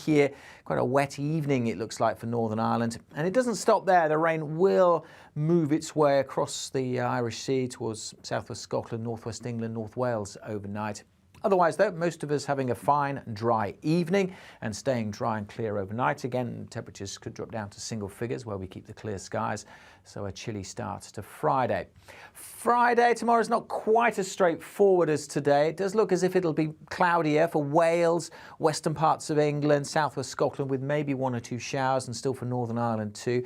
here. Quite a wet evening, it looks like, for Northern Ireland. And it doesn't stop there. The rain will move its way across the Irish Sea towards southwest Scotland, northwest England, North Wales overnight. Otherwise, though, most of us having a fine, dry evening and staying dry and clear overnight. Again, temperatures could drop down to single figures where we keep the clear skies, so a chilly start to Friday. Friday, tomorrow is not quite as straightforward as today. It does look as if it'll be cloudier for Wales, western parts of England, southwest Scotland, with maybe 1 or 2 showers, and still for Northern Ireland too.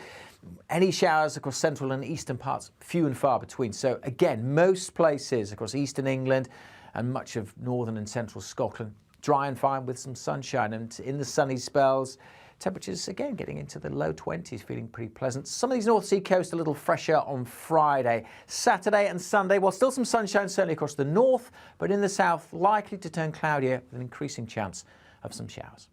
Any showers across central and eastern parts, few and far between. So again, most places across eastern England and much of northern and central Scotland, dry and fine with some sunshine. And in the sunny spells, temperatures again getting into the low 20s, feeling pretty pleasant. Some of these North Sea coast a little fresher on Friday. Saturday and Sunday, well, still some sunshine certainly across the north, but in the south likely to turn cloudier with an increasing chance of some showers.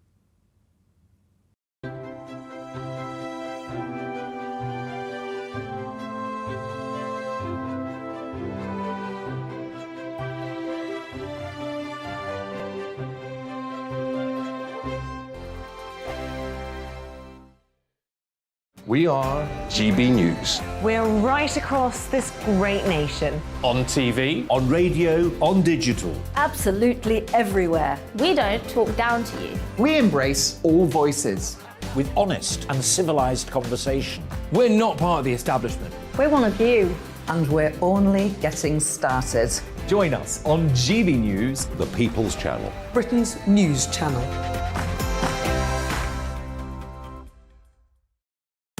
We are GB News. We're right across this great nation. On TV, on radio, on digital. Absolutely everywhere. We don't talk down to you. We embrace all voices. With honest and civilised conversation. We're not part of the establishment. We're one of you. And we're only getting started. Join us on GB News, the People's Channel. Britain's news channel.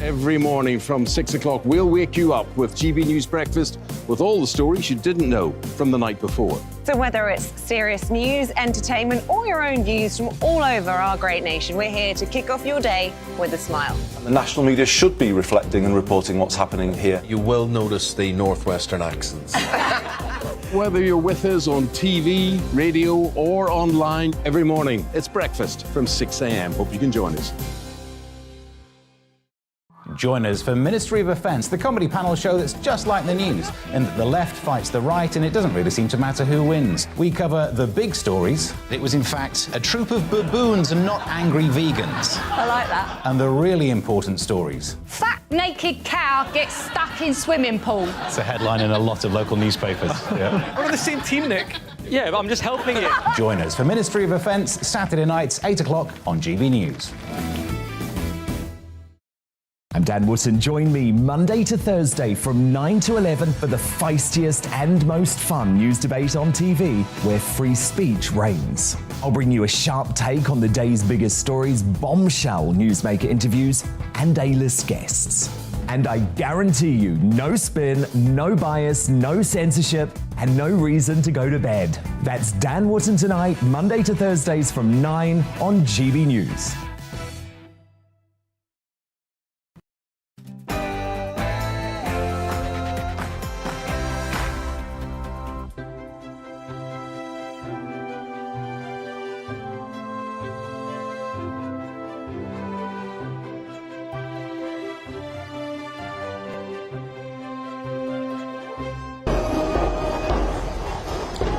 every morning from 6 o'clock, we'll wake you up with GB News Breakfast with all the stories you didn't know from the night before. So whether it's serious news, entertainment, or your own views from all over our great nation, we're here to kick off your day with a smile. And the national media should be reflecting and reporting what's happening here. You will notice the northwestern accents. Whether you're with us on TV, radio, or online, every morning, it's breakfast from 6 a.m. Hope you can join us. Join us for Ministry of Offence, the comedy panel show that's just like the news, in that the left fights the right and it doesn't really seem to matter who wins. We cover the big stories. It was in fact a troop of baboons and not angry vegans. I like that. And the really important stories. Fat naked cow gets stuck in swimming pool. It's a headline in a lot of local newspapers. Yeah. We're on the same team, Nick. Yeah, but I'm just helping you. Join us for Ministry of Offence, Saturday nights, 8 o'clock on GB News. I'm Dan Wootton. Join me Monday to Thursday from 9 to 11 for the feistiest and most fun news debate on TV, where free speech reigns. I'll bring you a sharp take on the day's biggest stories, bombshell newsmaker interviews, and A-list guests. And I guarantee you, no spin, no bias, no censorship, and no reason to go to bed. That's Dan Wootton Tonight, Monday to Thursdays from 9 on GB News.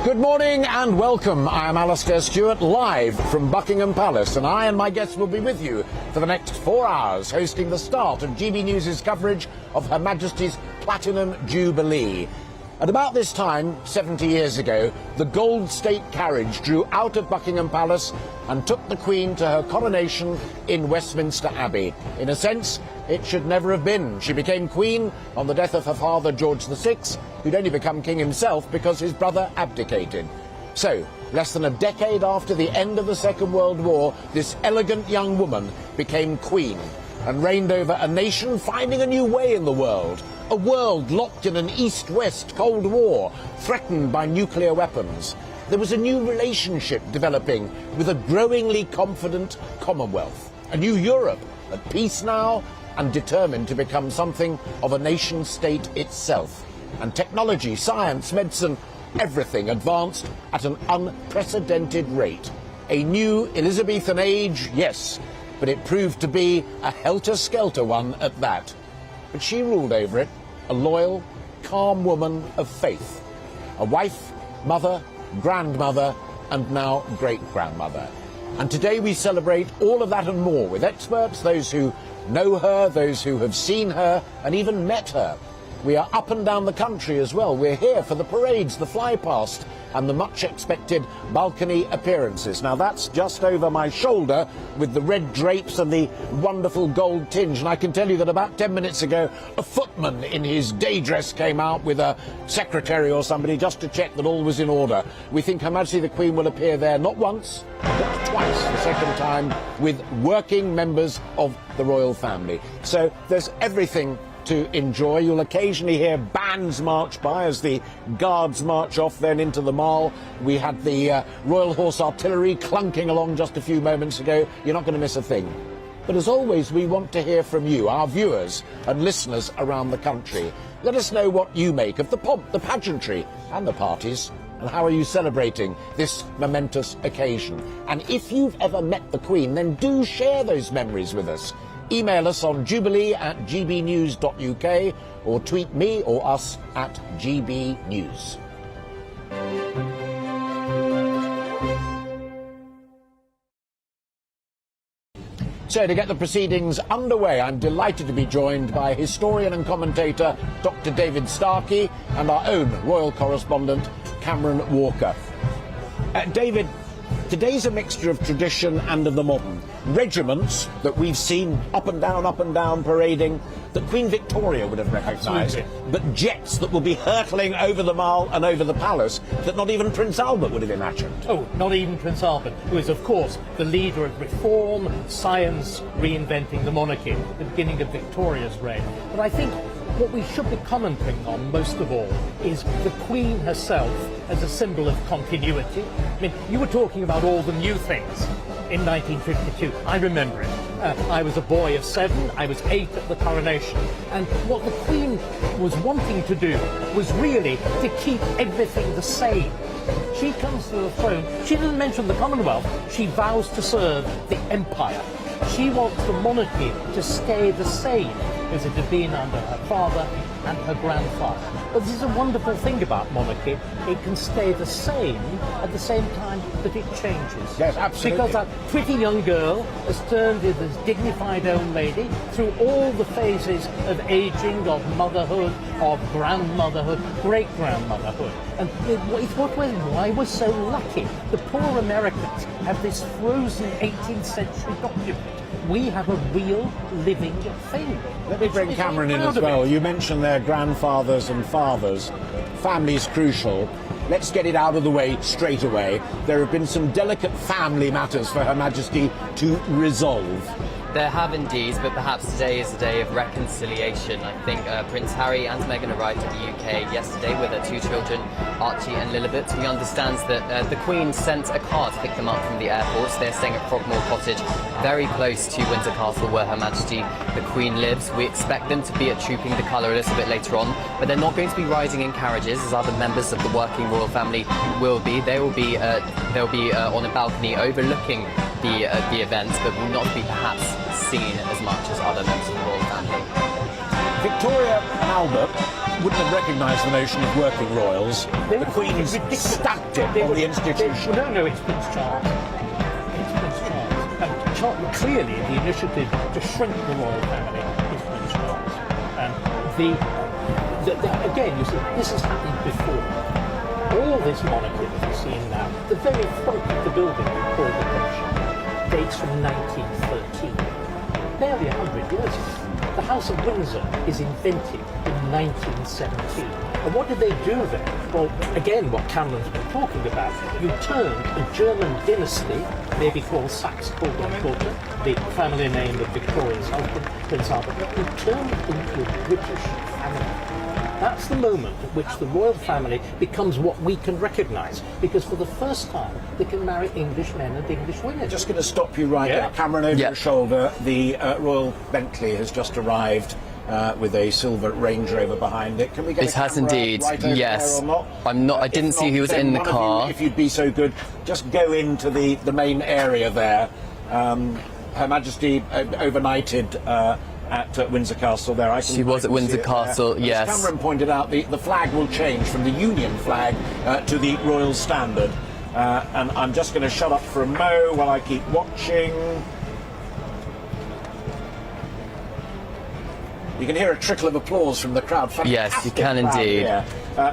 Good morning and welcome. I am Alastair Stewart, live from Buckingham Palace, and I and my guests will be with you for the next 4 hours, hosting the start of GB News' coverage of Her Majesty's Platinum Jubilee. At about this time, 70 years ago, the gold state carriage drew out of Buckingham Palace and took the Queen to her coronation in Westminster Abbey. In a sense, it should never have been. She became Queen on the death of her father, George VI, who'd only become king himself because his brother abdicated. So, less than a decade after the end of the Second World War, this elegant young woman became Queen and reigned over a nation finding a new way in the world. A world locked in an East-West Cold War, threatened by nuclear weapons. There was a new relationship developing with a growingly confident Commonwealth. A new Europe, at peace now and determined to become something of a nation-state itself. And technology, science, medicine, everything advanced at an unprecedented rate. A new Elizabethan age, yes, but it proved to be a helter-skelter one at that. But she ruled over it, a loyal, calm woman of faith. A wife, mother, grandmother, and now great-grandmother. And today we celebrate all of that and more with experts, those who know her, those who have seen her and even met her. We are up and down the country as well. We're here for the parades, the flypast and the much expected balcony appearances. Now that's just over my shoulder with the red drapes and the wonderful gold tinge, and I can tell you that about 10 minutes ago a footman in his day dress came out with a secretary or somebody just to check that all was in order. We think Her Majesty the Queen will appear there not once but twice, the second time, with working members of the royal family. So there's everything to enjoy. You'll occasionally hear bands march by as the guards march off then into the Mall. We had the Royal Horse Artillery clunking along just a few moments ago. You're not going to miss a thing. But as always, we want to hear from you, our viewers and listeners around the country. Let us know what you make of the pomp, the pageantry and the parties, and how are you celebrating this momentous occasion. And if you've ever met the Queen, then do share those memories with us. Email us on jubilee@gbnews.uk or tweet me or us at GBNews. So to get the proceedings underway, I'm delighted to be joined by historian and commentator Dr. David Starkey and our own royal correspondent Cameron Walker. David, today's a mixture of tradition and of the modern. Regiments that we've seen up and down parading that Queen Victoria would have recognised, but jets that will be hurtling over the Mall and over the palace that not even Prince Albert would have imagined. Oh, not even Prince Albert, who is of course the leader of reform, science, reinventing the monarchy, the beginning of Victoria's reign. But I think what we should be commenting on most of all is the Queen herself as a symbol of continuity. I mean, you were talking about all the new things in 1952. I remember it. I was a boy of 7, I was 8 at the coronation, and what the Queen was wanting to do was really to keep everything the same. She comes to the throne, she doesn't mention the Commonwealth, she vows to serve the Empire. She wants the monarchy to stay the same as it had been under her father and her grandfather. But this is a wonderful thing about monarchy. It can stay the same at the same time that it changes. Yes, absolutely. Because that pretty young girl has turned into this dignified old lady through all the phases of aging, of motherhood, of grandmotherhood, great-grandmotherhood. And it's why we're so lucky. The poor Americans have this frozen 18th century document. We have a real living thing. Let me bring Cameron in as well. You mentioned their grandfathers and fathers. Family's crucial. Let's get it out of the way straight away. There have been some delicate family matters for Her Majesty to resolve. There have indeed, but perhaps today is a day of reconciliation. I think Prince Harry and Meghan arrived in the UK yesterday with their 2 children, Archie and Lilibet. He understands that the Queen sent a car to pick them up from the airport. They're staying at Frogmore Cottage, very close to Windsor Castle, where Her Majesty the Queen lives. We expect them to be at Trooping the Colour a little bit later on, but they're not going to be riding in carriages as other members of the working royal family will be. They'll be on a balcony overlooking the events, but will not be perhaps seen as much as other members of the royal family. Victoria and Albert wouldn't have recognised the notion of working royals. The Queen's stacked it on the institution. No, it's Prince Charles. It's Prince Charles. And clearly the initiative to shrink the royal family is Prince Charles. And again, you see, this has happened before. All this monarchy that we're seeing now, the very front of the building we call the Nation, dates from 1913. Barely 100 years ago. The House of Windsor is invented in 1917. And what did they do then? Well, again, what Cameron's been talking about, you turned a German dynasty, maybe called Saxe-Coburg-Gotha, the family name of Victoria's husband, Prince Albert, you turned it into a British family. That's the moment at which the royal family becomes what we can recognise, because for the first time they can marry English men and English women. Just going to stop you right there. Cameron, over your shoulder, the Royal Bentley has just arrived with a silver Range Rover behind it. Can we get it has indeed, right over yes. there or not? I'm not. I didn't see who was in the car. If you'd be so good, just go into the main area there. Her Majesty overnighted at Windsor Castle there. She was at Windsor Castle, yes. As Cameron pointed out, the flag will change from the Union flag to the Royal Standard. And I'm just going to shut up for a mo while I keep watching. You can hear a trickle of applause from the crowd. Fantastic. Yes, you can indeed.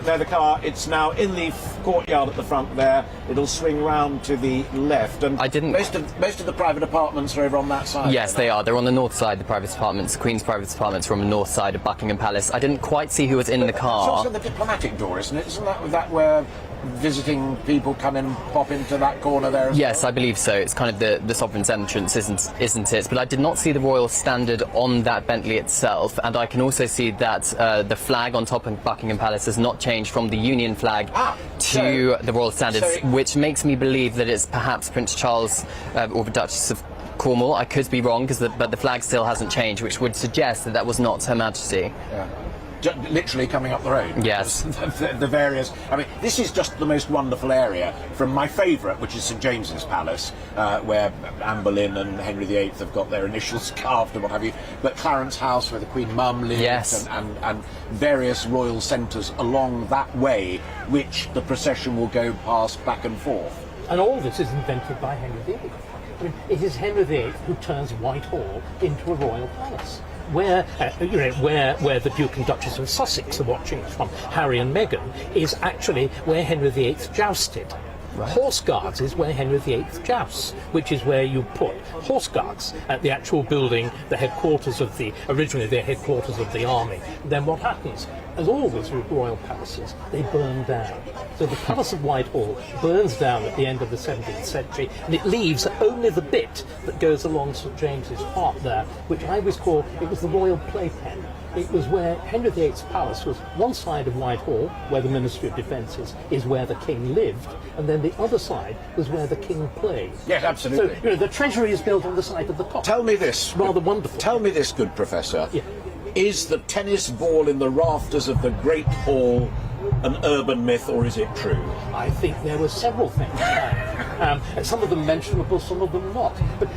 There the car, it's now in the courtyard at the front there. It'll swing round to the left. And most of the private apartments are over on that side. Yes, they are. They're on the north side, the private apartments. The Queen's private apartments are on the north side of Buckingham Palace. I didn't quite see who was in the car. It's also the diplomatic door, isn't it? Isn't that where visiting people come in and pop into that corner there as Yes, well? I believe so. It's kind of the sovereign's entrance, isn't it? But I did not see the royal standard on that Bentley itself, and I can also see that the flag on top of Buckingham Palace has not changed from the Union flag to the royal standards, which makes me believe that it's perhaps Prince Charles or the Duchess of Cornwall. I could be wrong, but the flag still hasn't changed, which would suggest that that was not Her Majesty. Yeah. Literally coming up the road. Yes. The various... I mean, this is just the most wonderful area from my favourite, which is St James's Palace, where Anne Boleyn and Henry VIII have got their initials carved and what have you. But Clarence House, where the Queen Mum lived, yes, and various royal centres along that way, which the procession will go past back and forth. And all this is invented by Henry VIII. I mean, it is Henry VIII who turns Whitehall into a royal palace. Where the Duke and Duchess of Sussex are watching from, Harry and Meghan, is actually where Henry VIII jousted. Right. Horse Guards is where Henry VIII jousts, which is where you put Horse Guards at the actual building, originally the headquarters of the army. Then what happens? As always with royal palaces, they burn down. So the Palace of Whitehall burns down at the end of the 17th century, and it leaves only the bit that goes along St James's Park there, which I always call, it was the royal playpen. It was where Henry VIII's palace was one side of Whitehall, where the Ministry of Defence is where the King lived, and then the other side was where the King played. Yes, absolutely. So, the Treasury is built on the side of the top. Tell me this. Rather wonderful. Tell me this, good Professor. Yeah. Is the tennis ball in the rafters of the Great Hall an urban myth, or is it true? I think there were several things. Some of them mentionable, some of them not. But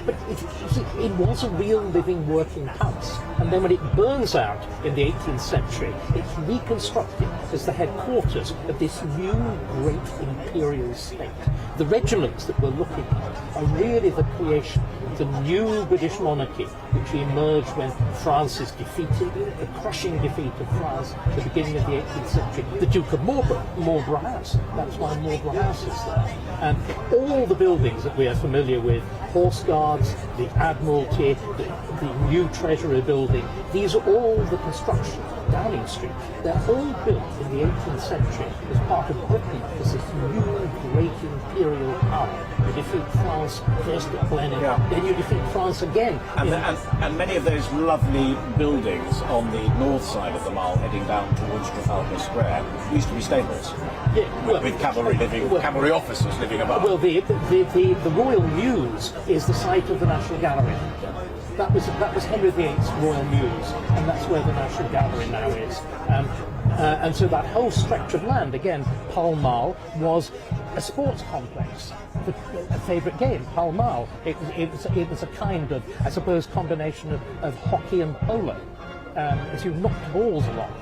it was a real living working palace. And then when it burns out in the 18th century, it's reconstructed as the headquarters of this new great imperial state. The regiments that we're looking at are really the creation of the new British monarchy, which emerged when France is defeated, the crushing defeat of France at the beginning of the 18th century. The Duke of Marlborough House, that's why Marlborough House is there. And all the buildings that we are familiar with, Horse Guards, the Admiralty, the new Treasury building, these are all the construction of Downing Street. They're all built in the 18th century as part of Britain as this new great imperial power. You defeat France first at Blenheim, then you defeat France again. And many of those lovely buildings on the north side of the Mall heading down towards Trafalgar Square used to be stables. With cavalry officers living above. Well, the Royal Mews is the site of the National Gallery. That was Henry VIII's Royal Mews, and that's where the National Gallery now is. And so that whole stretch of land, again, Pall Mall, was a sports complex. A favourite game, Pall Mall. It was a kind of, I suppose, combination of hockey and polo. As you knocked balls along,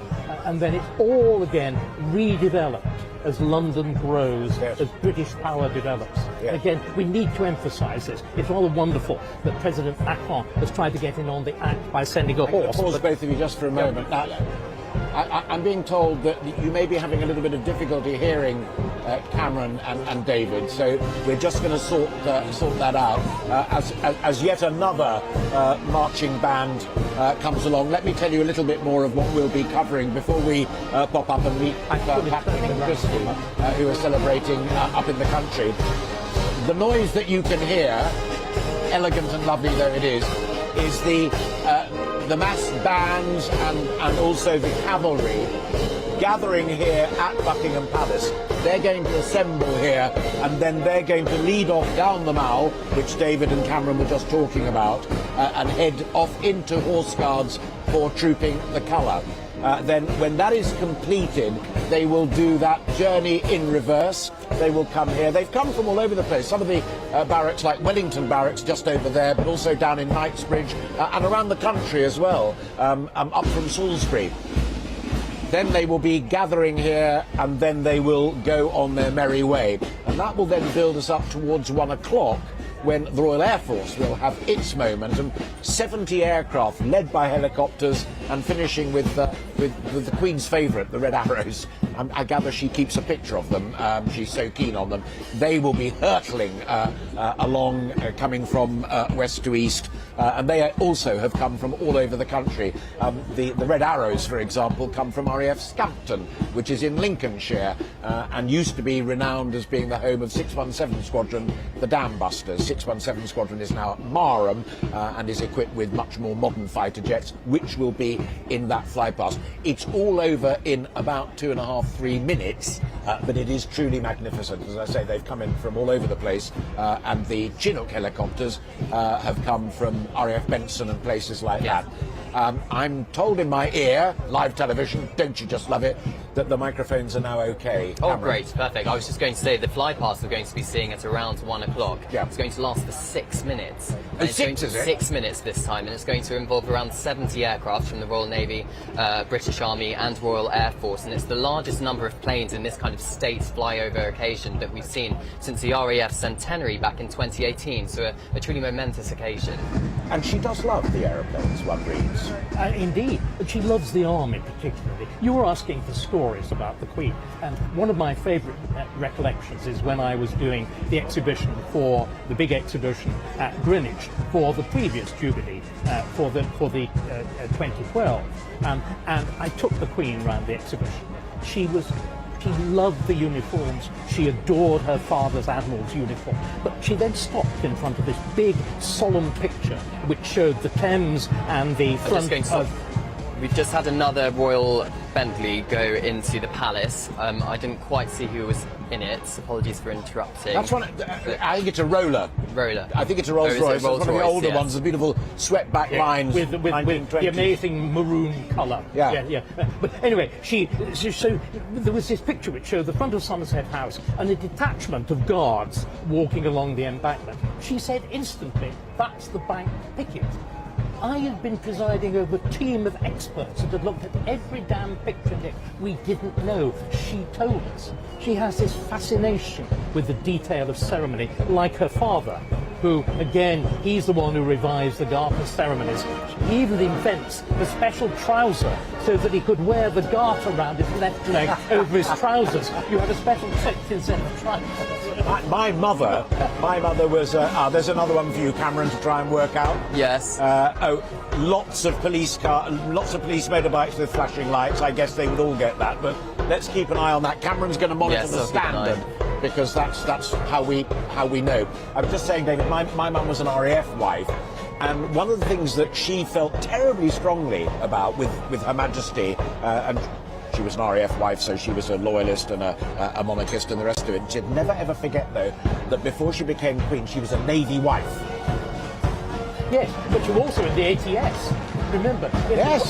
and then it's all again redeveloped as London grows, as British power develops. Again, we need to emphasise this. It's rather wonderful that President Macron has tried to get in on the act by sending a horse. Pause both of you just for a moment. Now, I'm being told that you may be having a little bit of difficulty hearing Cameron and David, so we're just going to sort that out as yet another marching band comes along. Let me tell you a little bit more of what we'll be covering before we pop up and meet Patrick and Christy, who are celebrating up in the country. The noise that you can hear, elegant and lovely though it is the massed bands and also the cavalry gathering here at Buckingham Palace. They're going to assemble here, and then they're going to lead off down the Mall, which David and Cameron were just talking about, and head off into Horse Guards for trooping the colour. Then when that is completed, they will do that journey in reverse. They will come here. They've come from all over the place. Some of the barracks, like Wellington Barracks, just over there, but also down in Knightsbridge and around the country as well, up from Salisbury. Then they will be gathering here, and then they will go on their merry way. And And that will then build us up towards 1 o'clock, when the Royal Air Force will have its momentum. 70 aircraft led by helicopters, and finishing with the Queen's favourite, the Red Arrows. I gather she keeps a picture of them. She's so keen on them. They will be hurtling along, coming from west to east, and they also have come from all over the country. The Red Arrows, for example, come from RAF Scampton, which is in Lincolnshire, and used to be renowned as being the home of 617 Squadron, the Dam Busters. 617 Squadron is now at Marham and is equipped with much more modern fighter jets, which will be in that flypast. It's all over in about 2.5–3 minutes, but it is truly magnificent. As I say, they've come in from all over the place, and the Chinook helicopters have come from RAF Benson and places like that. I'm told in my ear, live television, don't you just love it, that the microphones are now okay. Oh, great, perfect. I was just going to say the flypast we're going to be seeing at around 1 o'clock. Yeah. It's going to last for 6 minutes. Oh, it's going to be 6 minutes this time, and it's going to involve around 70 aircraft from the Royal Navy, British Army and Royal Air Force, and it's the largest number of planes in this kind of state flyover occasion that we've seen since the RAF centenary back in 2018, so a truly momentous occasion. And she does love the aeroplanes, one reads. Indeed, but she loves the army particularly. You were asking for stories about the Queen, and one of my favourite recollections is when I was doing the exhibition for the big exhibition at Greenwich for the previous Jubilee, for the 2012, and I took the Queen around the exhibition. She loved the uniforms. She adored her father's Admiral's uniform. But she then stopped in front of this big, solemn picture which showed the Thames and the front of... We've just had another Royal Bentley go into the palace. I didn't quite see who was in it. Apologies for interrupting. That's one. I think it's a roller. I think it's a Rolls Royce. It's one of the older ones. The beautiful swept-back lines with the amazing maroon colour. Yeah. But anyway, so there was this picture which showed the front of Somerset House and a detachment of guards walking along the embankment. She said instantly, "That's the bank picket." I had been presiding over a team of experts that had looked at every damn picture Nick. We didn't know. She told us. She has this fascination with the detail of ceremony, like her father, who, again, he's the one who revives the Garter ceremonies. He even invents the special trouser so that he could wear the garter around his left leg over his trousers. You had a special section set of trousers. My mother was, there's another one for you, Cameron, to try and work out. Yes. Lots of police motorbikes with flashing lights. I guess they would all get that, but let's keep an eye on that. Cameron's going to monitor the standard, because that's how we know. I was just saying, David, my mum was an RAF wife, and one of the things that she felt terribly strongly about with Her Majesty, and she was an RAF wife, so she was a loyalist and a monarchist and the rest of it. She'd never ever forget, though, that before she became Queen, she was a Navy wife. Yes, but you're also in the ATS. Remember,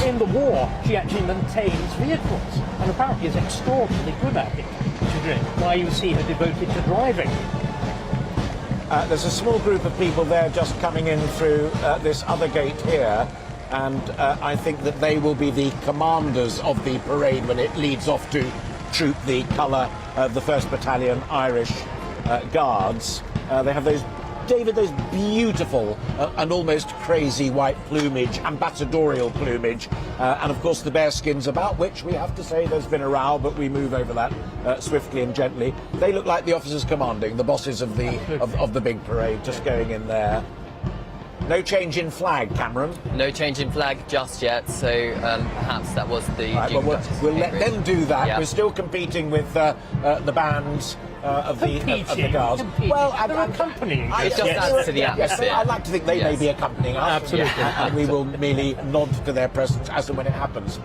in the war, she actually maintains vehicles, and apparently is extraordinarily good at it, considering why you see her devoted to driving. There's a small group of people there just coming in through this other gate here, and I think that they will be the commanders of the parade when it leads off to troop the colour of the 1st Battalion Irish Guards. They have those beautiful and almost crazy white plumage, ambassadorial plumage, and of course the bearskins, about which we have to say there's been a row, but we move over that swiftly and gently. They look like the officers commanding, the bosses of the big parade, just going in there. No change in flag, Cameron? No change in flag just yet, so perhaps that was the... Right, well, we'll let them do that. Yeah. We're still competing with the bands of the guards. Well, they're accompanying. It just adds to the atmosphere. Yes, I'd like to think they may be accompanying us. Absolutely. And we will merely nod to their presence as and when it happens.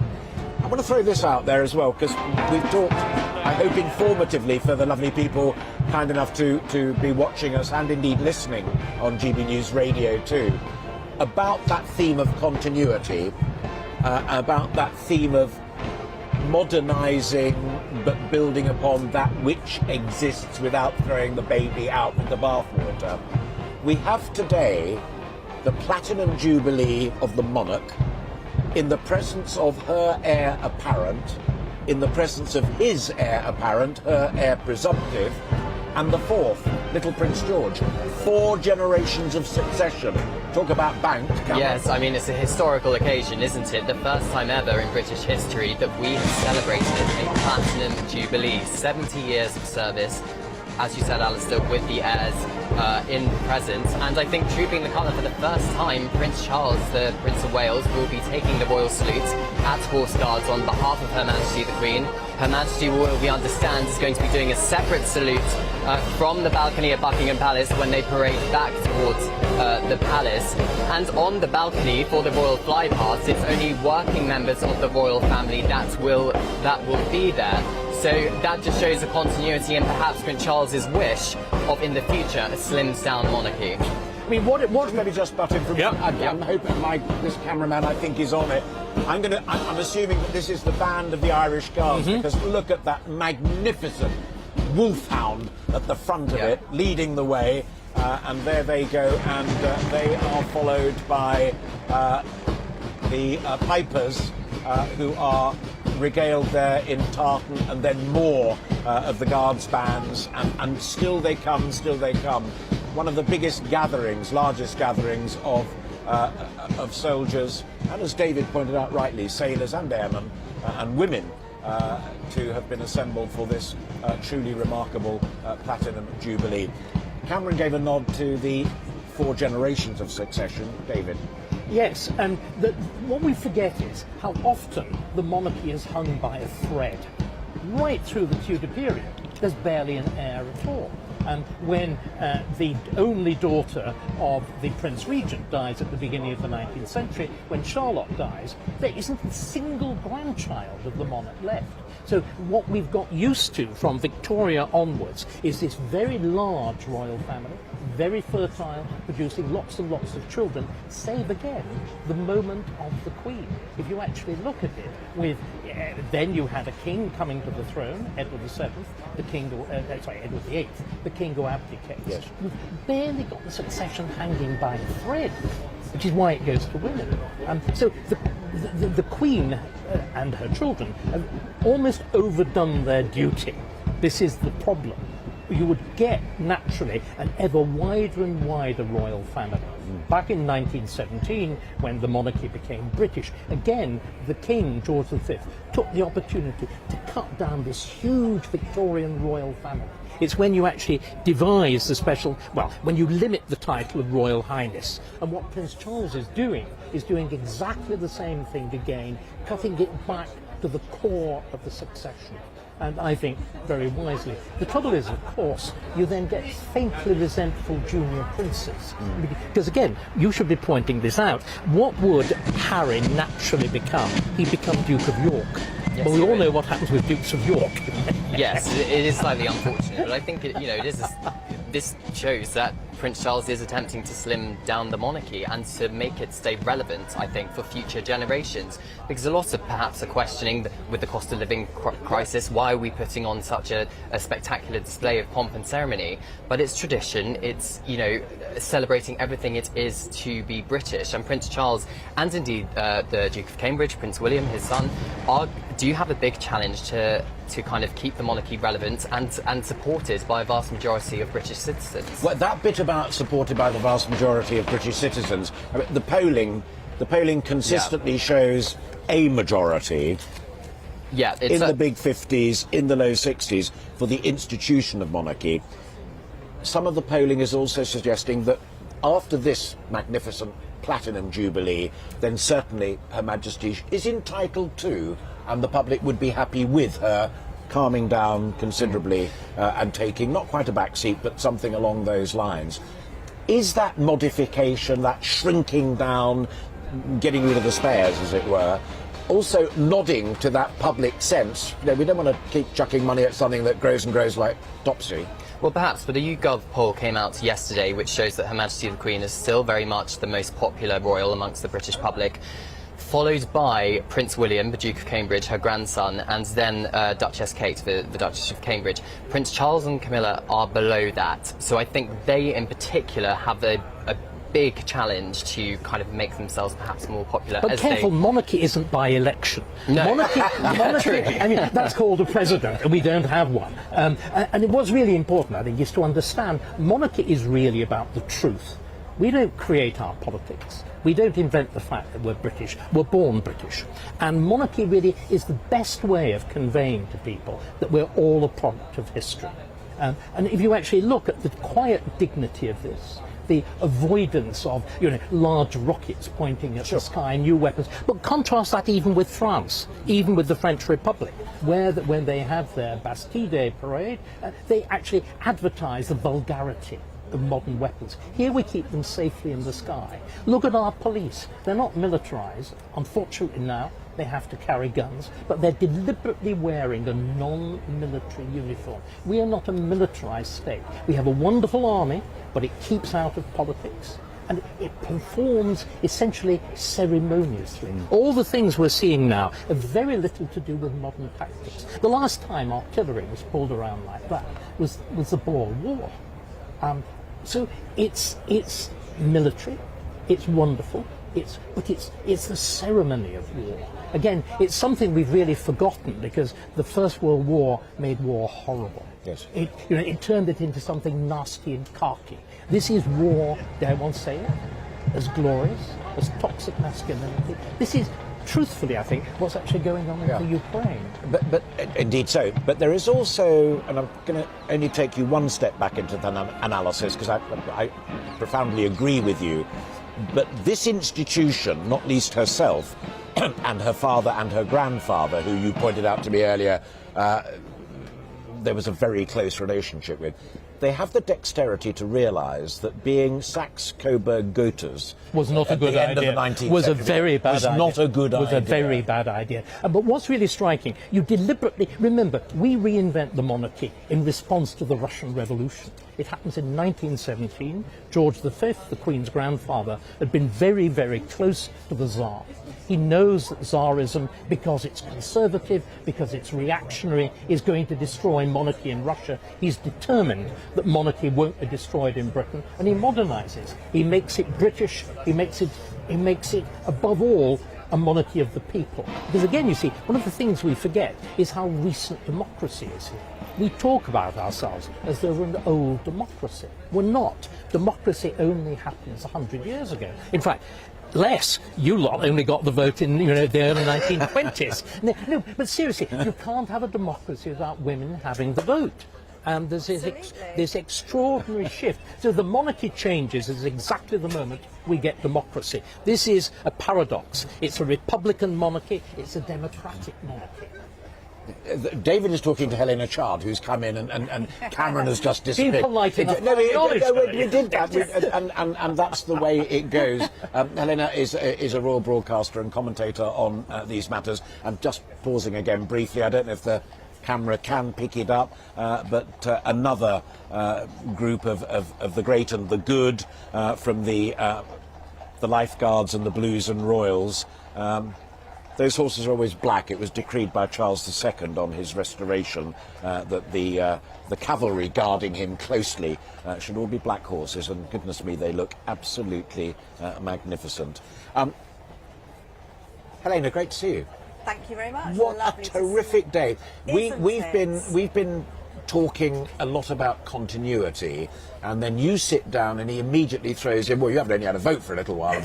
I want to throw this out there as well, because we've talked, I hope informatively, for the lovely people kind enough to be watching us and indeed listening on GB News Radio too, about that theme of continuity, about that theme of modernising but building upon that which exists without throwing the baby out with the bathwater. We have today the Platinum Jubilee of the monarch, in the presence of her heir apparent, in the presence of his heir apparent, her heir presumptive, and the fourth, little Prince George. 4 generations of succession. Talk about banked. Yes, I mean, it's a historical occasion, isn't it? The first time ever in British history that we have celebrated a platinum jubilee. 70 years of service, as you said, Alastair, with the heirs in present. And I think trooping the colour for the first time, Prince Charles, the Prince of Wales, will be taking the royal salute at Horse Guards on behalf of Her Majesty the Queen. Her Majesty will, we understand, is going to be doing a separate salute from the balcony at Buckingham Palace when they parade back towards the palace. And on the balcony for the royal fly past, it's only working members of the royal family that will be there. So that just shows a continuity and perhaps Prince Charles's wish of, in the future, a slimmed down monarchy. I mean, what maybe just butt in from. I'm hoping this cameraman, I think, is on it. I'm assuming that this is the band of the Irish Guards, because look at that magnificent wolfhound at the front of it, leading the way, and there they go, and they are followed by the pipers, who are regaled there in tartan, and then more of the Guards bands, and still they come, still they come. One of the biggest gatherings, largest gatherings of soldiers, and as David pointed out rightly, sailors and airmen and women to have been assembled for this truly remarkable Platinum Jubilee. Cameron gave a nod to the 4 generations of succession. David? Yes, and what we forget is how often the monarchy is hung by a thread. Right through the Tudor period, there's barely an heir at all. And when the only daughter of the Prince Regent dies at the beginning of the 19th century, when Charlotte dies, there isn't a single grandchild of the monarch left. So what we've got used to from Victoria onwards is this very large royal family, very fertile, producing lots and lots of children, save again the moment of the Queen. If you actually look at it, then you had a king coming to the throne, Edward VII, Edward VIII, the king who abdicates. Yes. You've barely got the succession hanging by a thread, which is why it goes to women. So the Queen and her children have almost overdone their duty. This is the problem. You would get, naturally, an ever wider and wider royal family. Back in 1917, when the monarchy became British, again, the King, George V, took the opportunity to cut down this huge Victorian royal family. It's when you actually devise the special, when you limit the title of Royal Highness. And what Prince Charles is doing exactly the same thing again, cutting it back to the core of the succession. And I think very wisely. The trouble is, of course, you then get faintly resentful junior princes. Because again, you should be pointing this out. What would Harry naturally become? He'd become Duke of York. Yes, but we all know what happens with Dukes of York. Yes, it is slightly unfortunate, but I think this shows that Prince Charles is attempting to slim down the monarchy and to make it stay relevant, I think, for future generations. Because a lot of perhaps are questioning, with the cost of living crisis, why are we putting on such a spectacular display of pomp and ceremony? But it's tradition, it's, celebrating everything it is to be British. And Prince Charles, and indeed the Duke of Cambridge, Prince William, his son, do have a big challenge to kind of keep the monarchy relevant and supported by a vast majority of British citizens. Well, that bit about supported by the vast majority of British citizens, I mean, the polling consistently shows a majority in the big 50s, in the low 60s for the institution of monarchy. Some of the polling is also suggesting that after this magnificent Platinum Jubilee, then certainly Her Majesty is entitled to, and the public would be happy with her calming down considerably and taking not quite a back seat, but something along those lines. Is that modification, that shrinking down, getting rid of the spares, as it were, also nodding to that public sense? We don't want to keep chucking money at something that grows and grows like topsy. Well, perhaps, but a YouGov poll came out yesterday which shows that Her Majesty the Queen is still very much the most popular royal amongst the British public, followed by Prince William, the Duke of Cambridge, her grandson, and then Duchess Kate, the Duchess of Cambridge. Prince Charles and Camilla are below that, so I think they in particular have a big challenge to kind of make themselves perhaps more popular. But careful, monarchy isn't by election. No. Monarchy, I mean, that's called a president, and we don't have one. And it was really important, I think, is to understand monarchy is really about the truth. We don't create our politics. We don't invent the fact that we're British. We're born British. And monarchy really is the best way of conveying to people that we're all a product of history. And if you actually look at the quiet dignity of this, the avoidance of large rockets pointing at the sky, new weapons, but contrast that even with France, even with the French Republic, where when they have their Bastille Day parade, they actually advertise the vulgarity of modern weapons. Here we keep them safely in the sky. Look at our police. They're not militarised. Unfortunately now, they have to carry guns, but they're deliberately wearing a non-military uniform. We are not a militarised state. We have a wonderful army, but it keeps out of politics. And it performs essentially ceremoniously. All the things we're seeing now have very little to do with modern tactics. The last time artillery was pulled around like that was the Boer War. So it's military, it's wonderful, but it's the ceremony of war. Again, it's something we've really forgotten because the First World War made war horrible. Yes. It turned it into something nasty and khaki. This is war, dare one say it, as glorious, as toxic masculinity. This is, truthfully, I think, what's actually going on in the Ukraine. But indeed so. But there is also, and I'm going to only take you one step back into the analysis because I profoundly agree with you. But this institution, not least herself, and her father and her grandfather, who you pointed out to me earlier, there was a very close relationship with. They have the dexterity to realise that being Saxe-Coburg-Goethers was not a good idea. Was a very bad idea. Not a good idea. Was a very bad idea. But what's really striking, you deliberately remember we reinvent the monarchy in response to the Russian Revolution. It happens in 1917. George V, the Queen's grandfather, had been very, very close to the Tsar. He knows that Tsarism, because it's conservative, because it's reactionary, is going to destroy monarchy in Russia. He's determined that monarchy won't be destroyed in Britain, and he modernizes. He makes it British. He makes it above all a monarchy of the people. Because again, you see, one of the things we forget is how recent democracy is here. We talk about ourselves as though we're an old democracy. We're not. Democracy only happens 100 years ago. In fact, less. You lot only got the vote in the early 1920s. No, but seriously, you can't have a democracy without women having the vote. And there's this extraordinary shift. So the monarchy changes is exactly the moment we get democracy. This is a paradox. It's a republican monarchy. It's a democratic monarchy. David is talking to Helena Chard, who's come in, and Cameron has just disappeared. Be polite enough. We did that, and that's the way it goes. Helena is a royal broadcaster and commentator on these matters. I'm just pausing again briefly. I don't know if the camera can pick it up, but another group of the great and the good from the Lifeguards and the Blues and Royals. Those horses are always black. It was decreed by Charles II on his restoration that the cavalry guarding him closely should all be black horses, and goodness me, they look absolutely magnificent. Helena, great to see you. Thank you very much. What a terrific day. We've been talking a lot about continuity, and then you sit down and he immediately throws in, well, you haven't only had a vote for a little while,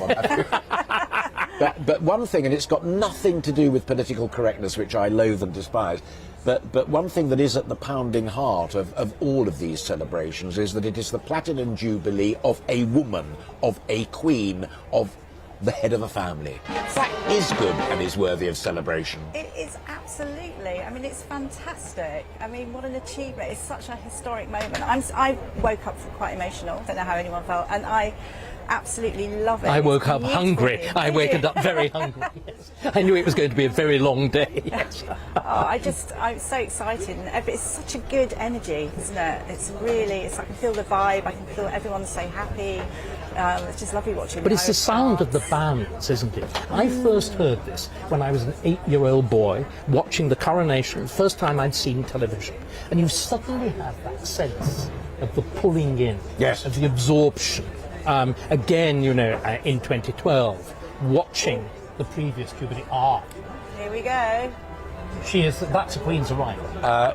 but one thing, and it's got nothing to do with political correctness, which I loathe and despise, but one thing that is at the pounding heart of all of these celebrations is that it is the Platinum Jubilee of a woman, of a queen, of the head of a family. That is good and is worthy of celebration. It is absolutely. I mean, it's fantastic. I mean, what an achievement. It's such a historic moment. I woke up quite emotional. I don't know how anyone felt. And I absolutely love it. I woke up hungry. I wakened up very hungry. Yes. I knew it was going to be a very long day. Yes. I'm so excited. And it's such a good energy, isn't it? It's I can feel the vibe. I can feel everyone's so happy. It's just lovely watching. But it's the sound of the bands, isn't it? I first heard this when I was an 8-year-old boy watching the coronation, the first time I'd seen television. And you suddenly have that sense of the pulling in, yes, of the absorption. Again, you know, in 2012, watching the previous Jubilee. Here we go. That's the Queen's arrival.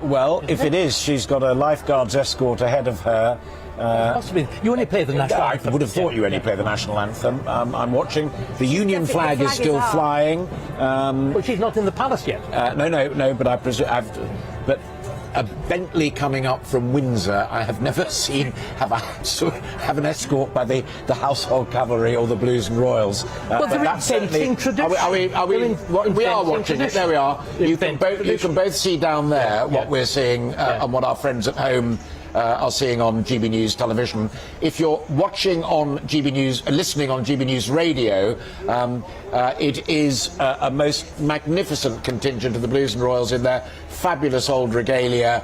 Well, if it is, she's got a lifeguard's escort ahead of her. Possibly. You only play the national anthem. I would have thought you only play the national anthem. I'm watching. The Union flag is still flying. Well, she's not in the palace yet. No. But I presume. But a Bentley coming up from Windsor, I have never seen have an escort by the household cavalry or the Blues and Royals. Well, they're inventing tradition. We are watching it. There we are. You can both see down there what we're seeing and what our friends at home are seeing on GB News television. If you're watching on GB News, listening on GB News radio, it is a most magnificent contingent of the Blues and Royals in their fabulous old regalia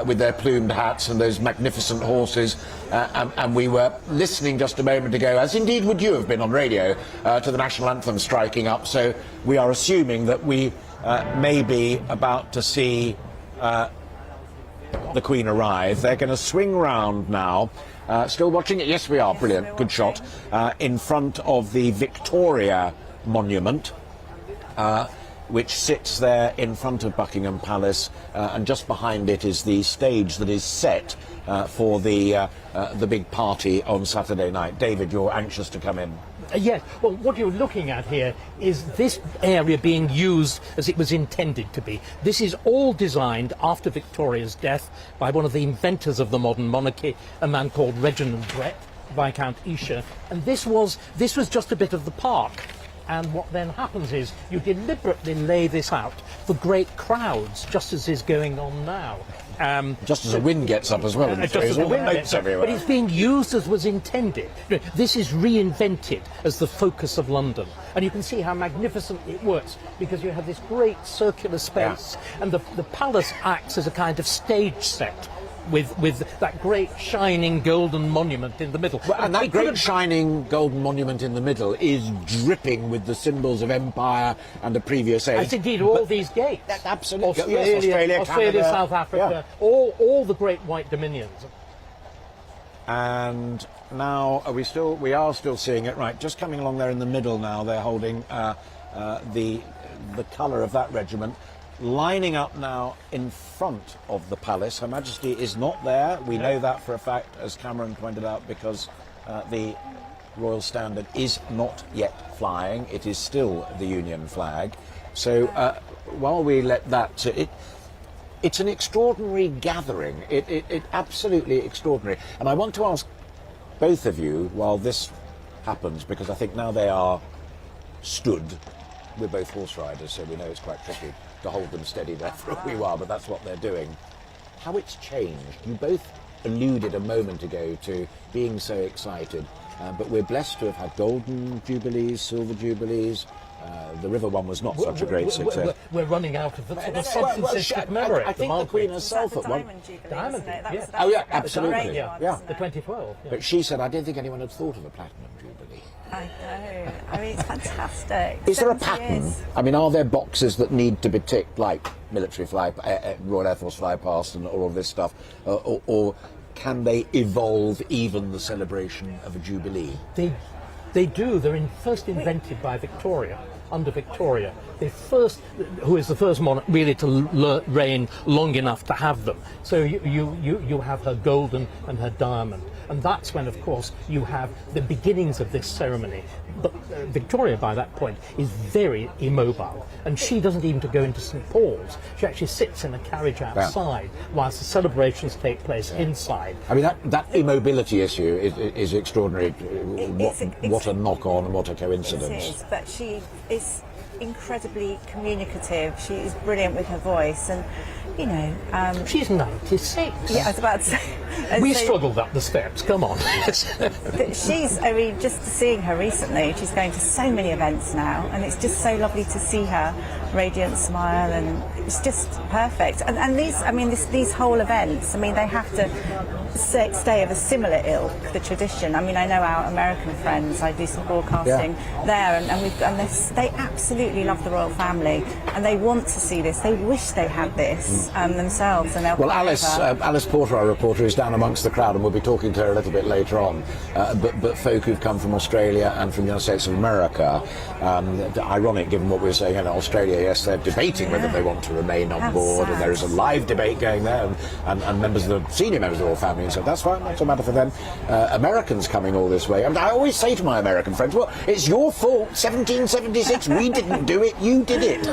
with their plumed hats and those magnificent horses. And we were listening just a moment ago, as indeed would you have been on radio, to the national anthem striking up. So we are assuming that we may be about to see the Queen arrive. They're going to swing round now. Still watching it? Yes, we are. Brilliant. Good shot. In front of the Victoria Monument, which sits there in front of Buckingham Palace, and just behind it is the stage that is set for the big party on Saturday night. David, you're anxious to come in. Yes, well, what you're looking at here is this area being used as it was intended to be. This is all designed after Victoria's death by one of the inventors of the modern monarchy, a man called Reginald Brett, Viscount Esher, and this was just a bit of the park. And what then happens is you deliberately lay this out for great crowds, just as is going on now. Just as the wind gets up as well, and there's all the notes everywhere. But it's being used as was intended. This is reinvented as the focus of London, and you can see how magnificent it works because you have this great circular space, and the palace acts as a kind of stage set. With that great shining golden monument in the middle. And that great shining golden monument in the middle is dripping with the symbols of empire and the previous age. As indeed all these gates. Absolutely. Australia, Canada, South Africa, all the great white dominions. And now we are still seeing it, right, just coming along there in the middle now. They're holding the colour of that regiment. Lining up now in front of the palace. Her Majesty is not there. We know that for a fact, as Cameron pointed out, because the Royal Standard is not yet flying. It is still the Union flag. So while we let that... It's an extraordinary gathering. It absolutely extraordinary. And I want to ask both of you, while this happens, because I think now they are stood. We're both horse riders, so we know it's quite tricky to hold them steady there for a wee while, but that's what they're doing. How it's changed. You both alluded a moment ago to being so excited, but we're blessed to have had golden jubilees, silver jubilees. The river one was not such a great success. We're running out of the sort of substances to commemorate. I think the Queen herself at one... Diamond, yeah. Oh yeah, absolutely. Yeah, the 2012. Yeah. But she said, I don't think anyone had thought of a platinum jubilee. I know. I mean, it's fantastic. Is there a pattern? I mean, are there boxes that need to be ticked, like military fly, Royal Air Force fly past and all of this stuff, or can they evolve even the celebration of a jubilee? They do. They're first invented by Victoria. Under Victoria, who is the first monarch really to reign long enough to have them. So you have her golden and her diamond, and that's when, of course, you have the beginnings of this ceremony. But Victoria, by that point, is very immobile, and she doesn't even go into St Paul's. She actually sits in a carriage outside whilst the celebrations take place inside. I mean, that immobility issue is extraordinary. What a knock-on and what a coincidence. It is, but she is incredibly communicative. She is brilliant with her voice, and you know, she's 96. Yeah, I was about to say. We struggled up the steps. Come on. But she's, I mean, just seeing her recently, she's going to so many events now, and it's just so lovely to see her radiant smile, and it's just perfect. And these, I mean, these whole events, I mean, they have to stay of a similar ilk, the tradition. I mean, I know our American friends. I do some broadcasting there, and they absolutely absolutely love the royal family, and they want to see this. They wish they had this themselves. And well, Alice Porter, our reporter, is down amongst the crowd, and we'll be talking to her a little bit later on. But folk who've come from Australia and from the United States of America, ironic given what we were saying in Australia, yes, they're debating whether they want to remain on board, and there is a live debate going there, and members of the senior members of the royal family, and so that's fine, not a matter for them. Americans coming all this way. I mean, I always say to my American friends, well, it's your fault, 1776, we didn't do it, you did it.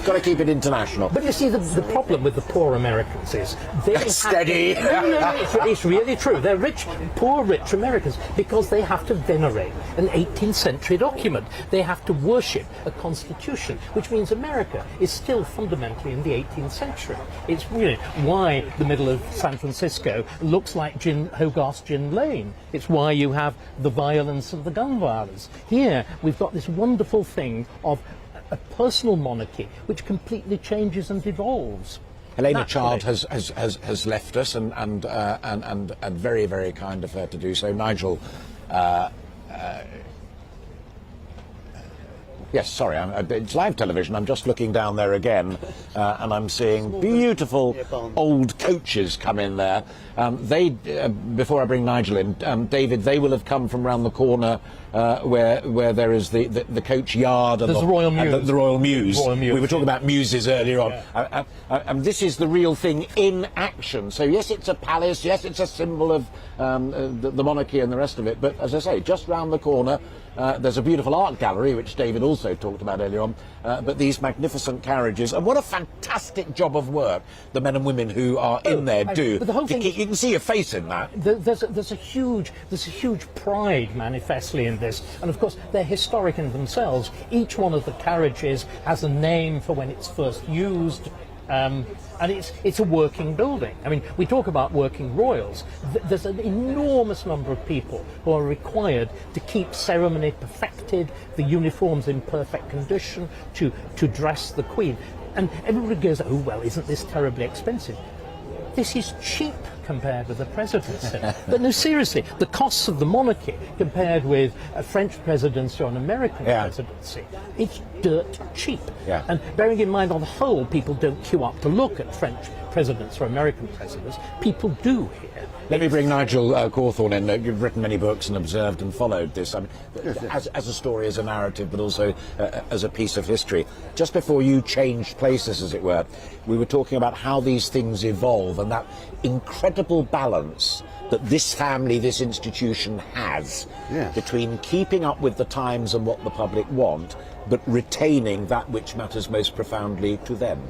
Got to keep it international. But you see, the problem with the poor Americans is they steady. It's really true. They're rich, poor, rich Americans, because they have to venerate an 18th century document. They have to worship a constitution, which means America is still fundamentally in the 18th century. It's really why the middle of San Francisco looks like Hogarth's Gin Lane. It's why you have the violence of the gun violence. Here, we've got this wonderful thing of a personal monarchy which completely changes and evolves. Helena Child has left us, and very, very kind of her to do so. Nigel, yes, sorry, it's live television. I'm just looking down there again, and I'm seeing beautiful old coaches come in there. Before I bring Nigel in, David, they will have come from round the corner where there is the coach yard and the Royal Mews. The Royal Mews. We were talking about muses earlier on. And this is the real thing in action. So yes, it's a palace. Yes, it's a symbol of the monarchy and the rest of it. But as I say, just round the corner, there's a beautiful art gallery, which David also talked about earlier on. But these magnificent carriages, and what a fantastic job of work the men and women who are in there do. But the whole thing, you can see your face in that. There's a huge pride manifestly in this, and of course they're historic in themselves. Each one of the carriages has a name for when it's first used. And it's a working building. I mean, we talk about working royals. There's an enormous number of people who are required to keep ceremony perfected, the uniforms in perfect condition, to dress the Queen. And everybody goes, oh, well, isn't this terribly expensive? This is cheap compared with the presidency. But no, seriously, the costs of the monarchy compared with a French presidency or an American presidency, it's dirt cheap. Yeah. And bearing in mind, on the whole, people don't queue up to look at French presidents or American presidents. People do here. Let me bring Nigel Cawthorne in. You've written many books and observed and followed this. I mean, as a story, as a narrative, but also as a piece of history. Just before you changed places, as it were, we were talking about how these things evolve and that incredible balance that this family, this institution has between keeping up with the times and what the public want, but retaining that which matters most profoundly to them.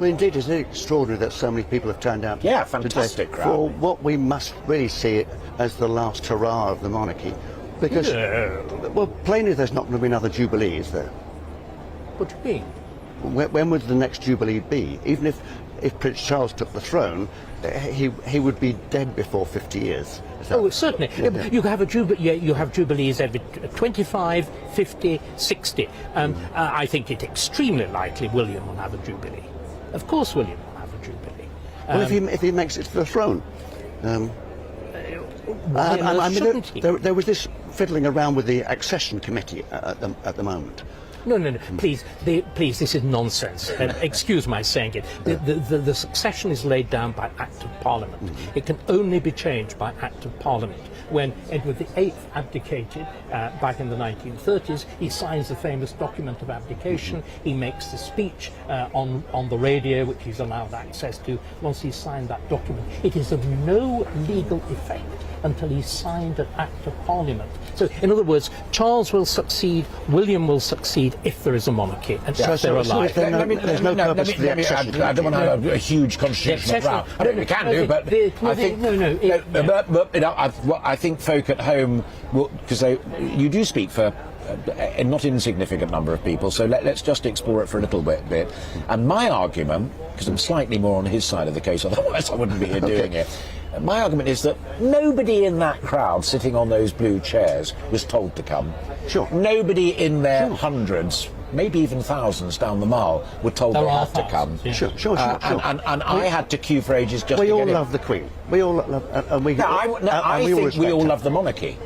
Well, indeed, it's extraordinary that so many people have turned out fantastic today crowd. for what we must really see it as the last hurrah of the monarchy. Because, well, plainly there's not going to be another Jubilee, is there? What do you mean? When would the next Jubilee be? Even if Prince Charles took the throne, he would be dead before 50 years. Oh, certainly. Yeah. You have Jubilees every 25, 50, 60. I think it's extremely likely William will have a Jubilee. Of course William will have a Jubilee. Well, if he makes it to the throne. There was this fiddling around with the accession committee at the moment. No, please, this is nonsense. Excuse my saying it. The succession is laid down by Act of Parliament. It can only be changed by Act of Parliament. When Edward VIII abdicated back in the 1930s, he signs the famous document of abdication. He makes the speech on the radio, which he's allowed access to. Once he's signed that document, it is of no legal effect until he's signed an Act of Parliament. So, in other words, Charles will succeed, William will succeed if there is a monarchy, and if they're alive. There's no purpose for the accession. I don't want to have a huge constitutional row. I don't think we can do, but I think I think folk at home, because you do speak for a not insignificant number of people, so let's just explore it for a little bit. And my argument, because I'm slightly more on his side of the case, otherwise I wouldn't be here doing it. My argument is that nobody in that crowd sitting on those blue chairs was told to come. Sure. Nobody in their hundreds, maybe even thousands down the mile, were told they had to come. Yeah. Sure. And I had to queue for ages just to get in. We all love the Queen. We all love, and we. I think we all love the monarchy.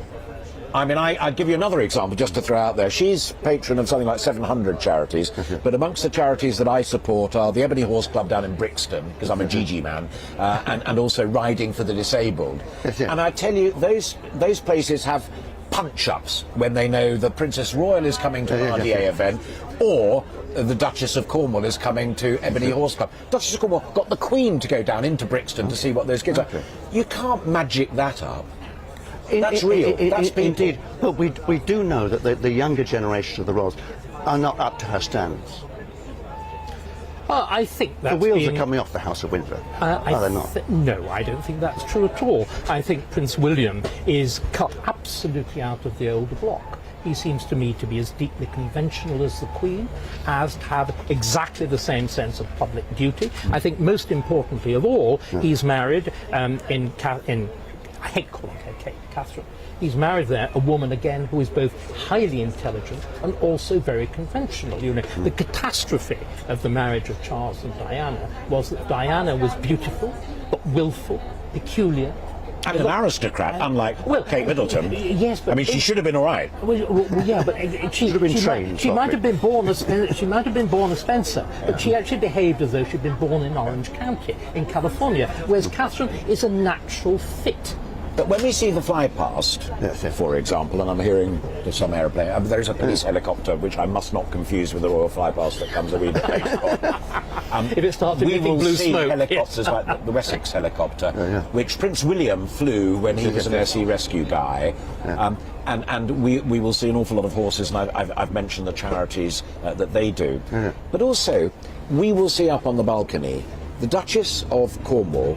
I mean, I'd give you another example just to throw out there. She's patron of something like 700 charities, but amongst the charities that I support are the Ebony Horse Club down in Brixton, because I'm a GG man, and also Riding for the Disabled. And I tell you, those places have punch-ups when they know the Princess Royal is coming to an RDA event, or the Duchess of Cornwall is coming to Ebony Horse Club. Duchess of Cornwall got the Queen to go down into Brixton to see what those kids are. You can't magic that up. That's real. That's people. Indeed. But we do know that the younger generation of the royals are not up to her standards. Well, I think that's the wheels are coming off the House of Windsor. Are they not? No, I don't think that's true at all. I think Prince William is cut absolutely out of the older block. He seems to me to be as deeply conventional as the Queen, as have exactly the same sense of public duty. I think most importantly of all, he's married I hate calling her Kate, Catherine. He's married there a woman again who is both highly intelligent and also very conventional. You know, the catastrophe of the marriage of Charles and Diana was that Diana was beautiful but willful, peculiar. And an aristocrat, unlike Kate Middleton. Yes, but I mean, she should have been all right. Well, yeah, but she should have been trained. She might have been born a Spencer, but she actually behaved as though she'd been born in Orange County, in California, whereas Catherine is a natural fit. But when we see the fly past, for example, and I'm hearing some aeroplane, there is a police helicopter, which I must not confuse with the royal fly past that comes a wee bit later on. If it starts emitting blue smoke. We will see helicopters like the Wessex helicopter, which Prince William flew when he was an air sea rescue guy. And we will see an awful lot of horses, and I've mentioned the charities that they do. But also, we will see up on the balcony the Duchess of Cornwall,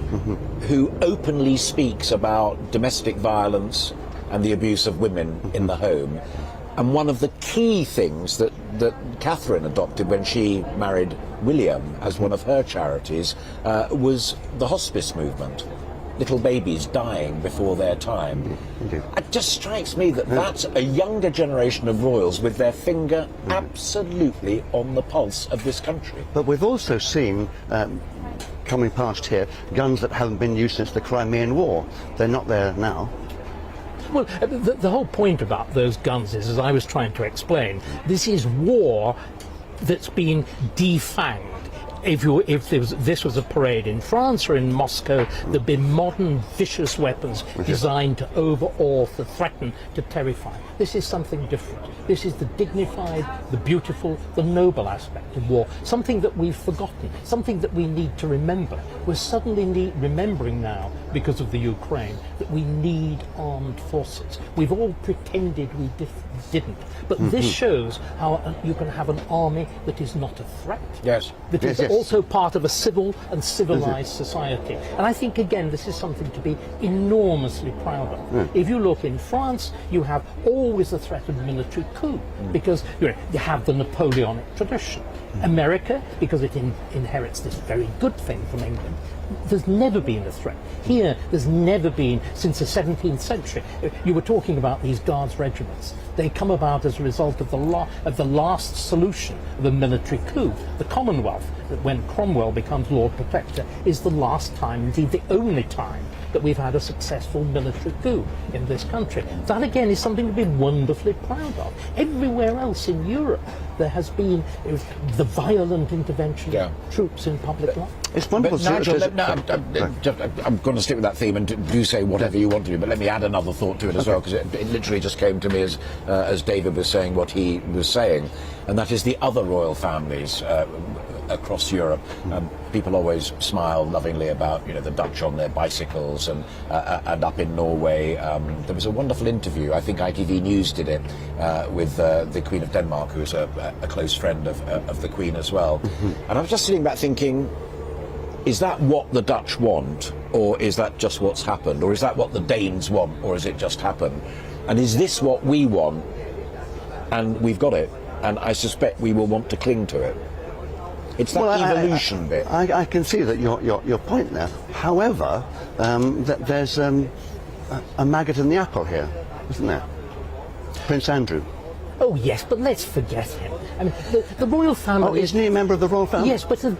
who openly speaks about domestic violence and the abuse of women in the home. And one of the key things that Catherine adopted when she married William as one of her charities was the hospice movement. Little babies dying before their time. It just strikes me that that's a younger generation of royals with their finger absolutely on the pulse of this country. But we've also seen coming past here guns that haven't been used since the Crimean War. They're not there now. Well, the whole point about those guns is, as I was trying to explain, this is war that's been defanged. If this was a parade in France or in Moscow, there'd be modern, vicious weapons designed to overawe, to threaten, to terrify. This is something different. This is the dignified, the beautiful, the noble aspect of war. Something that we've forgotten, something that we need to remember. We're suddenly remembering now, because of the Ukraine, that we need armed forces. We've all pretended we didn't. But this shows how you can have an army that is not a threat. Yes. That is also part of a civil and civilized society. And I think, again, this is something to be enormously proud of. If you look in France, you have always the threat of military coup, because you have the Napoleonic tradition. America, because it inherits this very good thing from England, there's never been a threat. Here, there's never been, since the 17th century. You were talking about these Guards regiments. They come about as a result of the last solution of a military coup. The Commonwealth, when Cromwell becomes Lord Protector, is the last time, indeed the only time, that we've had a successful military coup in this country. That, again, is something to be wonderfully proud of. Everywhere else in Europe, there has been the violent intervention of troops in public life. It's wonderful. Nigel, I'm going to stick with that theme and do say whatever you want to do, but let me add another thought to it as well, because it literally just came to me as David was saying what he was saying, and that is the other royal families across Europe. People always smile lovingly about the Dutch on their bicycles, and up in Norway there was a wonderful interview, I think ITV News did it, with the Queen of Denmark, who's a close friend of the Queen as well. And I was just sitting back thinking, is that what the Dutch want, or is that just what's happened, or is that what the Danes want, or has it just happened? And is this what we want? And we've got it, and I suspect we will want to cling to it. It's that evolution bit. I can see that your point there. However, there's a maggot in the apple here, isn't there? Prince Andrew. Oh yes, but let's forget him. I mean, the royal family. Oh, isn't he a member of the royal family? Yes, but the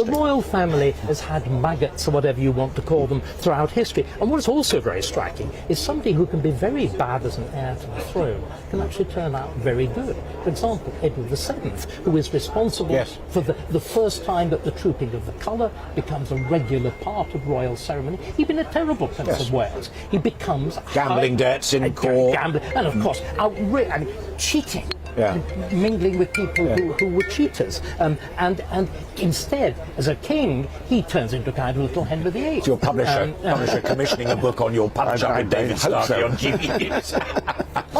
royal family has had maggots, or whatever you want to call them, throughout history. And what is also very striking is somebody who can be very bad as an heir to the throne can actually turn out very good. For example, Edward VII, who is responsible for the first time that the trooping of the colour becomes a regular part of royal ceremony. He'd been a terrible Prince of Wales. He becomes gambling debts in court, and of course, cheating. Mingling with people who were cheaters, and instead, as a king, he turns into kind of little Henry VIII. Your publisher commissioning a book on your punch-up with David Starkey on GBNews.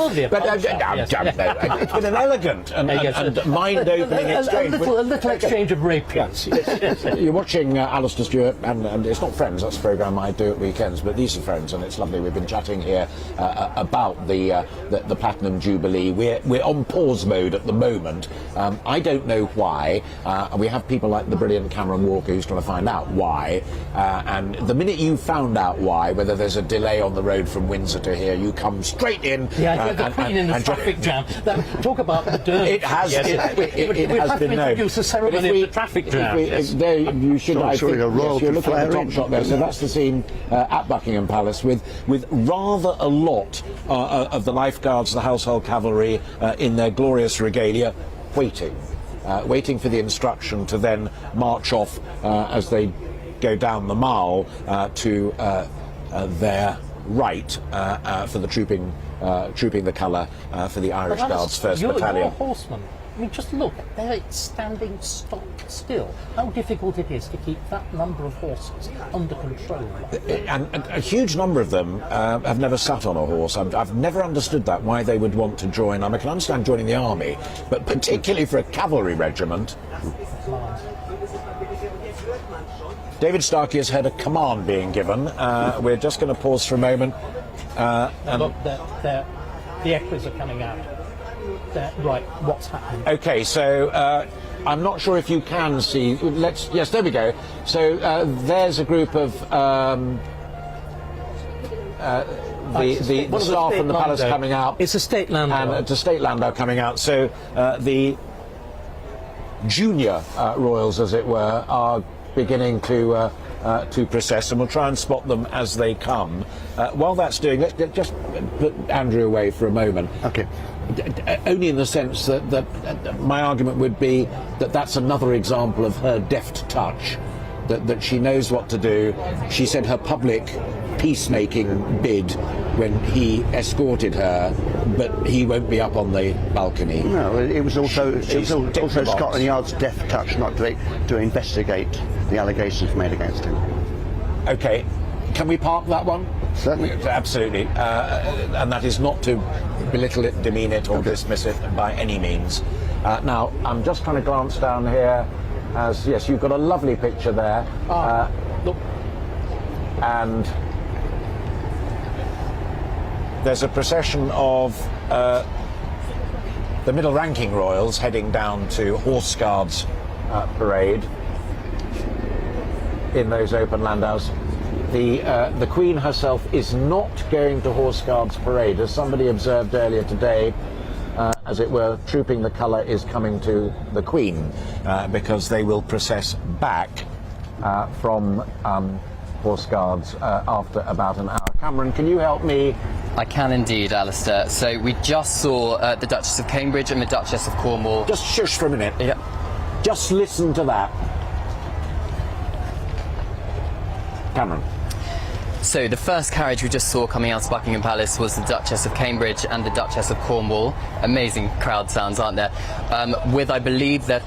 It's been an elegant and mind-opening exchange. A little exchange of rapiers. You're watching Alastair Stewart, and it's not Friends, that's a programme I do at weekends, but these are Friends, and it's lovely. We've been chatting here about the Platinum Jubilee. We're on pause mode at the moment. I don't know why. We have people like the brilliant Cameron Walker who's trying to find out why. And the minute you found out why, whether there's a delay on the road from Windsor to here, you come straight in. The Queen in the traffic jam. Talk about the dirt. It has. It has been known. Introduce a ceremony of the traffic jam. You should. I think you're looking at the top shot there. So that's the scene at Buckingham Palace with rather a lot of the lifeguards, the household cavalry in their glorious regalia, waiting for the instruction to then march off as they go down the mile to their right for the trooping the colour for the Irish Guards 1st Battalion. You're a horseman. I mean, just look, they're standing stock still. How difficult it is to keep that number of horses under control. And a huge number of them have never sat on a horse. I've never understood that, why they would want to join. I can understand joining the army, but particularly for a cavalry regiment. David Starkey has heard a command being given. We're just going to pause for a moment. Look, the echoes are coming out. Right, what's happening? Okay, so I'm not sure if you can see. Yes, there we go. So there's a group of the staff from the palace coming out. It's a state landau. And it's a state landau coming out. So the junior royals, as it were, are beginning to process, and we'll try and spot them as they come. While that's doing, let's just put Andrew away for a moment. Okay. Only in the sense that my argument would be that that's another example of her deft touch, that she knows what to do. She said her public peacemaking bid when he escorted her, but he won't be up on the balcony. No, it was also Scotland Yard's deft touch not to investigate the allegations made against him. Okay, can we park that one? Certainly. Absolutely. And that is not to belittle it, demean it, or dismiss it by any means. Now, I'm just trying to glance down here. Yes, you've got a lovely picture there. Look. And there's a procession of the middle-ranking royals heading down to Horse Guards parade in those open landaus. The Queen herself is not going to Horse Guards parade, as somebody observed earlier today. As it were, trooping the colour is coming to the Queen because they will process back from Horse Guards after about an hour. Cameron, can you help me? I can indeed, Alastair. So we just saw the Duchess of Cambridge and the Duchess of Cornwall. Just shush for a minute. Yeah. Just listen to that. Cameron. So the first carriage we just saw coming out of Buckingham Palace was the Duchess of Cambridge and the Duchess of Cornwall. Amazing crowd sounds, aren't there? With, I believe, that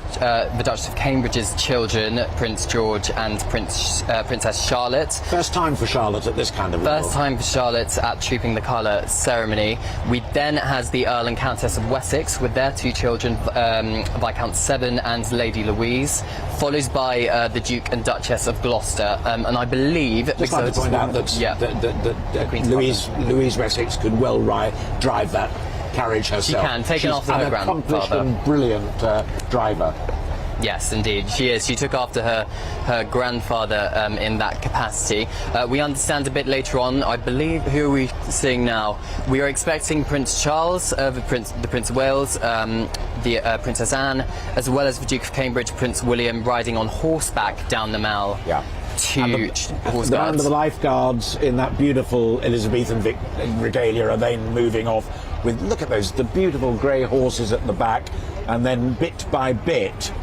the Duchess of Cambridge's children, Prince George and Princess Charlotte. First time for Charlotte at this kind of level. First time for Charlotte at Trooping the Colour ceremony. We then has the Earl and Countess of Wessex with their two children, Viscount Seven and Lady Louise, follows by the Duke and Duchess of Gloucester. And I believe... Just like to point out that Louise Wessex could well drive that carriage herself. She can, taken after her grandfather. She's an accomplished and brilliant driver. Yes, indeed, she is. She took after her grandfather in that capacity. We understand a bit later on, I believe, who are we seeing now? We are expecting Prince Charles, the Prince of Wales, the Princess Anne, as well as the Duke of Cambridge, Prince William, riding on horseback down the Mall. Yeah. The band of the lifeguards in that beautiful Elizabethan regalia are then moving off with, look at those, the beautiful grey horses at the back, and then bit by bit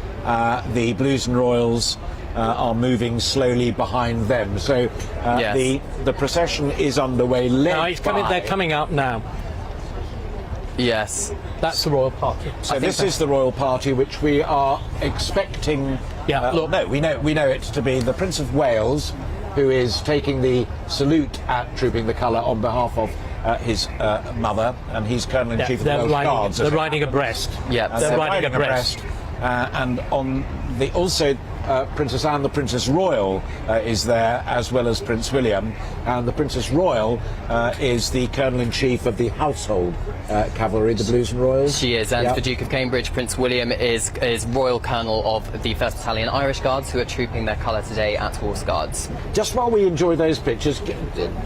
the Blues and Royals are moving slowly behind them. So the procession is underway. They're coming out now. Yes. That's the royal party. So this is the royal party, which we are expecting. No, we know it to be the Prince of Wales, who is taking the salute at Trooping the Colour on behalf of his mother, and he's Colonel-in-Chief of the Welsh Guards. They're riding abreast. Yeah, they're riding abreast. And on the also Princess Anne, the Princess Royal, is there, as well as Prince William, and the Princess Royal is the Colonel-in-Chief of the Household Cavalry, the Blues and Royals. She is, and the Duke of Cambridge, Prince William, is Royal Colonel of the 1st Battalion Irish Guards, who are trooping their colour today at Horse Guards. Just while we enjoy those pictures,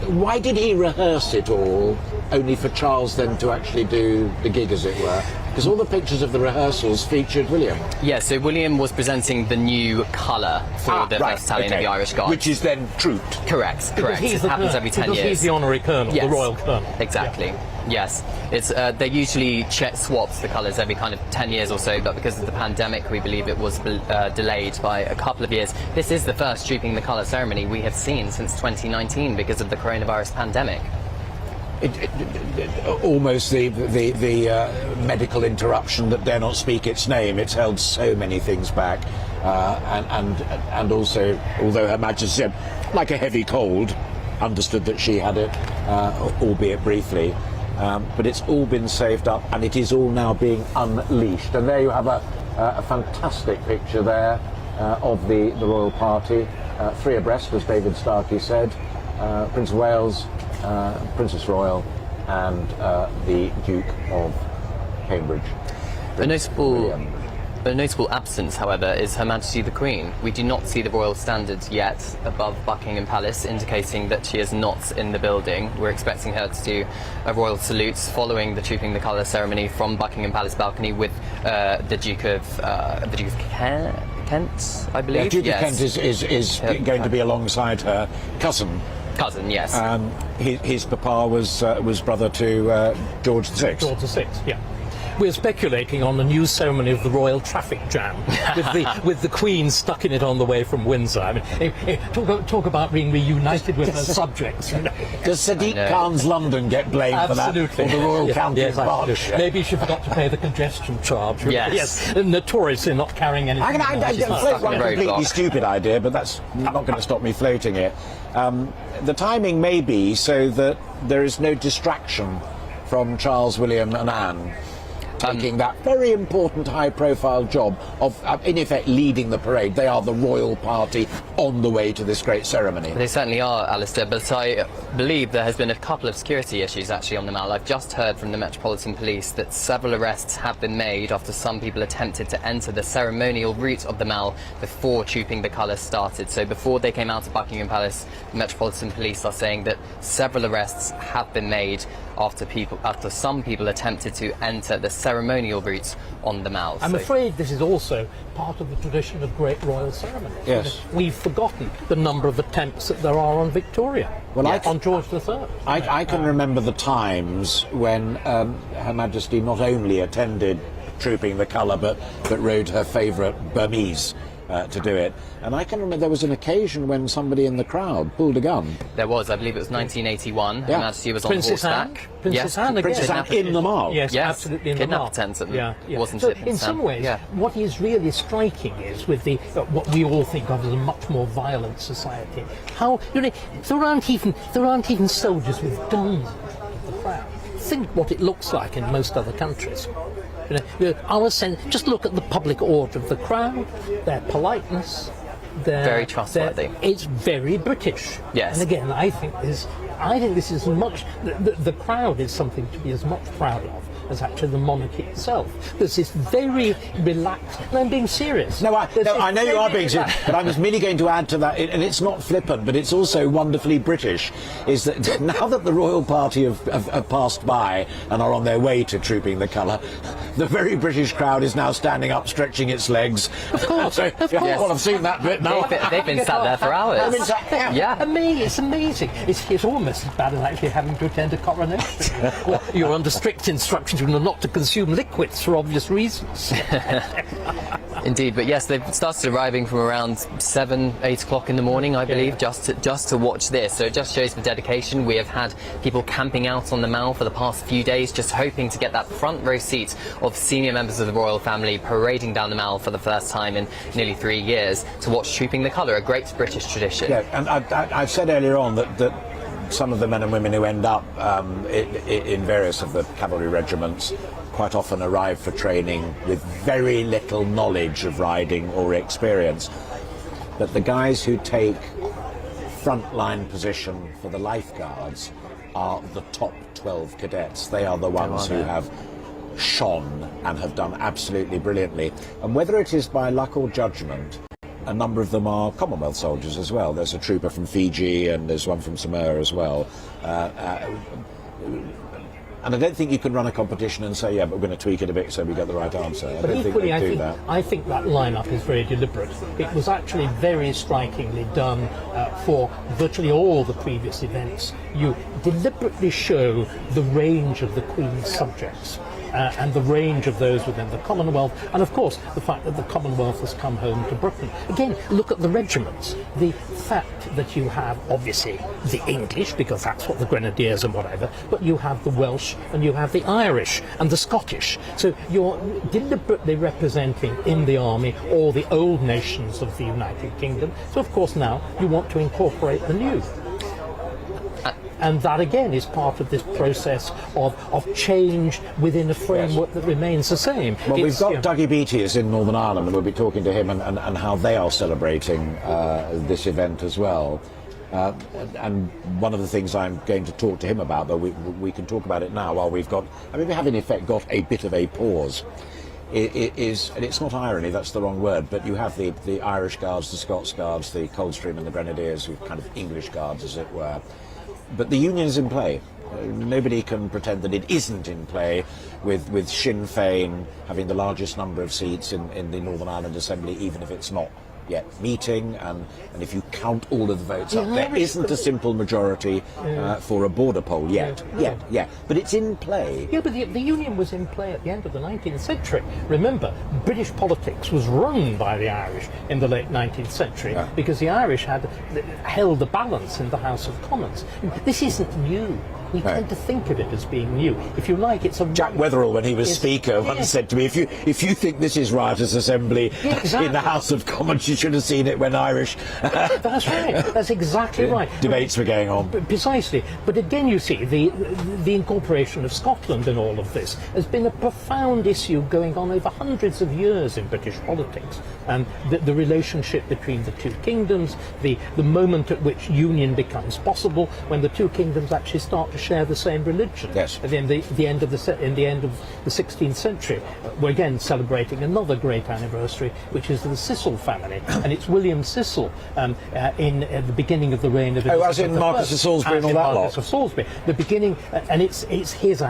why did he rehearse it all, only for Charles then to actually do the gig, as it were? Because all the pictures of the rehearsals featured William. Yeah, so William was presenting the new colour for the 1st Battalion of the Irish Guards. Which is then trooped. Correct. It happens every 10 years. Because he's the honorary colonel, the royal colonel. Exactly. Yeah. Yes. It's they usually swaps the colours every kind of 10 years or so, but because of the pandemic, we believe it was delayed by a couple of years. This is the first Trooping the Colour ceremony we have seen since 2019 because of the coronavirus pandemic. Almost the medical interruption that dare not speak its name. It's held so many things back, and also, although Her Majesty, like a heavy cold, understood that she had it, albeit briefly, but it's all been saved up, and it is all now being unleashed. And there you have a fantastic picture there of the royal party, three abreast, as David Starkey said, Prince of Wales, Princess Royal, and the Duke of Cambridge. A notable absence, however, is Her Majesty the Queen. We do not see the royal standard yet above Buckingham Palace, indicating that she is not in the building. We're expecting her to do a royal salute following the Trooping the Colour ceremony from Buckingham Palace balcony with the Duke of Kent, I believe. Yeah, Duke of Kent is going to be alongside her cousin. Yes. His papa was brother to George VI. George VI, yeah. We're speculating on the new ceremony of the royal traffic jam, with the Queen stuck in it on the way from Windsor. I mean, talk about being reunited with her subjects. You know. Does Sadiq Khan's London get blamed for that? Or the Royal County of Berkshire? Maybe she forgot to pay the congestion charge. Yes. Notoriously not carrying anything. I float one completely stupid idea, but that's not going to stop me floating it. The timing may be so that there is no distraction from Charles, William and Anne taking that very important high-profile job of, in effect, leading the parade. They are the royal party on the way to this great ceremony. They certainly are, Alastair, but I believe there has been a couple of security issues actually on the Mall. I've just heard from the Metropolitan Police that several arrests have been made after some people attempted to enter the ceremonial route of the Mall before Trooping the Colour started. So before they came out of Buckingham Palace, the Metropolitan Police are saying that several arrests have been made after some people attempted to enter the ceremonial route on the Mall. I'm afraid this is also part of the tradition of great royal ceremonies. Yes. We've forgotten the number of attempts that there are on Victoria, on George III. I can remember the times when Her Majesty not only attended Trooping the Colour, but rode her favourite Burmese to do it. And I can remember there was an occasion when somebody in the crowd pulled a gun. There was, I believe it was 1981. Her Majesty was on horseback. Princess Anne in the Mall. Yes, absolutely in the Mall. Wasn't so it? In some ways, what is really striking is with the what we all think of as a much more violent society, how there aren't even soldiers with guns in the crowd. Think what it looks like in most other countries. Our sense, just look at the public order of the crowd, their politeness, very trustworthy. It's very British. Yes. And again, I think this is much. The crowd is something to be as much proud of as actually the monarchy itself. There's this very relaxed, and I'm being serious. No, I know you are being serious, but I was merely going to add to that, and it's not flippant, but it's also wonderfully British, is that now that the royal party have passed by and are on their way to trooping the colour, the very British crowd is now standing up, stretching its legs. Of course, so, of course. Well, I've seen that bit now. They've been sat there for hours. It's amazing. It's almost as bad as actually having to attend a coronation. Well, you're under strict instructions not to consume liquids for obvious reasons. Indeed, but yes, they've started arriving from around 7, 8 o'clock in the morning, I believe, just to watch this. So it just shows the dedication. We have had people camping out on the Mall for the past few days, just hoping to get that front row seat of senior members of the royal family parading down the Mall for the first time in nearly 3 years to watch Trooping the Colour, a great British tradition. Yeah, and I've said earlier on that some of the men and women who end up in various of the cavalry regiments quite often arrive for training with very little knowledge of riding or experience. But the guys who take frontline position for the lifeguards are the top 12 cadets. They are the ones who have shone and have done absolutely brilliantly. And whether it is by luck or judgment, a number of them are Commonwealth soldiers as well. There's a trooper from Fiji and there's one from Samoa as well. And I don't think you can run a competition and say, yeah, but we're going to tweak it a bit so we get the right answer. I don't think they do that. I think that lineup is very deliberate. It was actually very strikingly done for virtually all the previous events. You deliberately show the range of the Queen's subjects. And the range of those within the Commonwealth, and of course the fact that the Commonwealth has come home to Britain. Again, look at the regiments. The fact that you have, obviously, the English, because that's what the Grenadiers and whatever, but you have the Welsh and you have the Irish and the Scottish. So you're deliberately representing in the army all the old nations of the United Kingdom. So of course now you want to incorporate the new. And that again is part of this process of change within a framework that remains the same. Well, we've got Dougie Beattie is in Northern Ireland, and we'll be talking to him and how they are celebrating this event as well. And one of the things I'm going to talk to him about, though we can talk about it now while we've got, I mean, we have in effect got a bit of a pause. It is, and it's not irony, that's the wrong word, but you have the Irish Guards, the Scots Guards, the Coldstream and the Grenadiers, who are kind of English Guards, as it were. But the Union is in play. Nobody can pretend that it isn't in play, with Sinn Féin having the largest number of seats in the Northern Ireland Assembly, even if it's not yet meeting, and if you count all of the votes up, there isn't a simple majority for a border poll yet. But it's in play. Yeah, but the Union was in play at the end of the 19th century. Remember, British politics was run by the Irish in the late 19th century because the Irish had held the balance in the House of Commons. This isn't new. We tend to think of it as being new. If you like, it's a... Jack Wetherell, when he was Speaker, once said to me, if you think this is riotous assembly in the House of Commons, you should have seen it when Irish... That's right. That's exactly right. Debates were going on. Precisely. But again, you see, the incorporation of Scotland in all of this has been a profound issue going on over hundreds of years in British politics. And the relationship between the two kingdoms, the moment at which union becomes possible, when the two kingdoms actually start to share the same religion. Yes. And in the end of the 16th century, we're again celebrating another great anniversary, which is the Cecil family, and it's William Cecil in the beginning of the reign of as in Marquess of Salisbury and all that lot. Marquess of Salisbury, the beginning, and it's his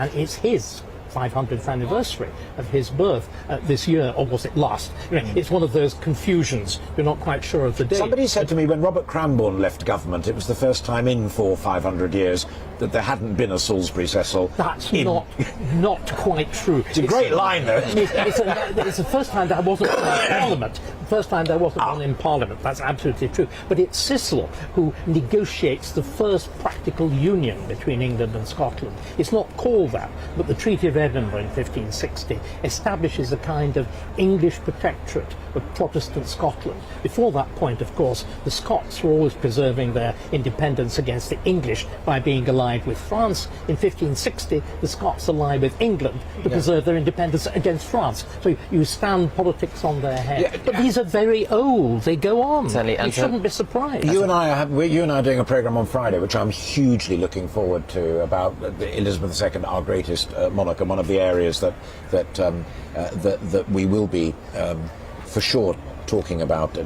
500th anniversary of his birth this year, or was it last? It's one of those confusions. You're not quite sure of the date. Somebody said to me when Robert Cranborne left government, it was the first time in 500 years that there hadn't been a Salisbury Cecil. That's not quite true. It's a great line, though. It's the first time there wasn't one in Parliament. The first time there wasn't one in Parliament. That's absolutely true. But it's Cecil who negotiates the first practical union between England and Scotland. It's not called that, but the Treaty of Edinburgh in 1560 establishes a kind of English protectorate of Protestant Scotland. Before that point, of course, the Scots were always preserving their independence against the English by being allied with France. In 1560, the Scots allied with England to preserve their independence against France. So you stand politics on their head. But these monarchies are very old. They go on. Certainly, you shouldn't be surprised. You and I are doing a programme on Friday, which I'm hugely looking forward to, about Elizabeth II, our greatest monarch, and one of the areas that we will be for sure talking about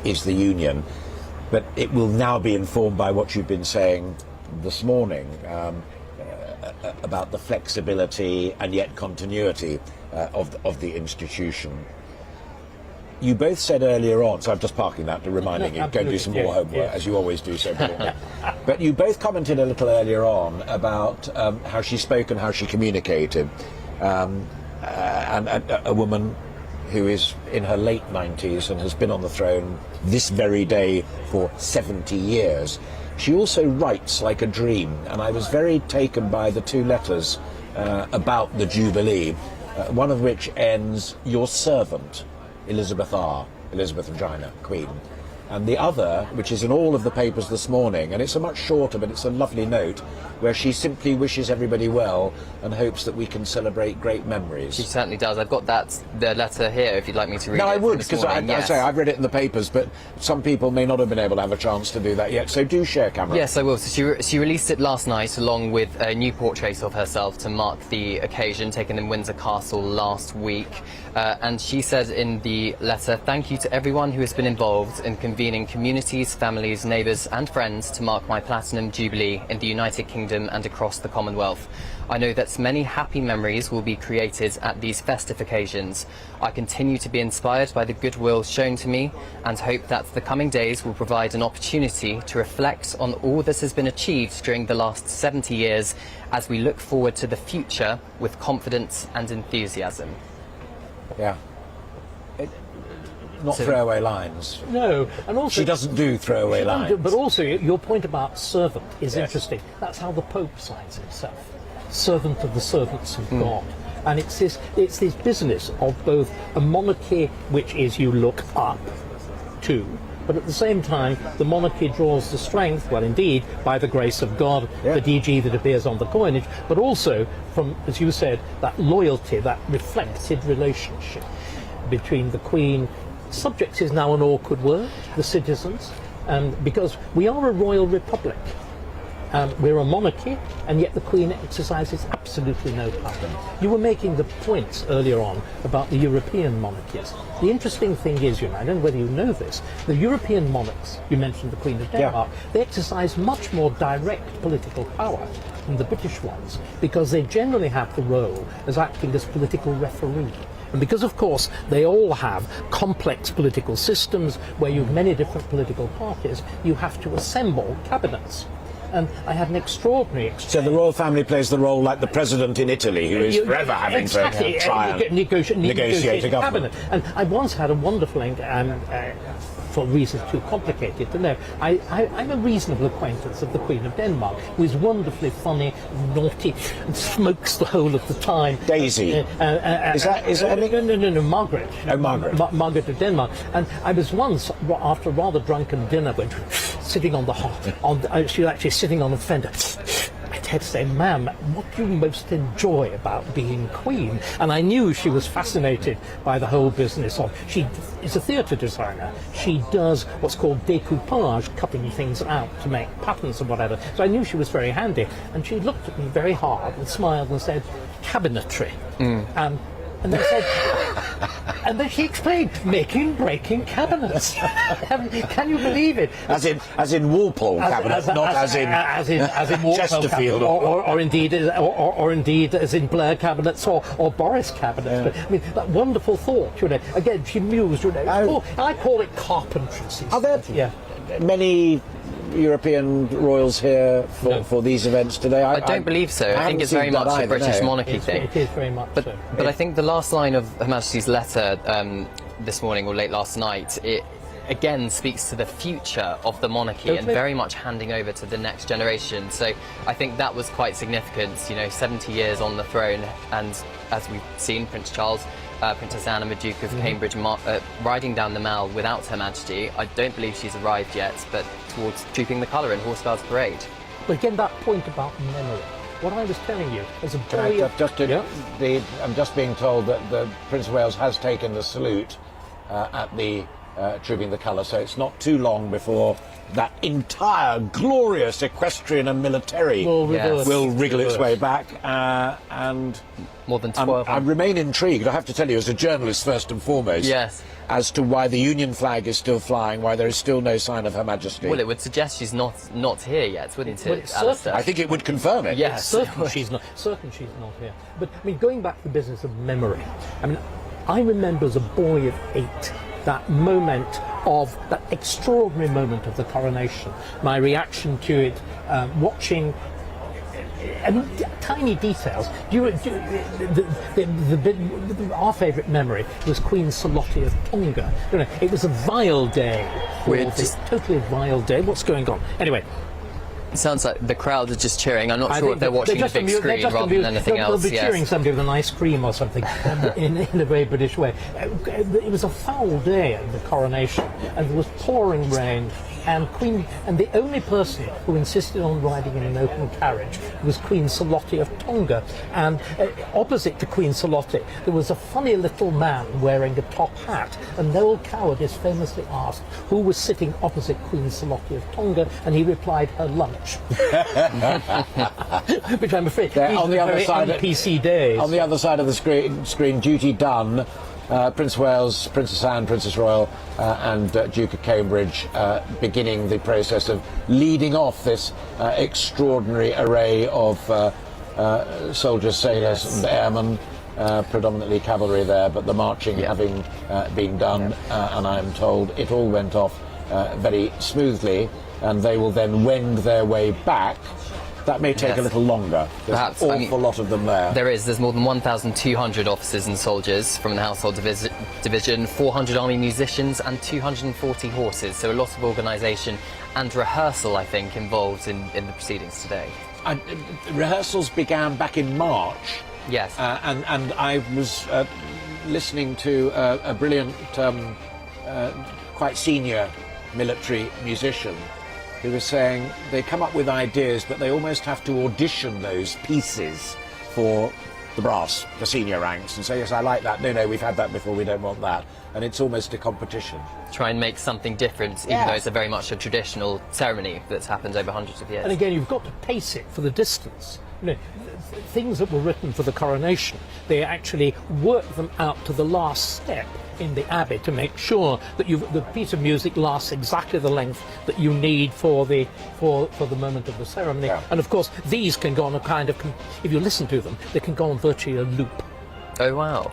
is the union. But it will now be informed by what you've been saying this morning about the flexibility and yet continuity of the institution. You both said earlier on, so I'm just parking that to reminding you, go do some more homework, as you always do so brilliantly. But you both commented a little earlier on about how she spoke and how she communicated. And a woman who is in her late 90s and has been on the throne this very day for 70 years. She also writes like a dream, and I was very taken by the two letters about the Jubilee, one of which ends, "Your servant, Elizabeth R., Elizabeth Regina, Queen." And the other, which is in all of the papers this morning, and it's a much shorter, but it's a lovely note, where she simply wishes everybody well and hopes that we can celebrate great memories. She certainly does. I've got the letter here, if you'd like me to read it. No, I would, because I say I've read it in the papers, but some people may not have been able to have a chance to do that yet. So do share, Cameron. Yes, I will. So she released it last night, along with a new portrait of herself to mark the occasion, taken in Windsor Castle last week. And she said in the letter, "Thank you to everyone who has been involved in convening communities, families, neighbours and friends to mark my Platinum Jubilee in the United Kingdom and across the Commonwealth. I know that many happy memories will be created at these festive occasions. I continue to be inspired by the goodwill shown to me and hope that the coming days will provide an opportunity to reflect on all that has been achieved during the last 70 years as we look forward to the future with confidence and enthusiasm." Yeah. Not throwaway lines. No, and also she doesn't do throwaway lines. But also, your point about servant is interesting. That's how the Pope signs himself: servant of the servants of God. And it's this business of both a monarchy, which is you look up to, but at the same time, the monarchy draws the strength, well, indeed, by the grace of God, the DG that appears on the coinage, but also from, as you said, that loyalty, that reflected relationship between the Queen. Subjects is now an awkward word, the citizens, because we are a royal republic. We're a monarchy, and yet the Queen exercises absolutely no power. You were making the points earlier on about the European monarchies. The interesting thing is, I don't know whether you know this, the European monarchs, you mentioned the Queen of Denmark, they exercise much more direct political power than the British ones, because they generally have the role as acting as political referee. And because, of course, they all have complex political systems where you have many different political parties, you have to assemble cabinets. And I had an extraordinary exchange. So the royal family plays the role like the president in Italy, who is forever having to try and negotiate a government. And I once had a wonderful, for reasons too complicated to know, I'm a reasonable acquaintance of the Queen of Denmark, who is wonderfully funny, naughty, and smokes the whole of the time. Daisy. Is that No, Margaret. Oh, Margaret. Margaret of Denmark. And I was once, after a rather drunken dinner, sitting on the she was actually sitting on a fender. I'd had to say, "Ma'am, what do you most enjoy about being Queen?" And I knew she was fascinated by the whole business of, she is a theatre designer. She does what's called decoupage, cutting things out to make patterns and whatever. So I knew she was very handy. And she looked at me very hard and smiled and said, "Cabinetry." And they said, and then she explained, making, breaking cabinets. Can you believe it? As in Walpole cabinets, not as in Walpole Chesterfield, or indeed as in Blair cabinets or Boris cabinets. But I mean, that wonderful thought. Again, she mused. I call it carpentry. Are there many European royals here for these events today? I don't believe so. I think it's very much a British monarchy thing. It is very much so. But I think the last line of Her Majesty's letter this morning or late last night, it again speaks to the future of the monarchy and very much handing over to the next generation. So I think that was quite significant, 70 years on the throne, and as we've seen, Prince Charles, Princess Anne and the Duke of Cambridge riding down the Mall without Her Majesty. I don't believe she's arrived yet, but towards trooping the colour in Horse Guards Parade. But again, that point about memory, what I was telling you as a boy... I'm just being told that the Prince of Wales has taken the salute at the Trooping the Colour, so it's not too long before that entire glorious equestrian and military will wriggle its way back, and more than 12. I remain intrigued, I have to tell you, as a journalist first and foremost, as to why the Union flag is still flying, why there is still no sign of Her Majesty. Well, it would suggest she's not here yet, wouldn't it, Alastair? I think it would confirm it. Yes, certain she's not here. But I mean, going back to the business of memory, I mean, I remember as a boy of 8 that moment of that extraordinary moment of the coronation. My reaction to it, watching. I mean, tiny details. Our favourite memory was Queen Salotti of Tonga. It was a vile day. Totally vile day. What's going on? Anyway. It sounds like the crowd is just cheering. I'm not sure if they're watching the big screen rather than anything else. They'll be cheering somebody with an ice cream or something in a very British way. It was a foul day at the coronation, and there was pouring rain. And the only person who insisted on riding in an open carriage was Queen Salotti of Tonga. And opposite to Queen Salotti, there was a funny little man wearing a top hat. And Noel Coward is famously asked who was sitting opposite Queen Salotti of Tonga, and he replied, her lunch. Which I'm afraid on the other side PC days. On the other side of the screen, duty done. Prince of Wales, Princess Anne, Princess Royal and Duke of Cambridge beginning the process of leading off this extraordinary array of soldiers, sailors and airmen, predominantly cavalry there, but the marching having been done, and I'm told it all went off very smoothly, and they will then wend their way back. That may take a little longer. There's an awful lot of them there. There's more than 1,200 officers and soldiers from the Household Division, 400 army musicians and 240 horses. So a lot of organisation and rehearsal, I think, involved in the proceedings today. Rehearsals began back in March. Yes. And I was listening to a brilliant, quite senior military musician who was saying they come up with ideas, but they almost have to audition those pieces for the brass, the senior ranks, and say, yes, I like that. No, we've had that before, we don't want that. And it's almost a competition. Try and make something different, even though it's very much a traditional ceremony that's happened over hundreds of years. And again, you've got to pace it for the distance. Things that were written for the coronation, they actually work them out to the last step in the abbey to make sure that the piece of music lasts exactly the length that you need for the moment of the ceremony. And of course, these can go on a kind of, if you listen to them, they can go on virtually a loop. Oh wow!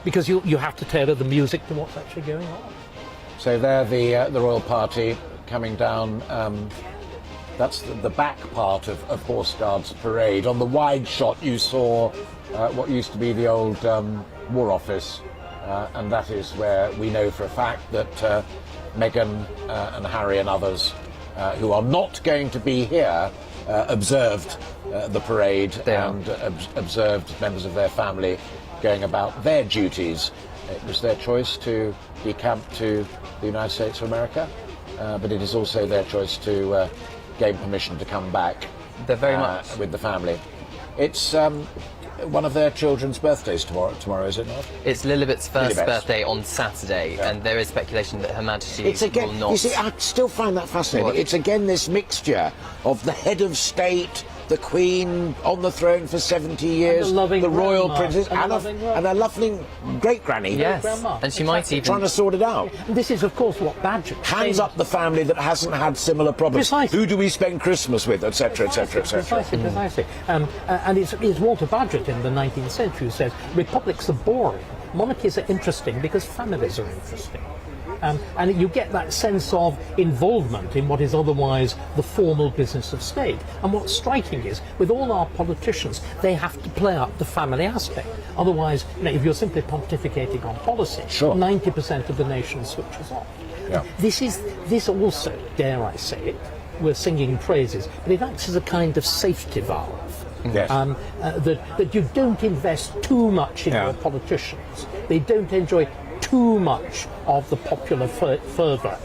Because you have to tailor the music to what's actually going on. So there, the royal party coming down. That's the back part of Horse Guards Parade. On the wide shot, you saw what used to be the old War Office. And that is where we know for a fact that Meghan and Harry and others who are not going to be here observed the parade and observed members of their family going about their duties. It was their choice to decamp to the United States of America, but it is also their choice to gain permission to come back. They're very much with the family. It's one of their children's birthdays tomorrow, is it not? It's Lilibet's first birthday on Saturday, and there is speculation that Her Majesty will not. You see, I still find that fascinating. It's again this mixture of the head of state, the Queen on the throne for 70 years, the royal princess, and a lovely great-granny. Yes, and she might even... trying to sort it out. This is, of course, what badgers... Hands up the family that hasn't had similar problems. Precisely. Who do we spend Christmas with, etc., etc., etc. Precisely. And it's Walter Bagehot in the 19th century who says, republics are boring, monarchies are interesting because families are interesting. And you get that sense of involvement in what is otherwise the formal business of state. And what's striking is, with all our politicians, they have to play up the family aspect. Otherwise, if you're simply pontificating on policy, 90% of the nation switches off. Yeah. This also, dare I say it, we're singing praises, but it acts as a kind of safety valve. Yes. That you don't invest too much in your politicians. They don't enjoy too much of the popular fervour,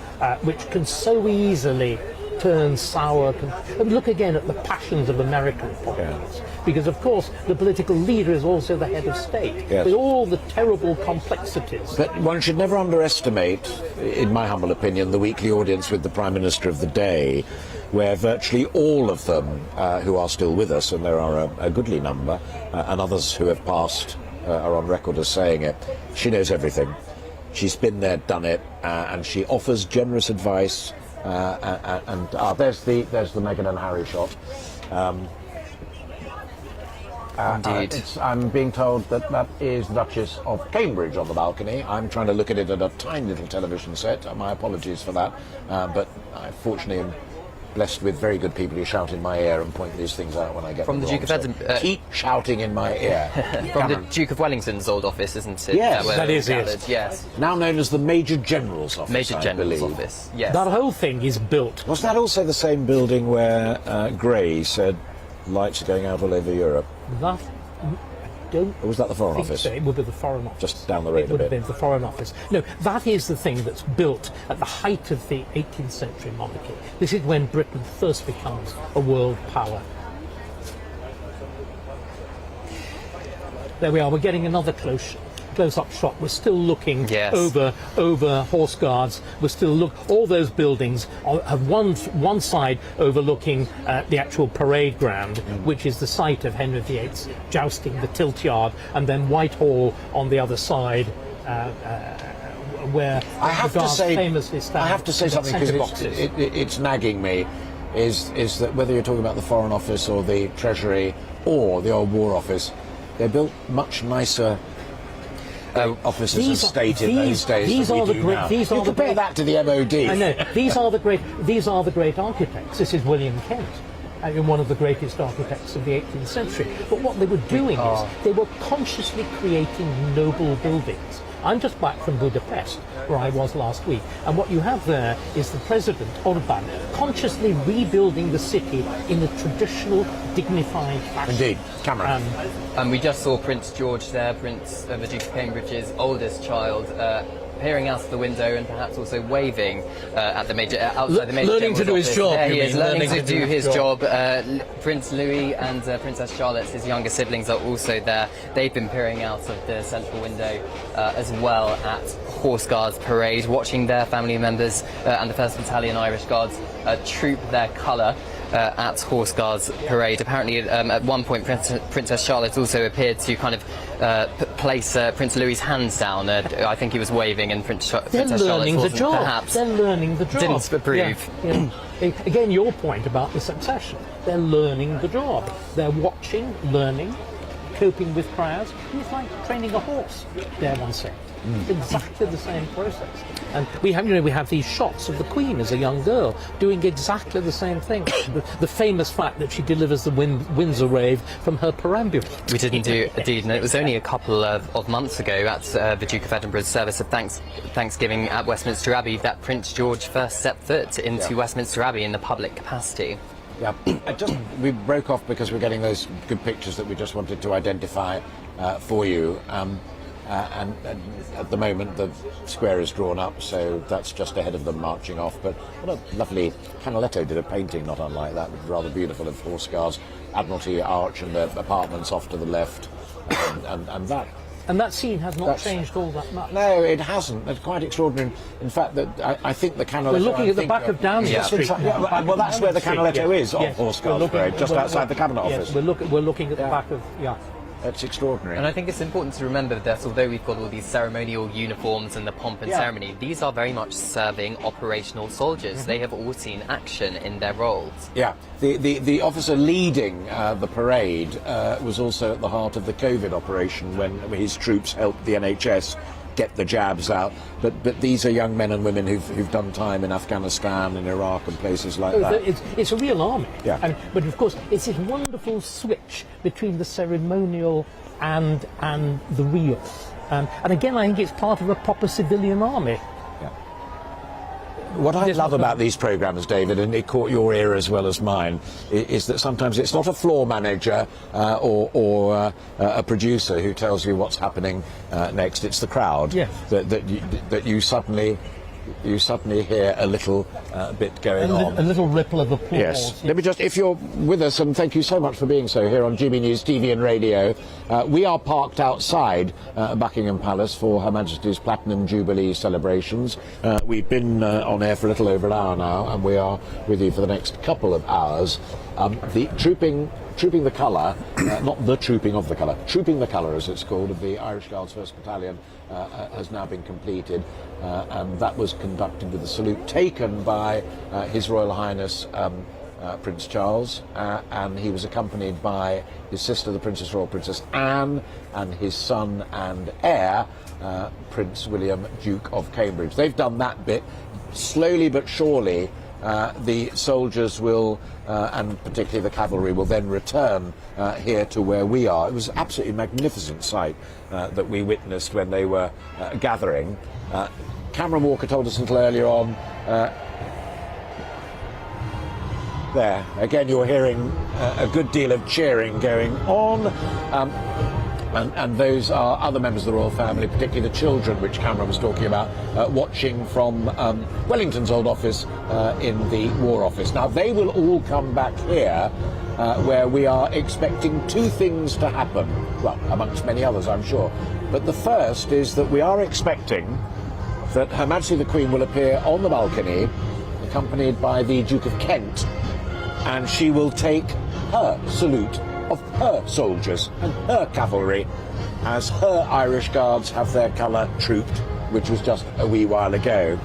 which can so easily turn sour. And look again at the passions of American politics, because of course the political leader is also the head of state, with all the terrible complexities. But one should never underestimate, in my humble opinion, the weekly audience with the Prime Minister of the day, where virtually all of them who are still with us, and there are a goodly number, and others who have passed are on record as saying it, she knows everything. She's been there, done it, and she offers generous advice. There's the Meghan and Harry shot. Indeed. I'm being told that is the Duchess of Cambridge on the balcony. I'm trying to look at it at a tiny little television set. My apologies for that. But I fortunately am blessed with very good people who shout in my ear and point these things out when I get from them the wrong. Duke of Edinburgh. Keep shouting in my ear. From the Duke of Wellington's old office, isn't it? Yes, that is it. Yes. Now known as the Major General's office. Major General's office. Yes. That whole thing is built. Was that also the same building where Gray said lights are going out all over Europe? That. Or was that the Foreign Office? So. It would be the Foreign Office. Just down the road a bit. It would have been the Foreign Office. No, that is the thing that's built at the height of the 18th century monarchy. This is when Britain first becomes a world power. There we are. We're getting another close-up shot. We're still looking over Horse Guards. We're still all those buildings have one side overlooking the actual parade ground, which is the site of Henry VIII's jousting, the tilt yard, and then Whitehall on the other side, where the guards famously stand. I have to say something because it's nagging me. Is that whether you're talking about the Foreign Office or the Treasury or the old War Office, they're built much nicer offices of state in those days. You compare that to the MOD. I know. These are the great architects. This is William Kent, one of the greatest architects of the 18th century. But what they were doing is they were consciously creating noble buildings. I'm just back from Budapest, where I was last week, and what you have there is the President, Orbán, consciously rebuilding the city in a traditional, dignified fashion. Indeed. Cameron. And we just saw Prince George there, Prince of the Duke of Cambridge's oldest child, peering out of the window and perhaps also waving at the outside the Major learning to do his job. There he is, learning to do his job. Prince Louis and Princess Charlotte, his younger siblings, are also there. They've been peering out of the central window as well at Horse Guards parade, watching their family members and the 1st Battalion Irish Guards troop their colour at Horse Guards parade. Apparently, at one point, Princess Charlotte also appeared to kind of place Prince Louis's hands down. I think he was waving, and Princess Charlotte wasn't. Perhaps they're learning the job. Didn't approve. Yeah. Again, your point about the succession. They're learning the job. They're watching, learning, coping with crowds. It's like training a horse, dare one say. It's exactly the same process. And we have these shots of the Queen as a young girl doing exactly the same thing. The famous fact that she delivers the Windsor rave from her perambulator. We didn't do indeed, and it was only a couple of months ago at the Duke of Edinburgh's service of Thanksgiving at Westminster Abbey that Prince George first set foot into Westminster Abbey in the public capacity. Yeah, we broke off because we're getting those good pictures that we just wanted to identify for you. And at the moment the square is drawn up, so that's just ahead of them marching off. But what a lovely... Canaletto did a painting not unlike that, rather beautiful, of Horse Guards, Admiralty Arch and the apartments off to the left, and that... And that scene has not changed all that much. No, it hasn't. It's quite extraordinary. In fact, that I think the Canaletto... We're looking at the back of Downing Street. Well, that's where the Canaletto is, on Horse Guards Parade, just outside the Cabinet Office. We're looking at the back of... It's extraordinary. And I think it's important to remember that although we've got all these ceremonial uniforms and the pomp and ceremony, these are very much serving operational soldiers. They have all seen action in their roles. Yeah, the officer leading the parade was also at the heart of the COVID operation when his troops helped the NHS get the jabs out. But these are young men and women who've done time in Afghanistan and Iraq and places like that. It's a real army. Yeah. But of course, it's this wonderful switch between the ceremonial and the real. And again, I think it's part of a proper civilian army. What I love about these programmes, David, and it caught your ear as well as mine, is that sometimes it's not a floor manager or a producer who tells you what's happening next. It's the crowd that you suddenly you suddenly hear a little bit going on. A little ripple of applause. Yes. Let me just, if you're with us, and thank you so much for being so here on GB News TV and Radio, we are parked outside Buckingham Palace for Her Majesty's Platinum Jubilee celebrations. We've been on air for a little over an hour now, and we are with you for the next couple of hours. The trooping the colour, not the trooping of the colour, trooping the colour as it's called, of the Irish Guards 1st Battalion has now been completed, and that was conducted with a salute taken by His Royal Highness Prince Charles, and he was accompanied by his sister, the Princess Royal Princess Anne, and his son and heir, Prince William, Duke of Cambridge. They've done that bit. Slowly but surely, the soldiers will, and particularly the cavalry, will then return here to where we are. It was an absolutely magnificent sight that we witnessed when they were gathering. Cameron Walker told us a little earlier on, there, again you're hearing a good deal of cheering going on. And those are other members of the royal family, particularly the children, which Cameron was talking about, watching from Wellington's old office in the War Office. Now, they will all come back here, where we are expecting two things to happen. Well, amongst many others, I'm sure. But the first is that we are expecting that Her Majesty the Queen will appear on the balcony, accompanied by the Duke of Kent, and she will take her salute of her soldiers and her cavalry as her Irish Guards have their colour trooped, which was just a wee while ago.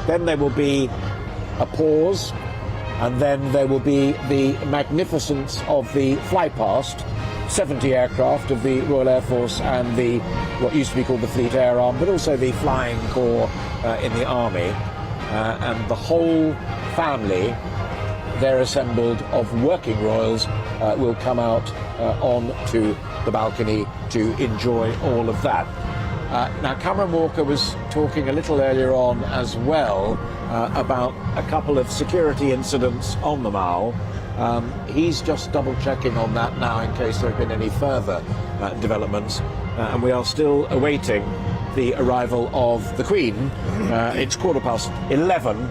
Then there will be a pause, and then there will be the magnificence of the flypast, 70 aircraft of the Royal Air Force and the what used to be called the Fleet Air Arm, but also the Flying Corps in the Army, and the whole family, they're assembled, of working royals will come out on to the balcony to enjoy all of that. Now, Cameron Walker was talking a little earlier on as well about a couple of security incidents on the Mall. He's just double-checking on that now in case there have been any further developments, and we are still awaiting the arrival of the Queen. It's 11:15,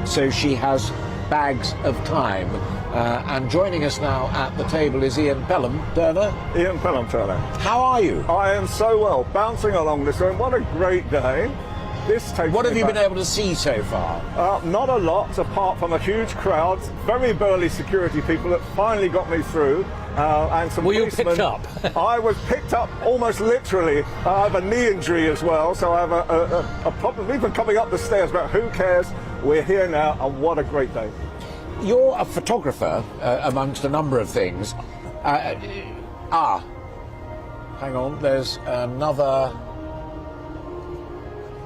so she has bags of time. And joining us now at the table is Ian Pelham-Turner. Ian Pelham-Turner. How are you? I am so well, bouncing along this room. What a great day. What have you been able to see so far? Not a lot, apart from a huge crowd, very burly security people that finally got me through. And some Were you policemen. picked up? I was picked up almost literally. I have a knee injury as well, so I have a problem even coming up the stairs, but who cares? We're here now, and what a great day. You're a photographer, amongst a number of things. Hang on, there's another...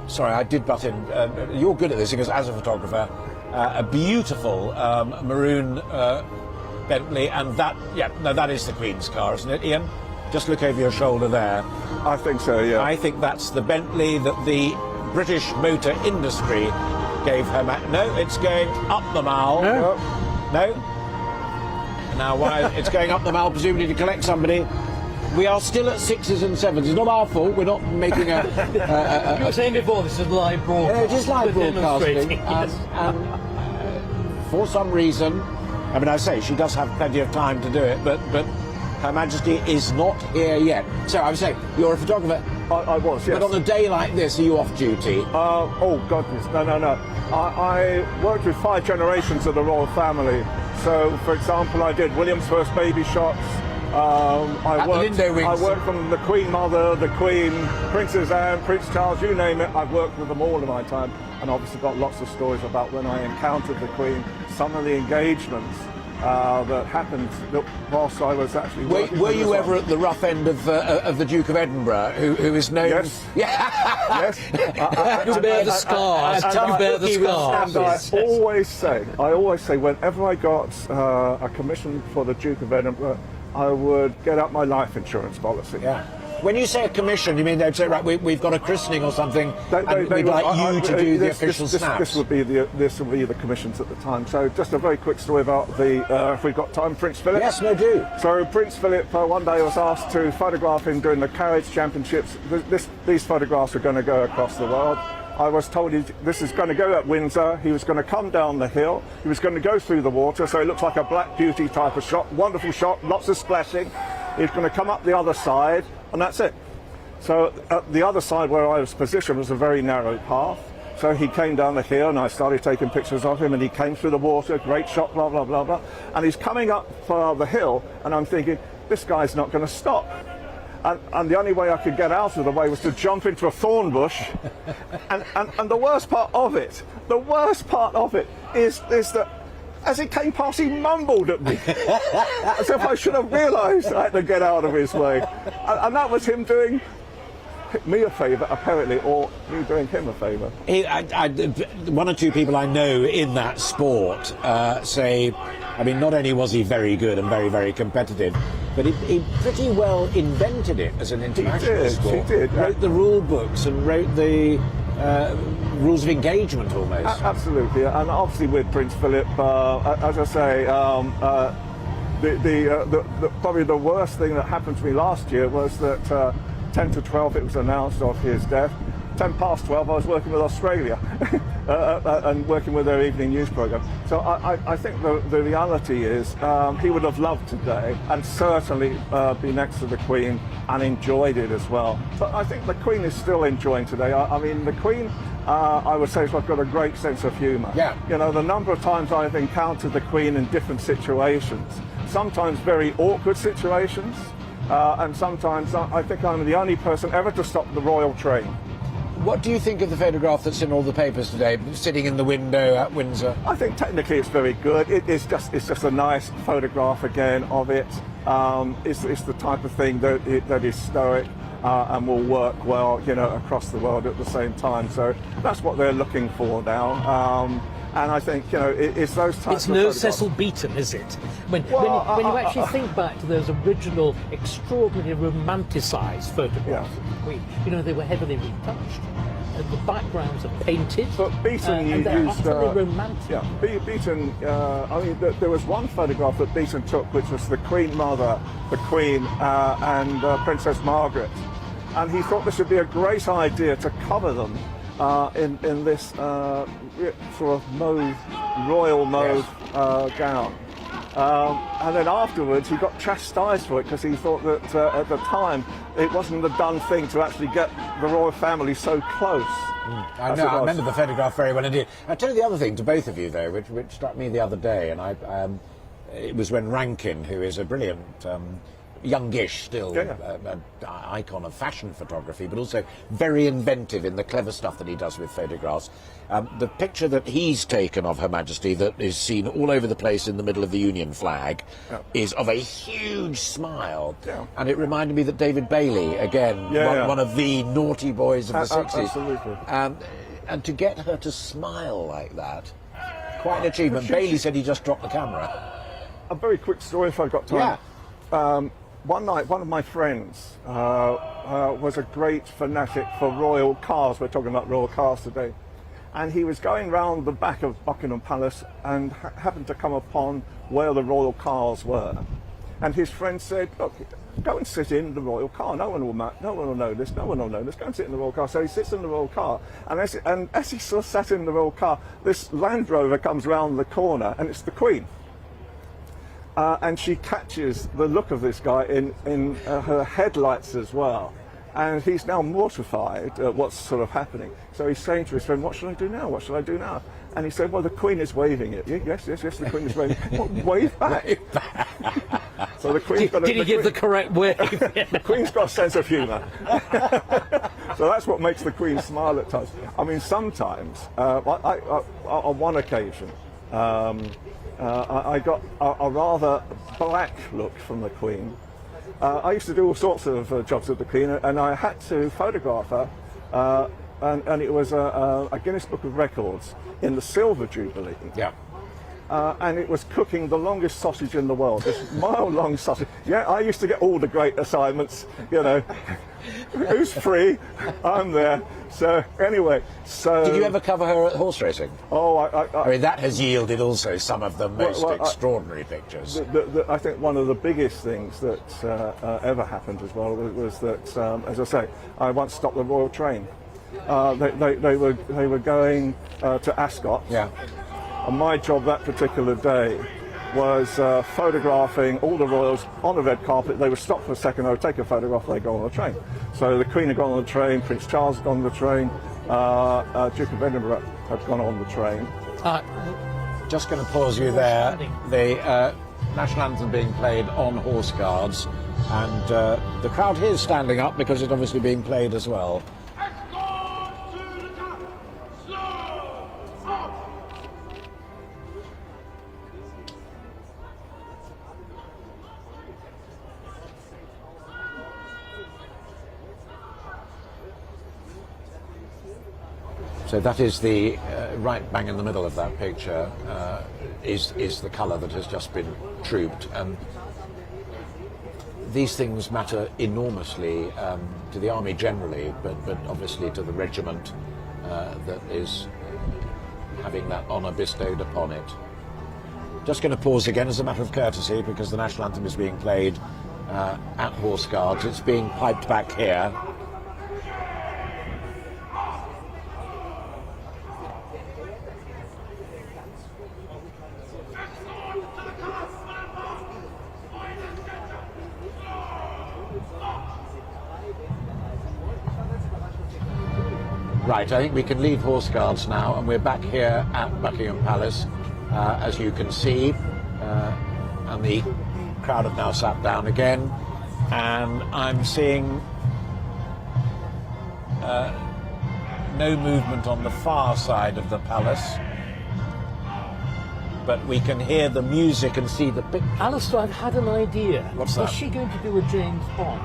Sorry, I did butt in. You're good at this because, as a photographer, a beautiful maroon Bentley, and that is the Queen's car, isn't it, Ian? Just look over your shoulder there. I think so, yeah. I think that's the Bentley that the British motor industry gave her. No, it's going up the Mall. No. Now, why it's going up the Mall, presumably to collect somebody. We are still at 6s and 7s. It's not our fault. We're not making a... You were saying before, this is live broadcast. Yeah, it is live broadcasting. Yes. And for some reason, I mean, I say she does have plenty of time to do it, but Her Majesty is not here yet. So I was saying, you're a photographer. I was, yes. But on a day like this, are you off duty? Oh, goodness, no. I worked with 5 generations of the royal family. So, for example, I did William's first baby shots. I worked from the Queen Mother, the Queen, Princess Anne, Prince Charles, you name it. I've worked with them all in my time, and obviously got lots of stories about when I encountered the Queen, some of the engagements that happened whilst I was actually working. Were you ever at the rough end of the Duke of Edinburgh, who is known? Yes. Yes. You bear the scars. You bear the scars. And I always say, whenever I got a commission for the Duke of Edinburgh, I would get up my life insurance policy. Yeah. When you say a commission, you mean they'd say, right, we've got a christening or something, and we'd like you to do the official snaps? This would be the commissions at the time. So just a very quick story about if we've got time, Prince Philip. Yes, no, do. So Prince Philip one day was asked to photograph him during the carriage championships. These photographs are going to go across the world. I was told this is going to go at Windsor. He was going to come down the hill. He was going to go through the water, so it looks like a Black Beauty type of shot. Wonderful shot, lots of splashing. He's going to come up the other side, and that's it. So at the other side where I was positioned was a very narrow path. So he came down the hill, and I started taking pictures of him, and he came through the water, great shot, blah, blah, blah, blah. And he's coming up the hill, and I'm thinking, this guy's not going to stop. And the only way I could get out of the way was to jump into a thorn bush. And the worst part of it is that as he came past, he mumbled at me, as if I should have realised I had to get out of his way. And that was him doing me a favour, apparently, or me doing him a favour. One or two people I know in that sport say, I mean, not only was he very good and very, very competitive, but he pretty well invented it as an international sport. He did. Wrote the rule books and wrote the rules of engagement almost. Absolutely, and obviously with Prince Philip, as I say, probably the worst thing that happened to me last year was that 10 to 12 it was announced of his death. 10 past 12 I was working with Australia and working with their evening news programme. So I think the reality is he would have loved today and certainly be next to the Queen and enjoyed it as well. But I think the Queen is still enjoying today. I mean, the Queen, I would say, has got a great sense of humour. Yeah. You know, the number of times I've encountered the Queen in different situations, sometimes very awkward situations, and sometimes I think I'm the only person ever to stop the royal train. What do you think of the photograph that's in all the papers today, sitting in the window at Windsor? I think technically it's very good. It's just a nice photograph again of it. It's the type of thing that is stoic and will work well, you know, across the world at the same time. So that's what they're looking for now. And I think, you know, it's those types It's of no photographs. Cecil Beaton, is it? When you actually think back to those original, extraordinarily romanticised photographs of the Queen, you know, they were heavily retouched. And the backgrounds are painted. But Beaton and they're used... utterly romantic. Yeah, Beaton, I mean, there was one photograph that Beaton took, which was the Queen Mother, the Queen, and Princess Margaret. And he thought this would be a great idea to cover them in this sort of mauve, royal mauve gown. And then afterwards he got chastised for it because he thought that at the time it wasn't the done thing to actually get the royal family so close. I know, I remember the photograph very well indeed. I'll tell you the other thing to both of you though, which struck me the other day, and it was when Rankin, who is a brilliant youngish still an icon of fashion photography, but also very inventive in the clever stuff that he does with photographs. The picture that he's taken of Her Majesty that is seen all over the place in the middle of the Union flag is of a huge smile, and it reminded me that David Bailey, again, one of the naughty boys of the 60s, absolutely. And to get her to smile like that, quite an achievement. Bailey said he just dropped the camera. A very quick story if I've got time. One night, one of my friends was a great fanatic for royal cars. We're talking about royal cars today. And he was going round the back of Buckingham Palace and happened to come upon where the royal cars were. And his friend said, look, go and sit in the royal car. No one will know this. No one will know this. Go and sit in the royal car. So he sits in the royal car. And as he sort of sat in the royal car, this Land Rover comes round the corner, and it's the Queen. And she catches the look of this guy in her headlights as well. And he's now mortified at what's sort of happening. So he's saying to his friend, what should I do now? What should I do now? And he said, well, the Queen is waving at you. Yes, the Queen is waving. Well, wave back. So the Queen's got Did he give the correct wave? The Queen's got a sense of humour. So that's what makes the Queen smile at times. I mean, sometimes, on one occasion, I got a rather black look from the Queen. I used to do all sorts of jobs with the Queen, and I had to photograph her, and it was a Guinness Book of Records in the Silver Jubilee. Yeah. And it was cooking the longest sausage in the world, this mile-long sausage. Yeah, I used to get all the great assignments, you know. Who's free? I'm there. So anyway, Did you ever cover her at horse racing? Oh, I mean, that has yielded also some of the most extraordinary pictures. I think one of the biggest things that ever happened as well was that, as I say, I once stopped the royal train. they were going to Ascot. Yeah. And my job that particular day was photographing all the royals on the red carpet. They would stop for a second, they would take a photograph, they'd go on the train. So the Queen had gone on the train, Prince Charles had gone on the train, Duke of Edinburgh had gone on the train. Just going to pause you there. The national anthem being played on Horse Guards, and the crowd here is standing up because it's obviously being played as well. So that is the right bang in the middle of that picture is the colour that has just been trooped. These things matter enormously to the army generally, but obviously to the regiment that is having that honour bestowed upon it. Just going to pause again as a matter of courtesy because the national anthem is being played at Horse Guards. It's being piped back here. Right, I think we can leave Horse Guards now, and we're back here at Buckingham Palace, as you can see, and the crowd have now sat down again, and I'm seeing no movement on the far side of the palace, but we can hear the music and see the picture. Alastair, I've had an idea. What's that? Is she going to do a James Bond?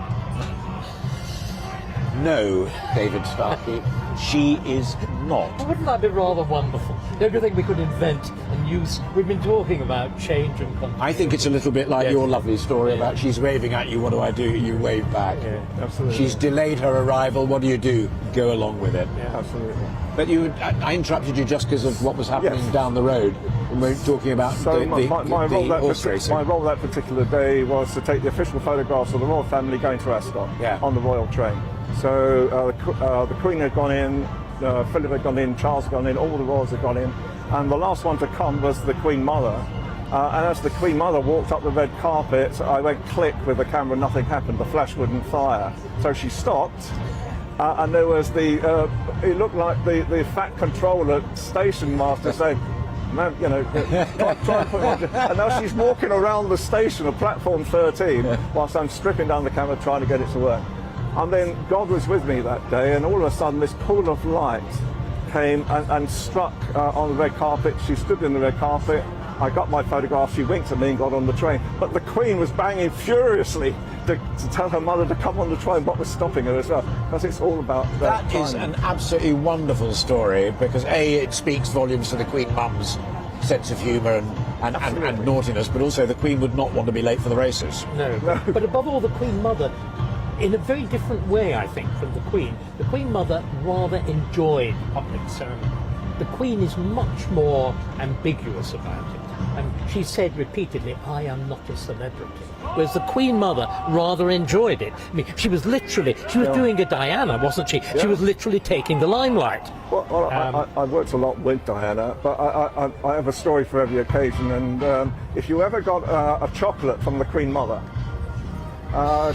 No, David Starkey, she is not. Well, wouldn't that be rather wonderful? Don't you think we could invent and use... We've been talking about change and continuity. I think it's a little bit like your lovely story about she's waving at you, what do? You wave back. Yeah, absolutely. She's delayed her arrival, what do? Go along with it. Yeah, absolutely. But I interrupted you just because of what was happening down the road. And we're talking about the horse racing. My role that particular day was to take the official photographs of the royal family going to Ascot on the royal train. So the Queen had gone in, Philip had gone in, Charles had gone in, all the royals had gone in, and the last one to come was the Queen Mother. And as the Queen Mother walked up the red carpet, I went click with the camera, nothing happened, the flash wouldn't fire. So she stopped, and there was it looked like the fat controller station master saying, "Man, you know, try and put it on." And now she's walking around the station of platform 13 whilst I'm stripping down the camera trying to get it to work. And then God was with me that day, and all of a sudden this pool of light came and struck on the red carpet. She stood in the red carpet. I got my photograph. She winked at me and got on the train. But the Queen was banging furiously to tell her mother to come on the train. What was stopping her as well? Because it's all about that. That is an absolutely wonderful story because it speaks volumes to the Queen Mum's sense of humour and naughtiness, but also the Queen would not want to be late for the races. No. But above all, the Queen Mother, in a very different way, I think, from the Queen Mother rather enjoyed public ceremony. The Queen is much more ambiguous about it. And she said repeatedly, "I am not a celebrity." Whereas the Queen Mother rather enjoyed it. I mean, she was doing a Diana, wasn't she? Yeah. She was literally taking the limelight. Well, I worked a lot with Diana, but I have a story for every occasion. And if you ever got a chocolate from the Queen Mother,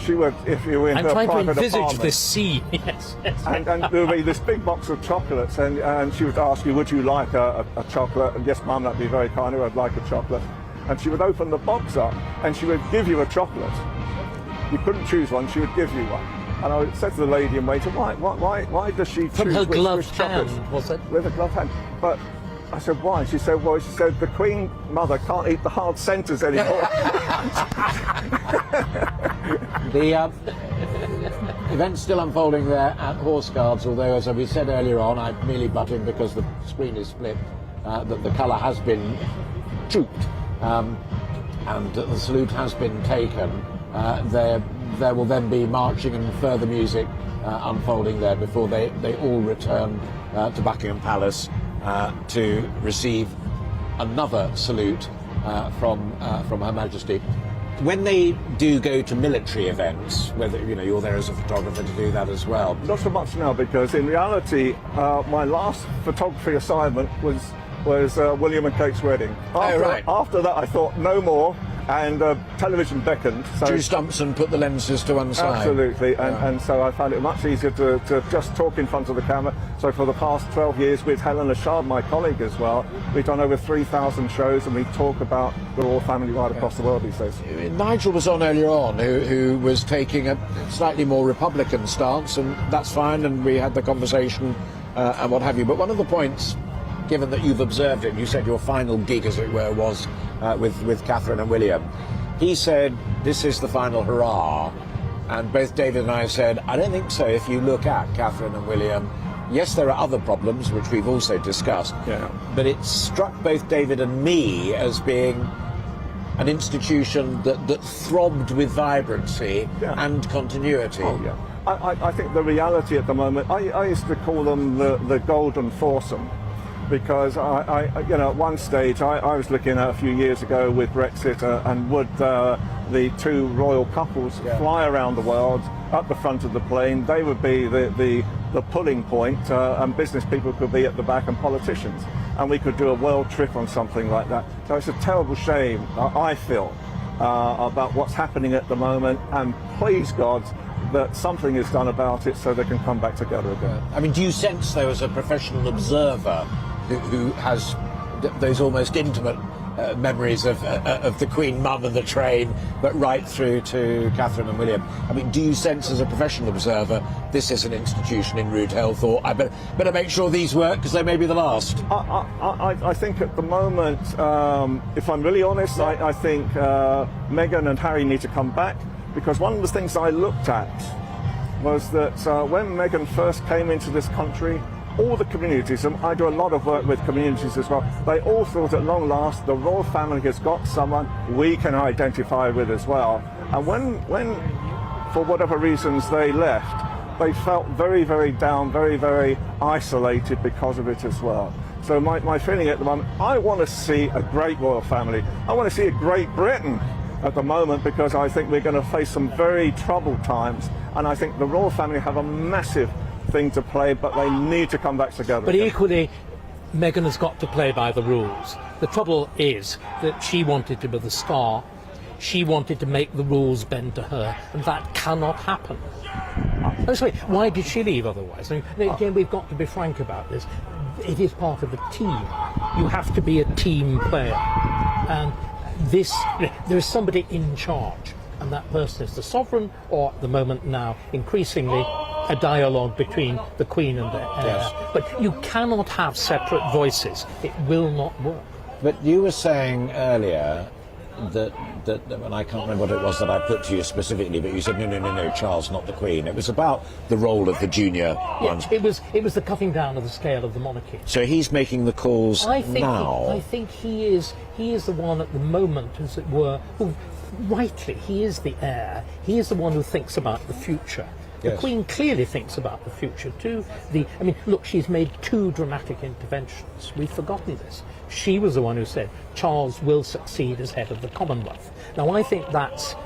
she would, if you were in her private apartment. I'm trying to envisage this scene, yes. And there would be this big box of chocolates, and she would ask you, "Would you like a chocolate?" And "Yes, Mum, that'd be very kind of her, I'd like a chocolate." And she would open the box up, and she would give you a chocolate. You couldn't choose one, she would give you one. And I said to the lady in waiting, why does she choose from her gloved chocolate? hand, was it? With a gloved hand. But I said, why? She said, well, the Queen Mother can't eat the hard centres anymore. The event's still unfolding there at Horse Guards, although, as we said earlier on, I merely butt in because the screen is split, that the colour has been trooped and the salute has been taken. There will then be marching and further music unfolding there before they all return to Buckingham Palace to receive another salute from Her Majesty. when they do go to military events, whether you're there as a photographer to do that as well. Not so much now, because in reality, my last photography assignment was William and Kate's wedding. After that, I thought no more, and television beckoned. So Drew Stumpson put the lenses to one side. Absolutely, and so I found it much easier to just talk in front of the camera. So for the past 12 years with Helen Ashard, my colleague as well, we've done over 3,000 shows, and we talk about the royal family right across the world these days. Nigel was on earlier on, who was taking a slightly more Republican stance, and that's fine, and we had the conversation and what have you. But one of the points, given that you've observed it, you said your final gig, as it were, was with Catherine and William. He said, this is the final hurrah. And both David and I said, I don't think so. If you look at Catherine and William, yes, there are other problems, which we've also discussed, but it struck both David and me as being an institution that throbbed with vibrancy and continuity. Oh, yeah. I think the reality at the moment, I used to call them the golden foursome. Because at one stage I was looking at a few years ago with Brexit, and would the two royal couples fly around the world at the front of the plane? They would be the pulling point, and business people could be at the back, and politicians, and we could do a world trip on something like that. So it's a terrible shame, I feel, about what's happening at the moment, and please God that something is done about it so they can come back together again. I mean, do you sense, though, as a professional observer who has those almost intimate memories of the Queen Mum and the train, but right through to Catherine and William, I mean, do you sense as a professional observer this is an institution in rude health, or I better make sure these work because they may be the last? I think at the moment, if I'm really honest, I think Meghan and Harry need to come back, because one of the things I looked at was that when Meghan first came into this country, all the communities, and I do a lot of work with communities as well, they all thought at long last the royal family has got someone we can identify with as well. And when for whatever reasons they left, they felt very, very down, very, very isolated because of it as well. So my feeling at the moment, I want to see a great royal family. I want to see a great Britain at the moment, because I think we're going to face some very troubled times, and I think the royal family have a massive thing to play, but they need to come back together. But equally, Meghan has got to play by the rules. The trouble is that she wanted to be the star. She wanted to make the rules bend to her, and that cannot happen. Oh, sorry, why did she leave otherwise? I mean, again, we've got to be frank about this. It is part of a team. You have to be a team player. And there is somebody in charge, and that person is the sovereign, or at the moment now, increasingly, a dialogue between the Queen and the heir. Yes. But you cannot have separate voices. It will not work. But you were saying earlier that and I can't remember what it was that I put to you specifically, but you said no, Charles, not the Queen. It was about the role of the junior ones. It was the cutting down of the scale of the monarchy. So he's making the calls now. I think he is the one at the moment, as it were, who rightly, he is the heir. He is the one who thinks about the future. The Queen clearly thinks about the future too. I mean, look, she's made 2 dramatic interventions. We've forgotten this. She was the one who said Charles will succeed as head of the Commonwealth. Now, I think that's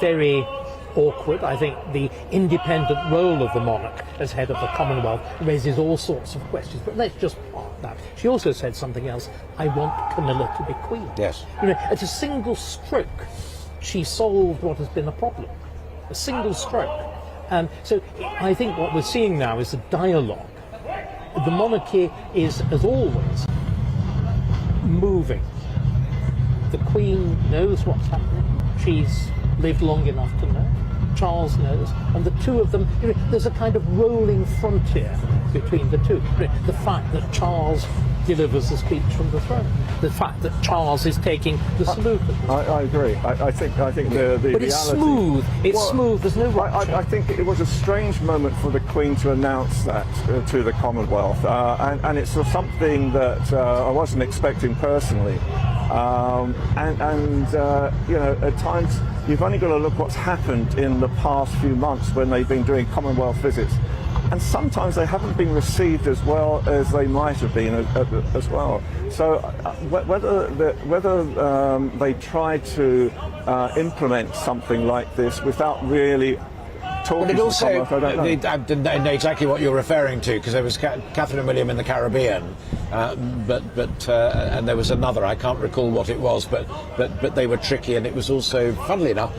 very awkward. I think the independent role of the monarch as head of the Commonwealth raises all sorts of questions. But let's just park that. She also said something else. I want Camilla to be Queen. Yes. You know, at a single stroke, she solved what has been a problem. A single stroke. And so I think what we're seeing now is a dialogue. The monarchy is, as always, moving. The Queen knows what's happening. She's lived long enough to know. Charles knows. And the two of them, you know, there's a kind of rolling frontier between the two. The fact that Charles delivers the speech from the throne. The fact that Charles is taking the salute. I agree. I think the but it's reality, smooth. It's smooth. There's no rupture. I think it was a strange moment for the Queen to announce that to the Commonwealth, and it's something that I wasn't expecting personally. You know, at times you've only got to look what's happened in the past few months when they've been doing Commonwealth visits. and sometimes they haven't been received as well as they might have been as well. So whether they try to implement something like this without really But it also, I know exactly what you're referring to, because there was Catherine and William in the Caribbean, and there was another, I can't recall what it was, but they were tricky, and it was also, funnily enough,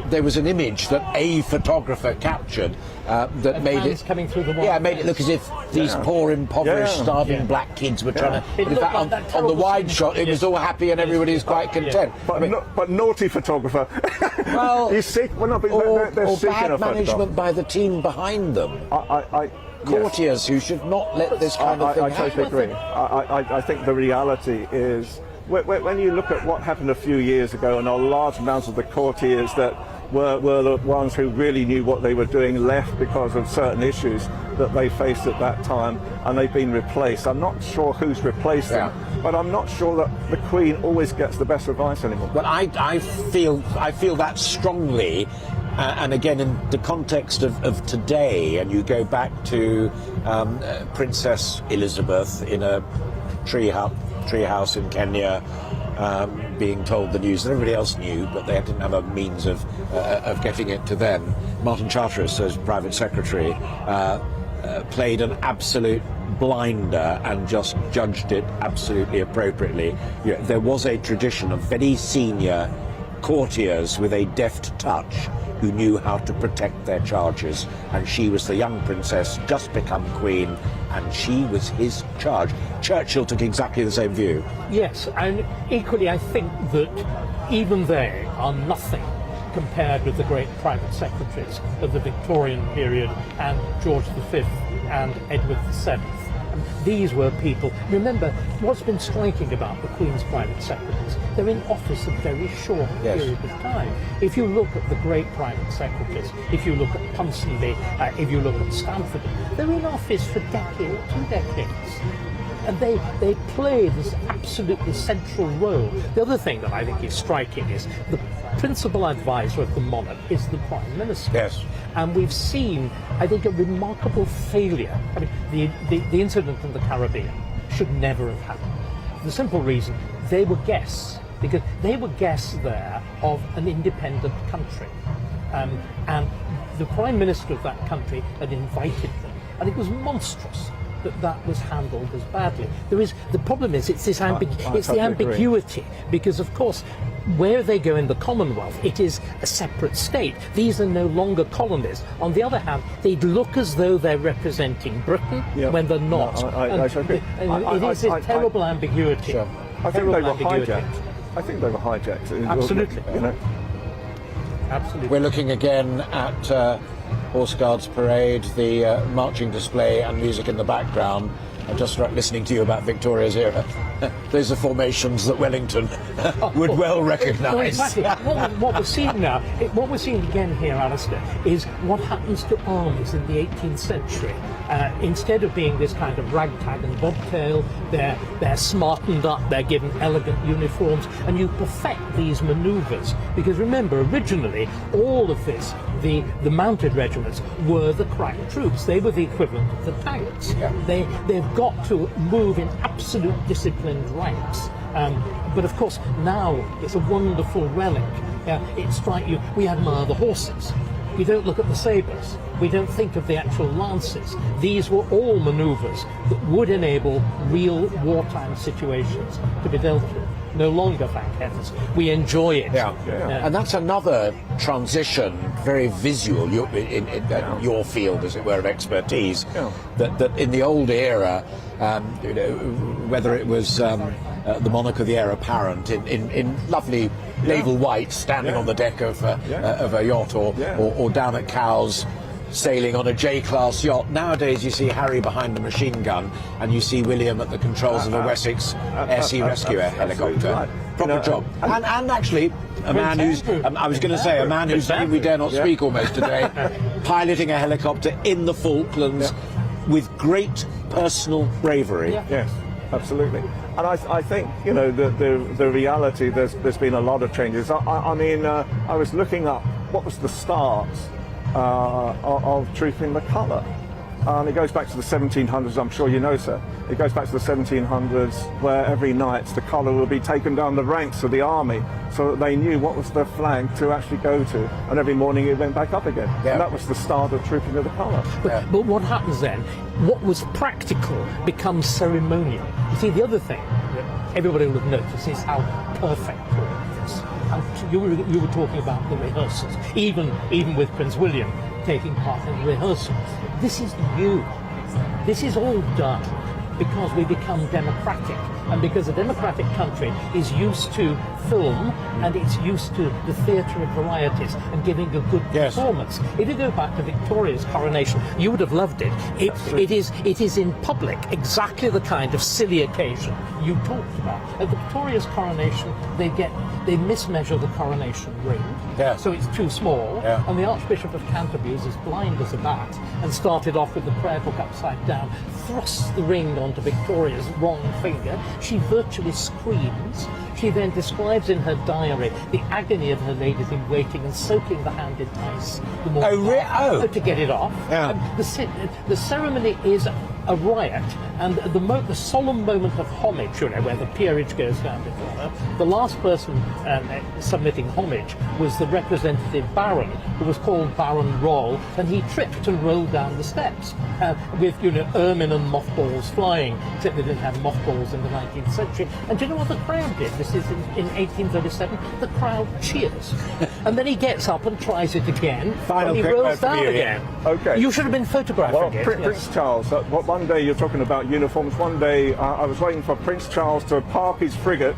there was an image that a photographer captured that made it coming through the made it look as if these poor, impoverished, starving black kids were trying to. In fact, on the wide shot, it was all happy and everybody was quite content. But naughty photographer. Well, you see, or seeking bad management by the team behind them. Courtiers who should not let this kind of thing happen. I totally agree. I think the reality is, when you look at what happened a few years ago, and a large amount of the courtiers that were the ones who really knew what they were doing left because of certain issues that they faced at that time, and they've been replaced. I'm not sure who's replaced them, but I'm not sure that the Queen always gets the best advice anymore. But I feel that strongly. And again, in the context of today, and you go back to Princess Elizabeth in a treehouse in Kenya, being told the news that everybody else knew, but they didn't have a means of getting it to them. Martin Charteris, as private secretary, played an absolute blinder and just judged it absolutely appropriately. There was a tradition of very senior courtiers with a deft touch who knew how to protect their charges, and she was the young princess, just become queen, and she was his charge. Churchill took exactly the same view. Yes, and equally I think that even they are nothing compared with the great private secretaries of the Victorian period and George V and Edward VII. These were people, remember, what's been striking about the Queen's private secretaries, they're in office a very short period of time. If you look at the great private secretaries, if you look at Ponsonby, if you look at Stamford, they're in office for decades, 2 decades. And they play this absolutely central role. The other thing that I think is striking is the principal advisor of the monarch is the Prime Minister. Yes. And we've seen, I think, a remarkable failure. I mean, the incident in the Caribbean should never have happened. The simple reason, they were guests, because they were guests there of an independent country. And the Prime Minister of that country had invited them, and it was monstrous that was handled as badly. The problem is it's the ambiguity, because of course where they go in the Commonwealth, it is a separate state. These are no longer colonies. On the other hand, they look as though they're representing Britain when they're not. It is a terrible ambiguity. Sure. I think they were hijacked. Absolutely. Absolutely. We're looking again at Horse Guards Parade, the marching display and music in the background. I'm just listening to you about Victoria's era. Those are formations that Wellington would well recognise. Exactly. What we're seeing now, what we're seeing again here, Alastair, is what happens to armies in the 18th century. Instead of being this kind of ragtag and bobtail, they're smartened up, they're given elegant uniforms, and you perfect these manoeuvres. Because remember, originally, all of this, the mounted regiments were the crack troops. They were the equivalent of the tanks. Yeah. They've got to move in absolute disciplined ranks. But of course, now it's a wonderful relic. It's like we admire the horses. We don't look at the sabres. We don't think of the actual lances. These were all manoeuvres that would enable real wartime situations to be dealt with. No longer, thank heavens. We enjoy it. And that's another transition, very visual, in your field, as it were, of expertise, that in the old era, whether it was the monarch of the heir apparent in lovely naval white standing on the deck of a yacht, or down at Cowes sailing on a J-class yacht. Nowadays you see Harry behind the machine gun, and you see William at the controls of a Wessex Air Sea Rescue helicopter. Right. Proper job. And actually, a man who's, I was going to say, a man whose name we dare not speak almost today, piloting a helicopter in the Falklands with great personal bravery. Yes, absolutely. And I think, the reality, there's been a lot of changes. I mean, I was looking up what was the start of Trooping the Colour. and it goes back to the 1700s, I'm sure you know, sir. It goes back to the 1700s, where every night the colour will be taken down the ranks of the army, so that they knew what was their flag to actually go to, and every morning it went back up again. Yeah. And that was the start of trooping of the colour. But what happens then, what was practical becomes ceremonial. You see, the other thing that everybody will have noticed is how perfect all of this. And you were talking about the rehearsals, even with Prince William taking part in rehearsals. This is new. This is all done because we become democratic, and because a democratic country is used to film and it's used to the theatre of varieties and giving a good performance. If you go back to Victoria's coronation, you would have loved it. It is in public exactly the kind of silly occasion you talked about. At Victoria's coronation, they mismeasure the coronation ring, so it's too small, and the Archbishop of Canterbury is as blind as a bat and started off with the prayer book upside down, thrusts the ring onto Victoria's wrong finger. She virtually screams. She then describes in her diary the agony of her ladies in waiting and soaking the hand in ice the morning to get it off. The ceremony is a riot, and the solemn moment of homage, where the peerage goes down before her, the last person submitting homage was the representative baron, who was called Baron Roll, and he tripped and rolled down the steps with ermine and mothballs flying, except they didn't have mothballs in the 19th century. And do you know what the crowd did? This is in 1837. The crowd cheers. And then he gets up and tries it again, and he rolls down again. Okay. You should have been photographing it. Prince Charles, one day you're talking about uniforms. One day I was waiting for Prince Charles to park his frigate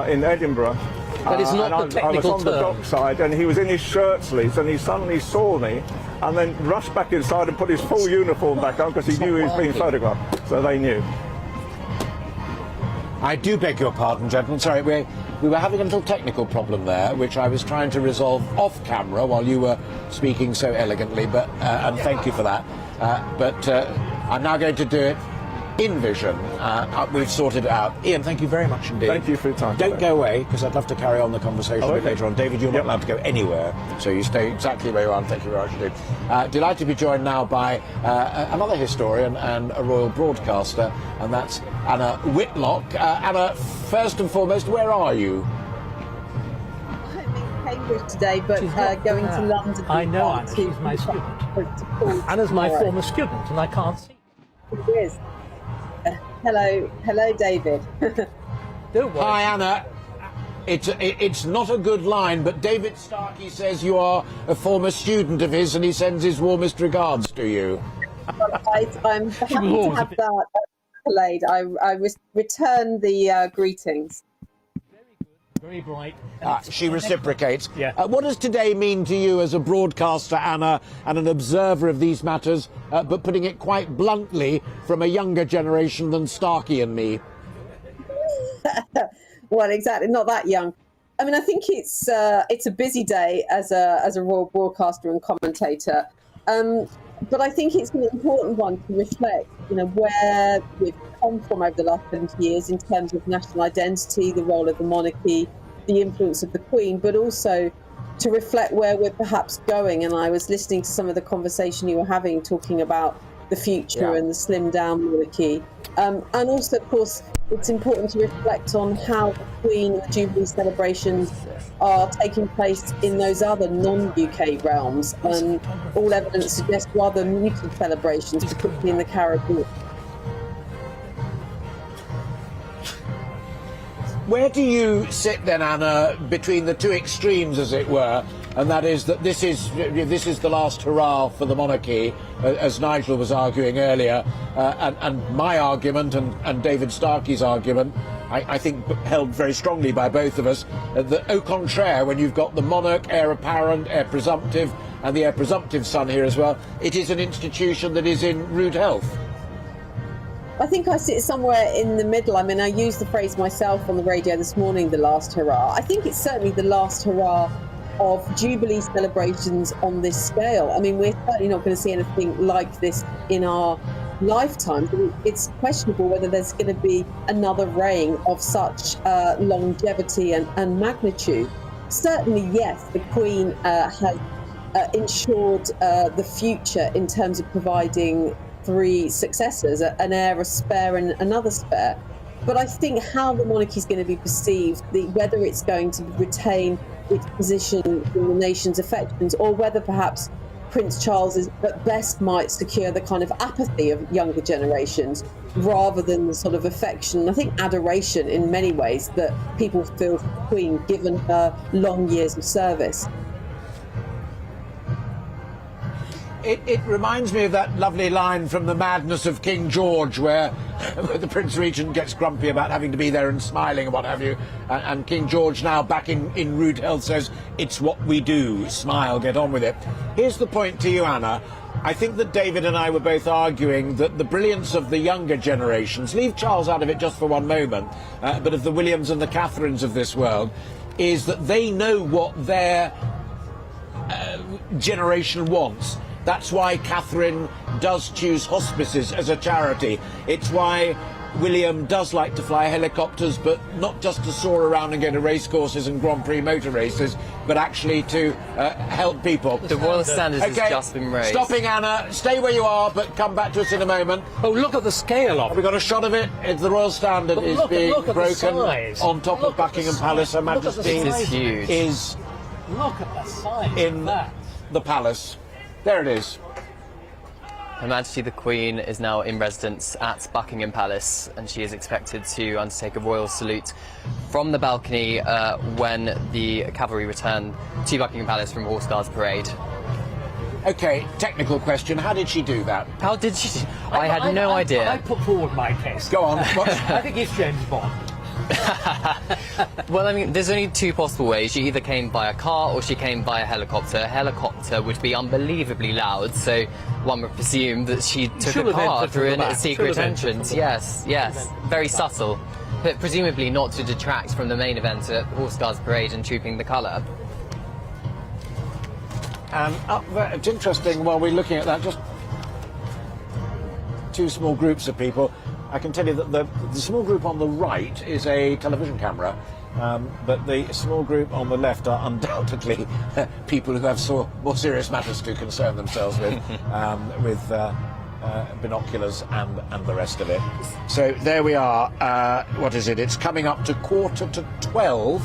in Edinburgh. That is not the technical I was on the term. dockside, and he was in his shirt sleeves, and he suddenly saw me, and then rushed back inside and put his full uniform back on because he knew he was being photographed. So they knew. I do beg your pardon, gentlemen. Sorry, we were having a little technical problem there, which I was trying to resolve off camera while you were speaking so elegantly. But and thank you for that. But I'm now going to do it in vision. We've sorted it out. Ian, thank you very much indeed. Thank you for your time. Don't go away, because I'd love to carry on the conversation a bit later on. David, you're not allowed to go anywhere, so you stay exactly where you are, and thank you very much indeed. Delighted to be joined now by another historian and a royal broadcaster, and that's Anna Whitlock. Anna, first and foremost, where are you? I'm in Cambridge today, but going to London. I know Anna, she's my student. Anna's my former student, and I can't see. It is. Hello, David. Don't worry. Hi, Anna. It's not a good line, but David Starkey says you are a former student of his, and he sends his warmest regards to you. I'm happy to have that accolade. I return the greetings. Very bright. She reciprocates. Yeah. What does today mean to you as a broadcaster, Anna, and an observer of these matters, but putting it quite bluntly, from a younger generation than Starkey and me? Well, exactly, not that young. I mean, I think it's a busy day as a royal broadcaster and commentator. But I think it's an important one to reflect, where we've come from over the last 70 years in terms of national identity, the role of the monarchy, the influence of the Queen, but also to reflect where we're perhaps going. And I was listening to some of the conversation you were having, talking about the future and the slimmed down monarchy. And also, of course, it's important to reflect on how the Queen and the Jubilee celebrations are taking place in those other non-UK realms. And all evidence suggests rather muted celebrations, particularly in the Caribbean. Where do you sit then, Anna, between the two extremes, as it were, and that is that this is the last hurrah for the monarchy, as Nigel was arguing earlier, and my argument and David Starkey's argument, I think held very strongly by both of us, that au contraire, when you've got the monarch, heir apparent, heir presumptive, and the heir presumptive son here as well, it is an institution that is in rude health. I think I sit somewhere in the middle. I mean, I used the phrase myself on the radio this morning, the last hurrah. I think it's certainly the last hurrah of Jubilee celebrations on this scale. I mean, we're certainly not going to see anything like this in our lifetime. It's questionable whether there's going to be another reign of such longevity and magnitude. Certainly, yes, the Queen has ensured the future in terms of providing 3 successors, an heir, a spare and another spare. But I think how the monarchy is going to be perceived, whether it's going to retain its position in the nation's affections, or whether perhaps Prince Charles is at best might secure the kind of apathy of younger generations rather than the sort of affection, I think adoration in many ways, that people feel for the Queen given her long years of service. It reminds me of that lovely line from The Madness of King George where the Prince Regent gets grumpy about having to be there and smiling and what have you, and King George, now back in rude health, says, "It's what we do, smile, get on with it." Here's the point to you, Anna. I think that David and I were both arguing that the brilliance of the younger generations, leave Charles out of it just for one moment, but of the Williams and the Catherines of this world, is that they know what their generation wants. That's why Catherine does choose hospices as a charity. It's why William does like to fly helicopters, but not just to soar around and go to racecourses and Grand Prix motor races, but actually to help people. The Royal Standard has just been raised. Stopping, Anna. Stay where you are, but come back to us in a moment. Oh, look at the scale of it. Have we got a shot of it? The Royal Standard is being broken on top of Buckingham Palace. Her Majesty is huge. Look at the size in of that. The palace. There it is. Her Majesty the Queen is now in residence at Buckingham Palace, and she is expected to undertake a royal salute from the balcony when the cavalry return to Buckingham Palace from Horse Guards Parade. Okay, technical question. How did she do that? How did she? I had no idea. I put forward my case. Go on. I think it's James Bond. Well, I mean, there's only two possible ways. She either came by a car or she came by a helicopter. A helicopter would be unbelievably loud, so one would presume that she took a car through a secret entrance. Yes, very subtle, but presumably not to detract from the main event at Horse Guards Parade and Trooping the Colour. And up there, it's interesting, while we're looking at that, just two small groups of people. I can tell you that the small group on the right is a television camera, but the small group on the left are undoubtedly people who have more serious matters to concern themselves with, binoculars and the rest of it. So there we are. What is it? It's coming up to 11:45.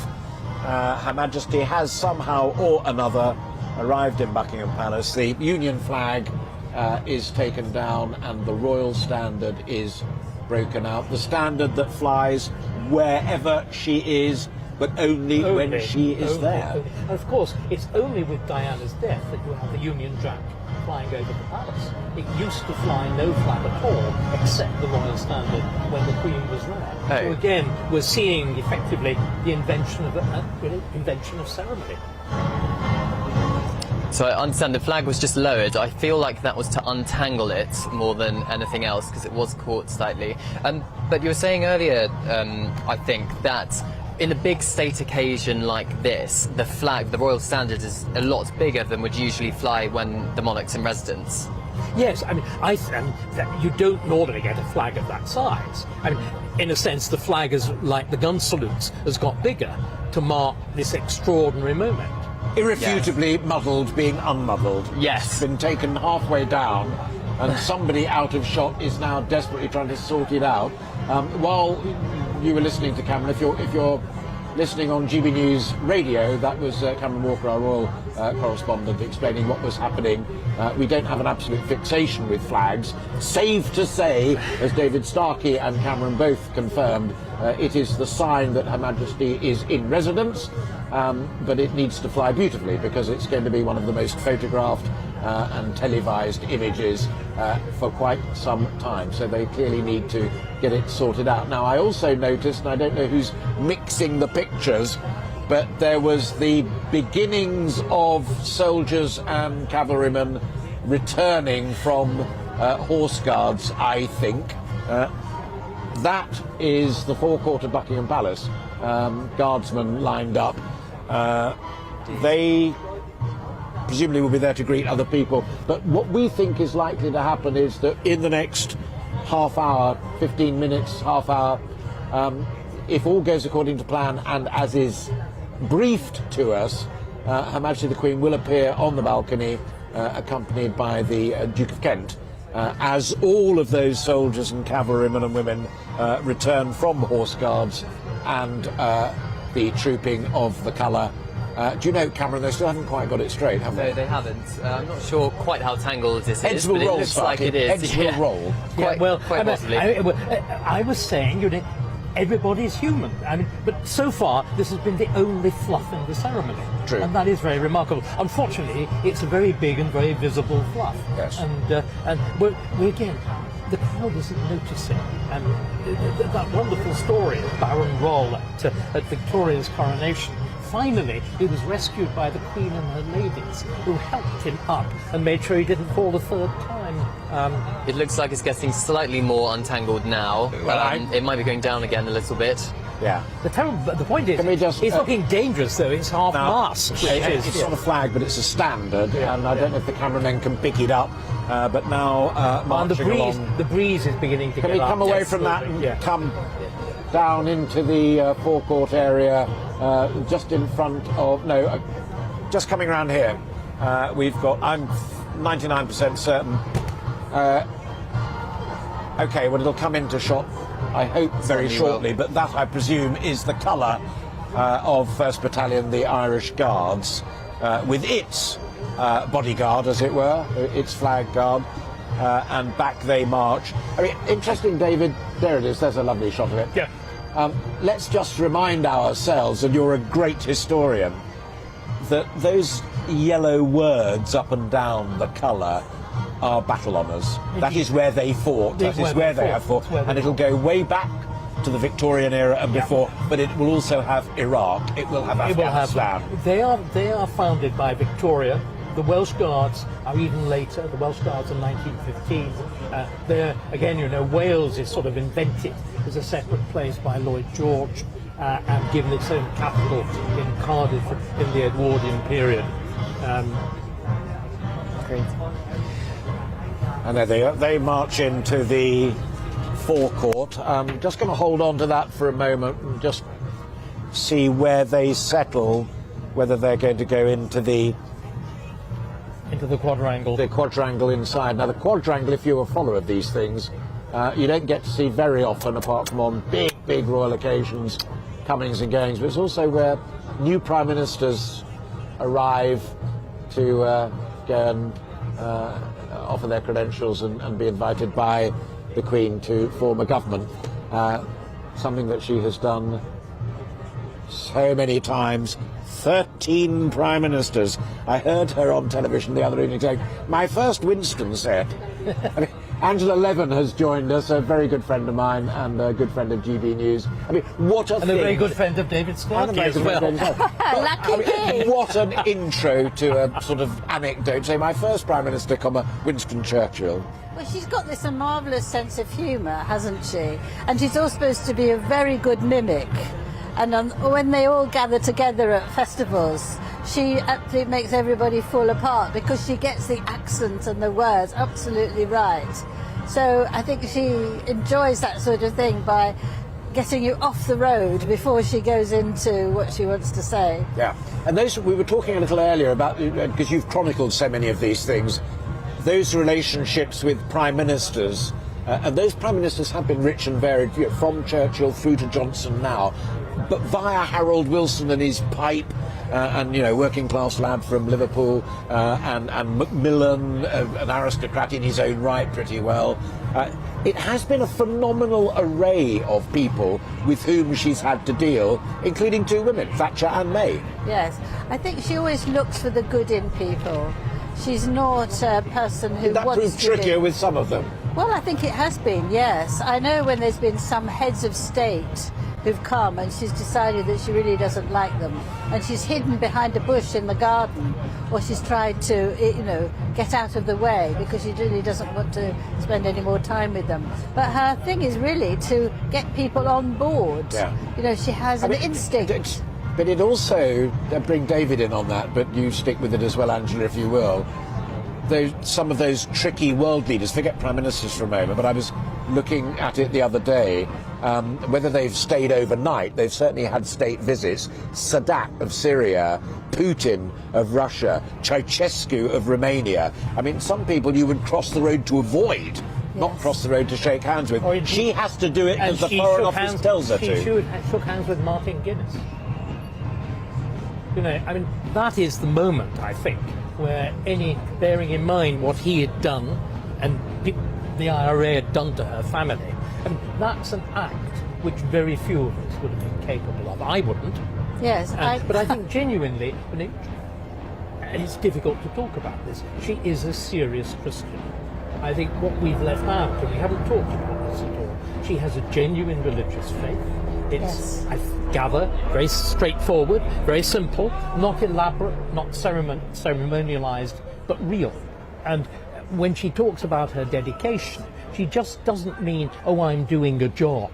Her Majesty has somehow or another arrived in Buckingham Palace. The Union flag is taken down and the Royal Standard is broken out. The standard that flies wherever she is, but only when she is there. And of course, it's only with Diana's death that you have the Union Jack flying over the palace. It used to fly no flag at all, except the Royal Standard when the Queen was there. So again, we're seeing effectively the invention of ceremony. So I understand the flag was just lowered. I feel like that was to untangle it more than anything else, because it was caught slightly. But you were saying earlier, I think, that in a big state occasion like this, the flag, the Royal Standard, is a lot bigger than would usually fly when the monarch's in residence. Yes, I mean, that you don't normally get a flag of that size. I mean, in a sense, the flag is like the gun salutes, has got bigger to mark this extraordinary moment. Irrefutably muddled being unmuddled. Yes. It's been taken halfway down, and somebody out of shot is now desperately trying to sort it out. While you were listening to Cameron, if you're listening on GBNews radio, that was Cameron Walker, our royal correspondent, explaining what was happening. We don't have an absolute fixation with flags, save to say, as David Starkey and Cameron both confirmed, it is the sign that Her Majesty is in residence, but it needs to fly beautifully because it's going to be one of the most photographed and televised images for quite some time. So they clearly need to get it sorted out. Now, I also noticed, and I don't know who's mixing the pictures, but there was the beginnings of soldiers and cavalrymen returning from Horse Guards, I think. That is the forecourt of Buckingham Palace. Guardsmen lined up. They presumably will be there to greet other people. But what we think is likely to happen is that in the next half hour, 15 minutes, half hour, if all goes according to plan and as is briefed to us, Her Majesty the Queen will appear on the balcony accompanied by the Duke of Kent, as all of those soldiers and cavalrymen and women return from Horse Guards and the trooping of the colour. Do you know, Cameron, they still haven't quite got it straight, have they? No, they haven't. I'm not sure quite how tangled this Heads is, will but roll, it looks Sparky. like it is. Heads will roll. Yeah, well, quite possibly. I was saying, you know, everybody's human. I mean, but so far this has been the only fluff in the ceremony. True. And that is very remarkable. Unfortunately, it's a very big and very visible fluff. Yes. And we again, the crowd isn't noticing. And that wonderful story of Baron Roll at Victoria's coronation. Finally, he was rescued by the Queen and her ladies, who helped him up and made sure he didn't fall a third time. It looks like it's getting slightly more untangled now. It might be going down again a little bit. Yeah. The point is, it's looking dangerous, though. It's half-mast. It's not a flag, but it's a standard, and I don't know if the cameramen can pick it up. But now, marching along... The breeze is beginning to get up. Can we come away from that and come down into the forecourt area, just in front of... No, just coming around here. We've got... I'm 99% certain... OK, well, it'll come into shot, I hope, very shortly, but that, I presume, is the colour of 1st Battalion, the Irish Guards, with its bodyguard, as it were, its flag guard, and back they march. I mean, interesting, David, there it is, there's a lovely shot of it. Yeah. Let's just remind ourselves, and you're a great historian, that those yellow words up and down the colour are battle honours. That is where they fought, that is where they have fought, and it'll go way back to the Victorian era and before, but it will also have Iraq, it will have Afghanistan. They are founded by Victoria. The Welsh Guards are even later. The Welsh Guards are 1915. They're, again, you know, Wales is sort of invented as a separate place by Lloyd George and given its own capital in Cardiff in the Edwardian period. Great. And there they march into the forecourt. Just going to hold on to that for a moment and just see where they settle, whether they're going to go into the quadrangle. The quadrangle inside. Now, the quadrangle, if you're a follower of these things, you don't get to see very often, apart from on big royal occasions, comings and goings, but it's also where new prime ministers arrive to go and offer their credentials and be invited by the Queen to form a government, something that she has done so many times. 13 prime ministers. I heard her on television the other evening saying, my first Winston set. I mean, Angela Levin has joined us, a very good friend of mine and a good friend of GBNews. I mean, what a thing. And a very good friend of David Starkey as well. What an intro to a sort of anecdote. Say, my first prime minister, Winston Churchill. Well, she's got this marvellous sense of humour, hasn't she? And she's also supposed to be a very good mimic. And when they all gather together at festivals, she absolutely makes everybody fall apart because she gets the accent and the words absolutely right. So I think she enjoys that sort of thing by getting you off the road before she goes into what she wants to say. Yeah, and those, we were talking a little earlier about, because you've chronicled so many of these things, those relationships with prime ministers, and those prime ministers have been rich and varied, from Churchill through to Johnson now, but via Harold Wilson and his pipe, and, you know, working class lad from Liverpool, and Macmillan, an aristocrat in his own right pretty well. It has been a phenomenal array of people with whom she's had to deal, including two women, Thatcher and May. Yes, I think she always looks for the good in people. She's not a person who That wants proved to trickier be... with some of them. Well, I think it has been, yes. I know when there's been some heads of state who've come and she's decided that she really doesn't like them, and she's hidden behind a bush in the garden, or she's tried to, you know, get out of the way because she really doesn't want to spend any more time with them. But her thing is really to get people on board. Yeah. You know, she has an instinct. But it also, bring David in on that, but you stick with it as well, Angela, if you will. Some of those tricky world leaders, forget prime ministers for a moment, but I was looking at it the other day, whether they've stayed overnight, they've certainly had state visits. Sadat of Syria, Putin of Russia, Ceausescu of Romania. I mean, some people you would cross the road to avoid, not cross the road to shake hands with. She has to do it because the Foreign Office tells her to. She shook hands with Martin Guinness. You know, I mean, that is the moment, I think, where bearing in mind what he had done and the IRA had done to her family, and that's an act which very few of us would have been capable of. I wouldn't. Yes, but I think genuinely, and it's difficult to talk about this, she is a serious Christian. I think what we've left out, and we haven't talked about this at all, she has a genuine religious faith. It's, I gather, very straightforward, very simple, not elaborate, not ceremonialized, but real. And when she talks about her dedication, she just doesn't mean, oh, I'm doing a job.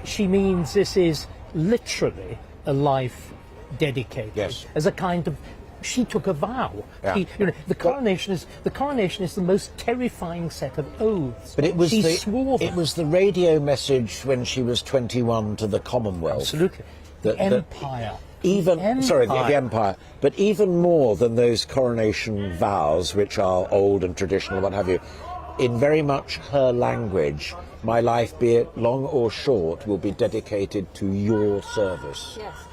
She means this is literally a life dedicated as a kind of. She took a vow. Yeah. The coronation is the most terrifying set of oaths. But it was swore it was the radio message when she was 21 to the Commonwealth. Absolutely. The Empire. The Empire. But even more than those coronation vows, which are old and traditional, what have you, in very much her language, my life, be it long or short, will be dedicated to your service. Yes.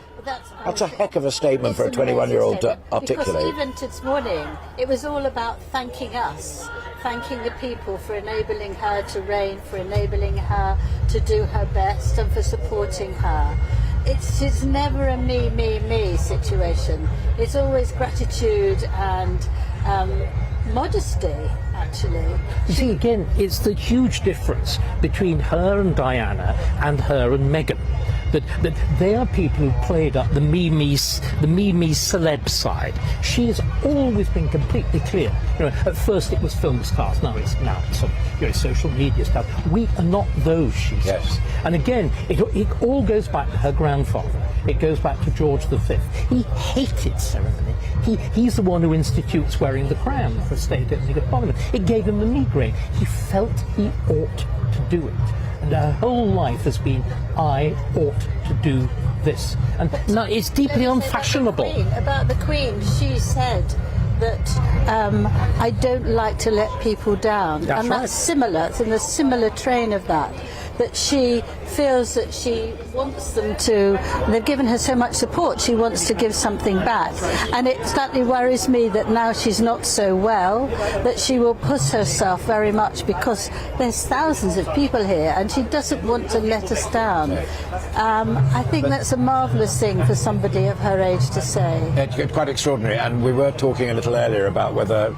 That's a heck of a statement for a 21-year-old to articulate. Because even this morning, it was all about thanking us, thanking the people for enabling her to reign, for enabling her to do her best, and for supporting her. It's never a me, me, me situation. It's always gratitude and modesty, actually. You see, again, it's the huge difference between her and Diana and her and Meghan. That they are people who played up the me celeb side. She has always been completely clear. At first it was film stars, now it's some social media stuff. We are not those, she says. And again, it all goes back to her grandfather. It goes back to George V. He hated ceremony. He's the one who institutes wearing the crown for state opening of Parliament. It gave him the migraine. He felt he ought to do it. And her whole life has been, I ought to do this. And now it's deeply unfashionable. About the Queen, she said that I don't like to let people down. That's similar. It's in a similar train of that she feels that she wants them to, they've given her so much support, she wants to give something back. And it slightly worries me that now she's not so well, that she will push herself very much, because there's thousands of people here and she doesn't want to let us down. I think that's a marvellous thing for somebody of her age to say. It's quite extraordinary, and we were talking a little earlier about whether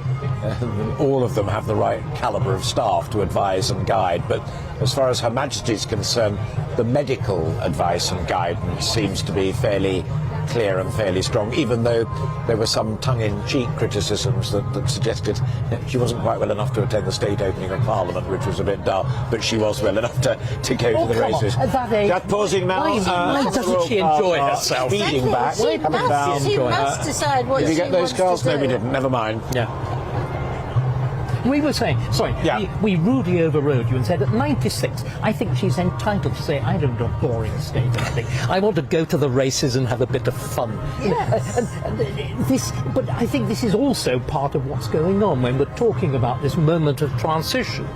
all of them have the right calibre of staff to advise and guide, but as far as Her Majesty is concerned, the medical advice and guidance seems to be fairly clear and fairly strong, even though there were some tongue-in-cheek criticisms that suggested she wasn't quite well enough to attend the state opening of Parliament, which was a bit dull, but she was well enough to go to the races. Just pausing now. Why doesn't she enjoy herself? Speeding back, coming down. She must decide what she wants to do. Did you get those cars? No, we didn't. Never mind. Yeah. We were saying, we rudely overrode you and said at 96, I think she's entitled to say, I don't want boring state opening. I want to go to the races and have a bit of fun. Yes. But I think this is also part of what's going on when we're talking about this moment of transition.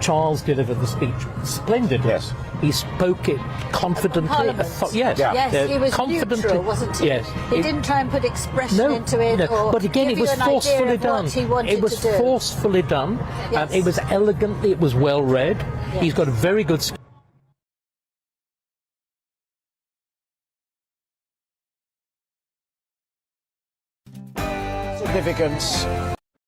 Charles delivered the speech splendidly. Yes. He spoke it confidently. Yes, he was confidently. Neutral, wasn't he? Yes. He didn't try and put expression into it. No. But again, it was forcefully done. It was forcefully done. Yes. It was elegantly. It was well read. Yes. He's got a very good. Significance.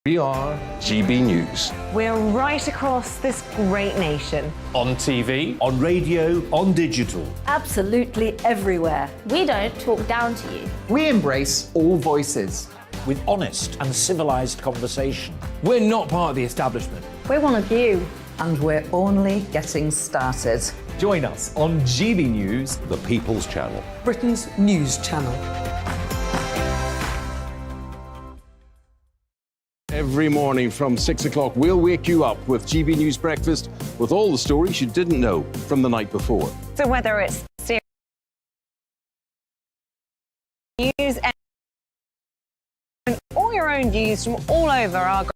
We are GB News. We're right across this great nation. On TV, on radio, on digital. Absolutely everywhere. We don't talk down to you. we embrace all voices. With honest and civilised conversation. We're not part of the establishment. We're one of you. And we're only getting started. Join us on GB News, The People's Channel. Britain's news channel. Every every morning from 6 o'clock. We'll wake you up with GB News Breakfast with all the stories you didn't know from the night before. So whether it's news and all your own views from all over our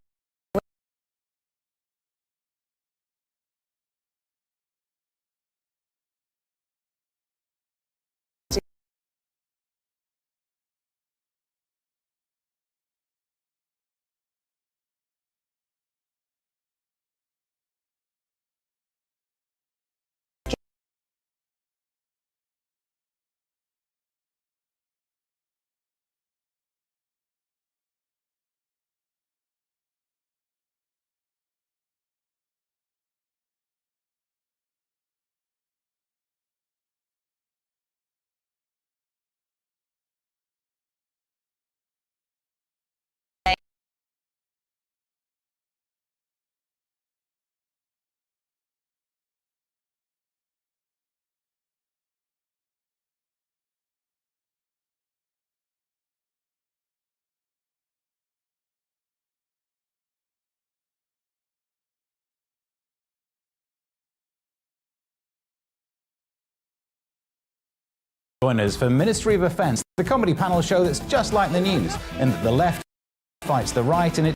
Join us for Ministry of Offence, the comedy panel show that's just like the news, and the left fights the right, and it...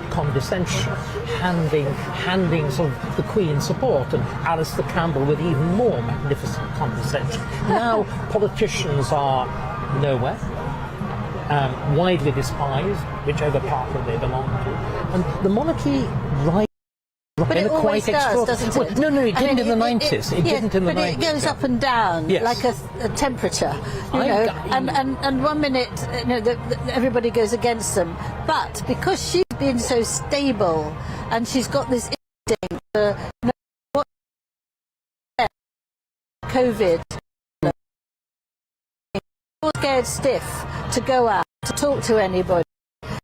condescension, handing sort of the Queen support, and Alastair Campbell with even more magnificent condescension. Now politicians are nowhere, widely despised, whichever party they belong to, and the monarchy But it always does, doesn't it? No, it didn't in the 90s. It didn't in the 90s. But it goes up and down, like a temperature, you know. And 1 minute, you know, everybody goes against them. But because she's been so stable, and she's got this instinct for what COVID, scared stiff to go out to talk to anybody.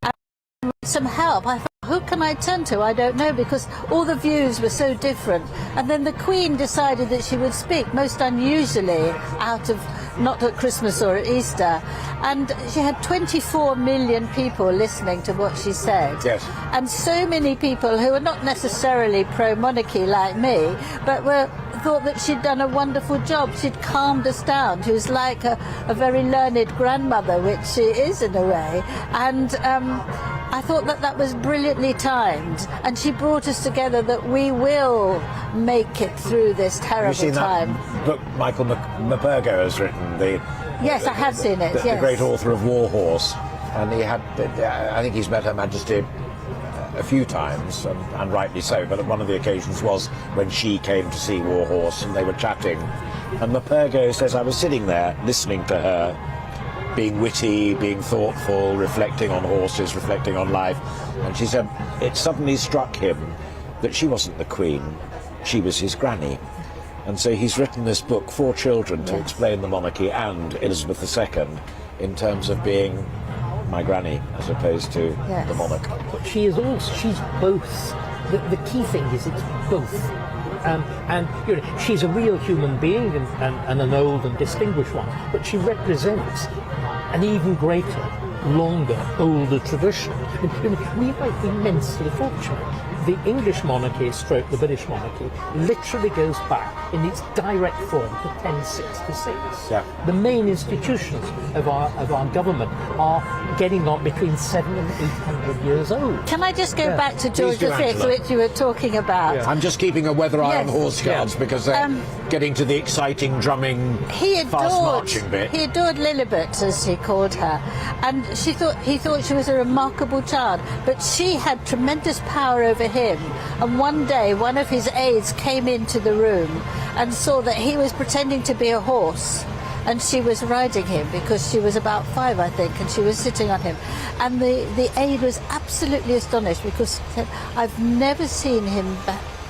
And some help. I thought, who can I turn to? I don't know, because all the views were so different. And then the Queen decided that she would speak, most unusually, out of, not at Christmas or at Easter. And she had 24 million people listening to what she said. Yes. And so many people who are not necessarily pro-monarchy like me, but thought that she'd done a wonderful job. She'd calmed us down. She was like a very learned grandmother, which she is in a way. And I thought that was brilliantly timed, and she brought us together that we will make it through this terrible Have you seen time. That book Michael McPurgo has written? Yes, I have seen it. The great author of War Horse, and he had. I think he's met Her Majesty a few times, and rightly so. But one of the occasions was when she came to see War Horse, and they were chatting. And McPurgo says, I was sitting there listening to her, being witty, being thoughtful, reflecting on horses, reflecting on life. And she said it suddenly struck him that she wasn't the Queen, she was his granny. And so he's written this book for children to explain the monarchy and Elizabeth II in terms of being my granny as opposed to the monarch. But she's both. The key thing is it's both. And you know, she's a real human being and an old and distinguished one, but she represents an even greater, longer, older tradition. We are immensely fortunate. The English monarchy, stroke the British monarchy, literally goes back in its direct form to 1066. Yeah. The main institutions of our government are getting on between 700 and 800 years old. Can I just go back to George V, which you were talking about? Yeah. I'm just keeping a weather eye on horse guards because they're getting to the exciting drumming, fast marching bit. He adored Lilibet, as he called her, and he thought she was a remarkable child, but she had tremendous power over him. And one day, one of his aides came into the room and saw that he was pretending to be a horse, and she was riding him because she was about 5, I think, and she was sitting on him. And the aide was absolutely astonished because she said, I've never seen him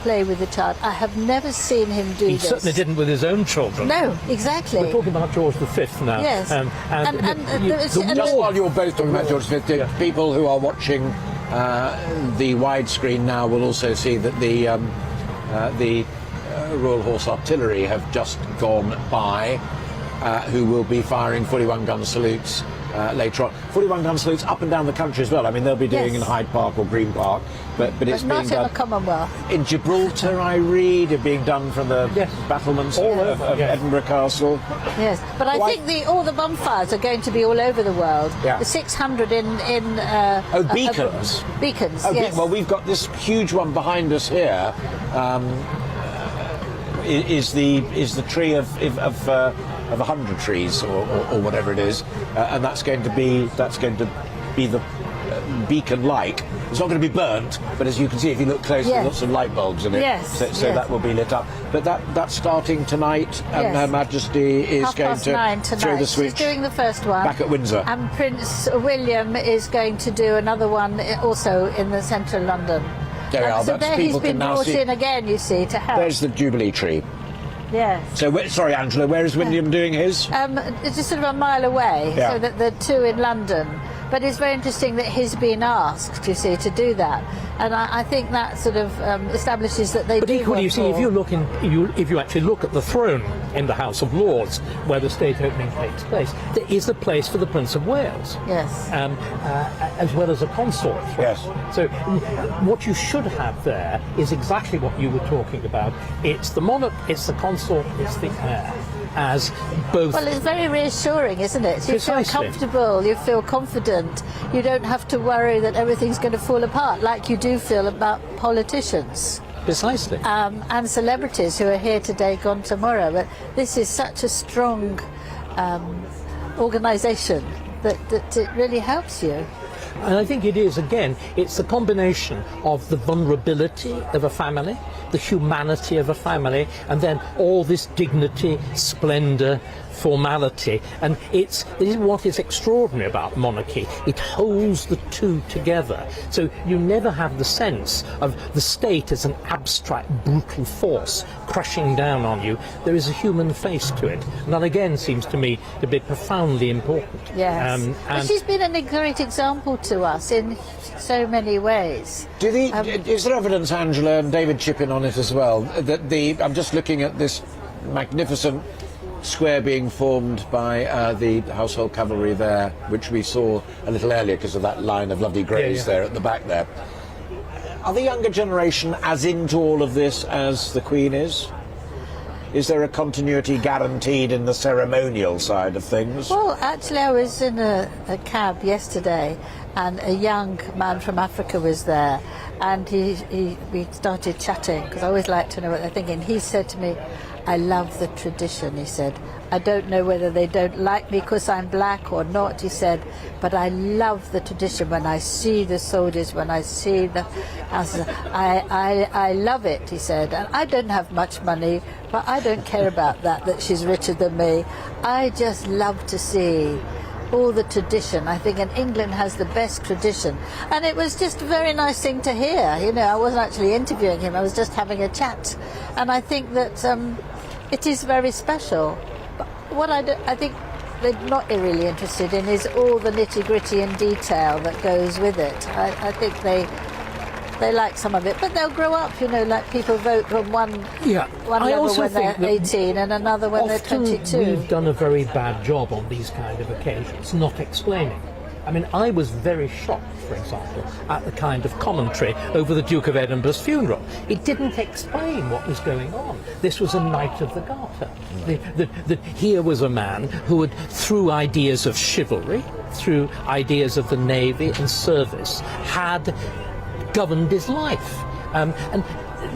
play with a child. I have never seen him do this. He certainly didn't with his own children. No, exactly. We're talking about George V now. Yes. Just while you're both talking about George V, people who are watching the widescreen now will also see that the Royal Horse Artillery have just gone by, who will be firing 41-gun salutes later on. 41 gun salutes up and down the country as well. I mean, they'll be doing in Hyde Park or Green Park, but it's not being in done the Commonwealth. in Gibraltar. I read it being done from the battlements of Edinburgh Castle. Yes, but I think all the bonfires are going to be all over the world. Yeah. The 600 in beacons. Beacons. Oh, yes. well, we've got this huge one behind us here. Is the tree of 100 trees or whatever it is, and that's going to be the beacon light. It's not going to be burnt, but as you can see if you look close, there's lots of light bulbs in it. Yes, so that will be lit up. But that's starting tonight, and Her Majesty is going to throw the switch. She's doing the first one back at Windsor, and Prince William is going to do another one also in the centre of London. There we are. So there he's been brought in again, you see, to help. There's the Jubilee tree. Yes. So, sorry, Angela, where is William doing his? It's just sort of a mile away, so that the two in London. But it's very interesting that he's been asked, you see, to do that, and I think that sort of establishes that they. But equally, you see, if you actually look at the throne in the House of Lords, where the state opening takes place, there is a place for the Prince of Wales. Yes. As well as a consort. Yes. So what you should have there is exactly what you were talking about. It's the monarch, it's the consort, it's the heir. As both. Well, it's very reassuring, isn't it? You feel comfortable, you feel confident, you don't have to worry that everything's going to fall apart like you do feel about politicians. Precisely. And celebrities who are here today, gone tomorrow. But this is such a strong organisation that it really helps you. And I think it is, again, it's the combination of the vulnerability of a family, the humanity of a family, and then all this dignity, splendour, formality. And this is what is extraordinary about monarchy. It holds the two together. So you never have the sense of the state as an abstract, brutal force crushing down on you. There is a human face to it. And that, again, seems to me to be profoundly important. Yes. But she's been a great example to us in so many ways. Is there evidence, Angela, and David chip in on it as well, that I'm just looking at this magnificent square being formed by the household cavalry there, which we saw a little earlier because of that line of lovely greys there at the back there. Are the younger generation as into all of this as the Queen is? Is there a continuity guaranteed in the ceremonial side of things? Well, actually, I was in a cab yesterday, and a young man from Africa was there, and we started chatting, because I always like to know what they're thinking. He said to me, "I love the tradition," he said. "I don't know whether they don't like me because I'm black or not," he said, "but I love the tradition. When I see the soldiers, when I see the houses, I love it," he said. "And I don't have much money, but I don't care about that she's richer than me. I just love to see all the tradition. I think, and England has the best tradition." And it was just a very nice thing to hear. You know, I wasn't actually interviewing him, I was just having a chat. And I think that it is very special. But what I think they're not really interested in is all the nitty-gritty and detail that goes with it. I think they like some of it, but they'll grow up, you know, like people vote on one level when they're 18 and another when they're 22. We've done a very bad job on these kind of occasions, not explaining. I mean, I was very shocked, for example, at the kind of commentary over the Duke of Edinburgh's funeral. It didn't explain what was going on. This was a Knight of the Garter. Here was a man who had, through ideas of chivalry, through ideas of the Navy and service, had governed his life. And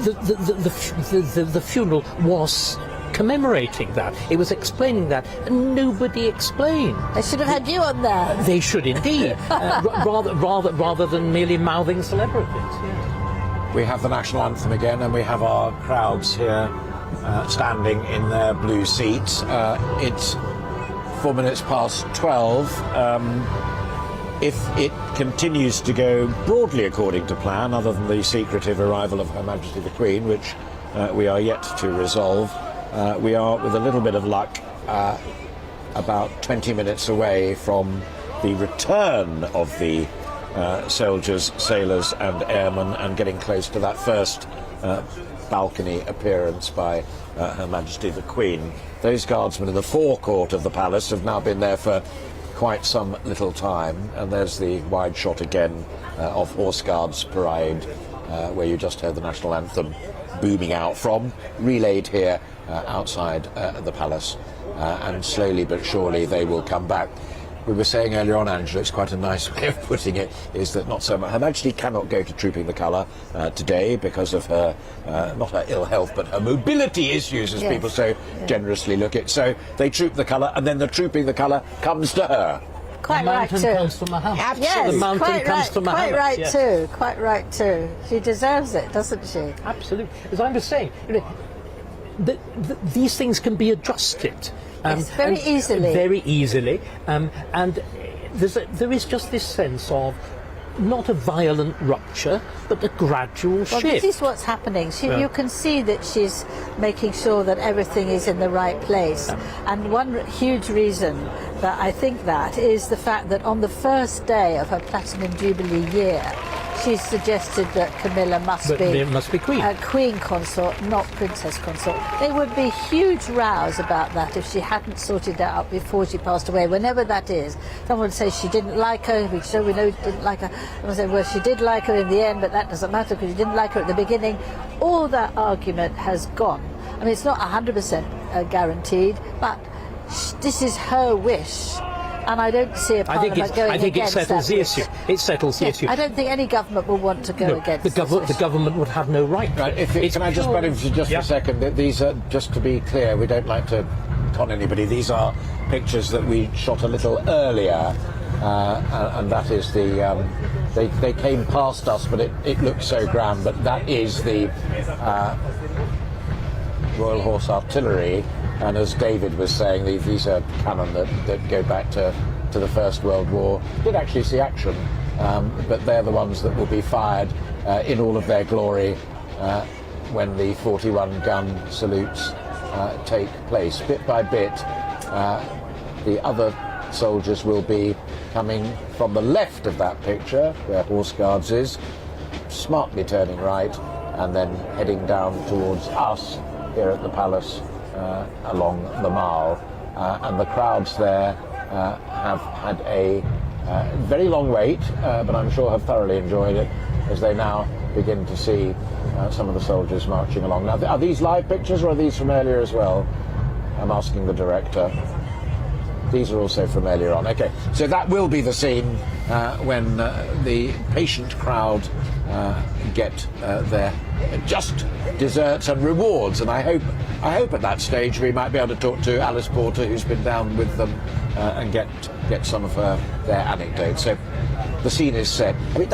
the funeral was commemorating that. It was explaining that, and nobody explained. They should have had you on there. They should indeed, rather than merely mouthing celebrities. Yes. We have the national anthem again, and we have our crowds here standing in their blue seats. It's 4 minutes past 12. If it continues to go broadly according to plan, other than the secretive arrival of Her Majesty the Queen, which we are yet to resolve, we are, with a little bit of luck, about 20 minutes away from the return of the soldiers, sailors and airmen, and getting close to that first balcony appearance by Her Majesty the Queen. Those guardsmen in the forecourt of the palace have now been there for quite some little time. And there's the wide shot again of Horse Guards Parade, where you just heard the national anthem booming out from, relayed here outside the palace, and slowly but surely they will come back. We were saying earlier on, Angela, it's quite a nice way of putting it, is that not so much. Her Majesty cannot go to Trooping the Colour today because of her, not her ill health, but her mobility issues, as people so generously look at. So they troop the colour, and then the Trooping the Colour comes to her. Quite right too. The mountain comes to Muhammad. Yes, The mountain comes to Muhammad. Quite right yes. too. Quite right too. She deserves it, doesn't she? Absolutely. As I was saying, these things can be adjusted. Yes, very easily. Very easily. And there is just this sense of not a violent rupture, but a gradual shift. This is what's happening. You can see that she's making sure that everything is in the right place. And one huge reason that I think that is the fact that on the first day of her Platinum Jubilee year, she suggested that Camilla must be queen. Queen consort, not princess consort. There would be huge rows about that if she hadn't sorted that out before she passed away, whenever that is. Someone would say she didn't like her, we know she didn't like her. Someone would say, well, she did like her in the end, but that doesn't matter because you didn't like her at the beginning. All that argument has gone. I mean, it's not 100% guaranteed, but this is her wish. And I don't see a parliament going against that. I think it settles the issue. It settles the issue. I don't think any government will want to go against the government would have no right. Right. Can I just butt in for just a second? These are, just to be clear, we don't like to con anybody. These are pictures that we shot a little earlier, and that is the. They came past us, but it looked so grand. But that is the Royal Horse Artillery. And as David was saying, these are cannon that go back to the First World War. Did actually see action, but they're the ones that will be fired in all of their glory when the 41-gun salutes take place. Bit by bit, the other soldiers will be coming from the left of that picture, where Horse Guards is, smartly turning right, and then heading down towards us here at the palace. Along the Mall, and the crowds there have had a very long wait, but I'm sure have thoroughly enjoyed it as they now begin to see some of the soldiers marching along. Now, are these live pictures or are these from earlier as well? I'm asking the director. These are also from earlier on. Okay, so that will be the scene when the patient crowd get their just desserts and rewards, and I hope at that stage we might be able to talk to Alice Porter, who's been down with them, and get some of their anecdotes. So the scene is set. I mean,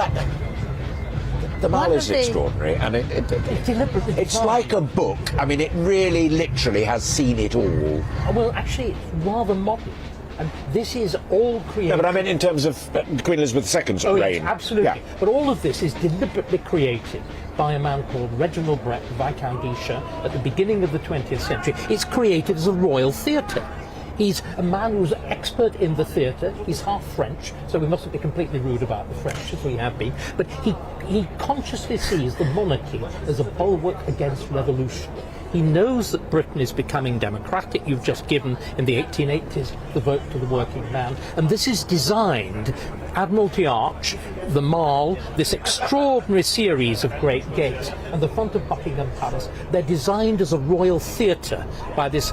the Mall is extraordinary, and it's like a book. I mean, it really, literally has seen it all. Well, actually, it's rather modern. And this is all created... No, but I meant in terms of Queen Elizabeth II's reign. Yes, absolutely. Yeah. But all of this is deliberately created by a man called Reginald Brett, Viscount Esher, at the beginning of the 20th century. It's created as a royal theatre. He's a man who's an expert in the theatre. He's half French, so we mustn't be completely rude about the French, as we have been. But he consciously sees the monarchy as a bulwark against revolution. He knows that Britain is becoming democratic. You've just given, in the 1880s, the vote to the working man. And this is designed, Admiralty Arch, the Mall, this extraordinary series of great gates, and the front of Buckingham Palace, they're designed as a royal theatre by this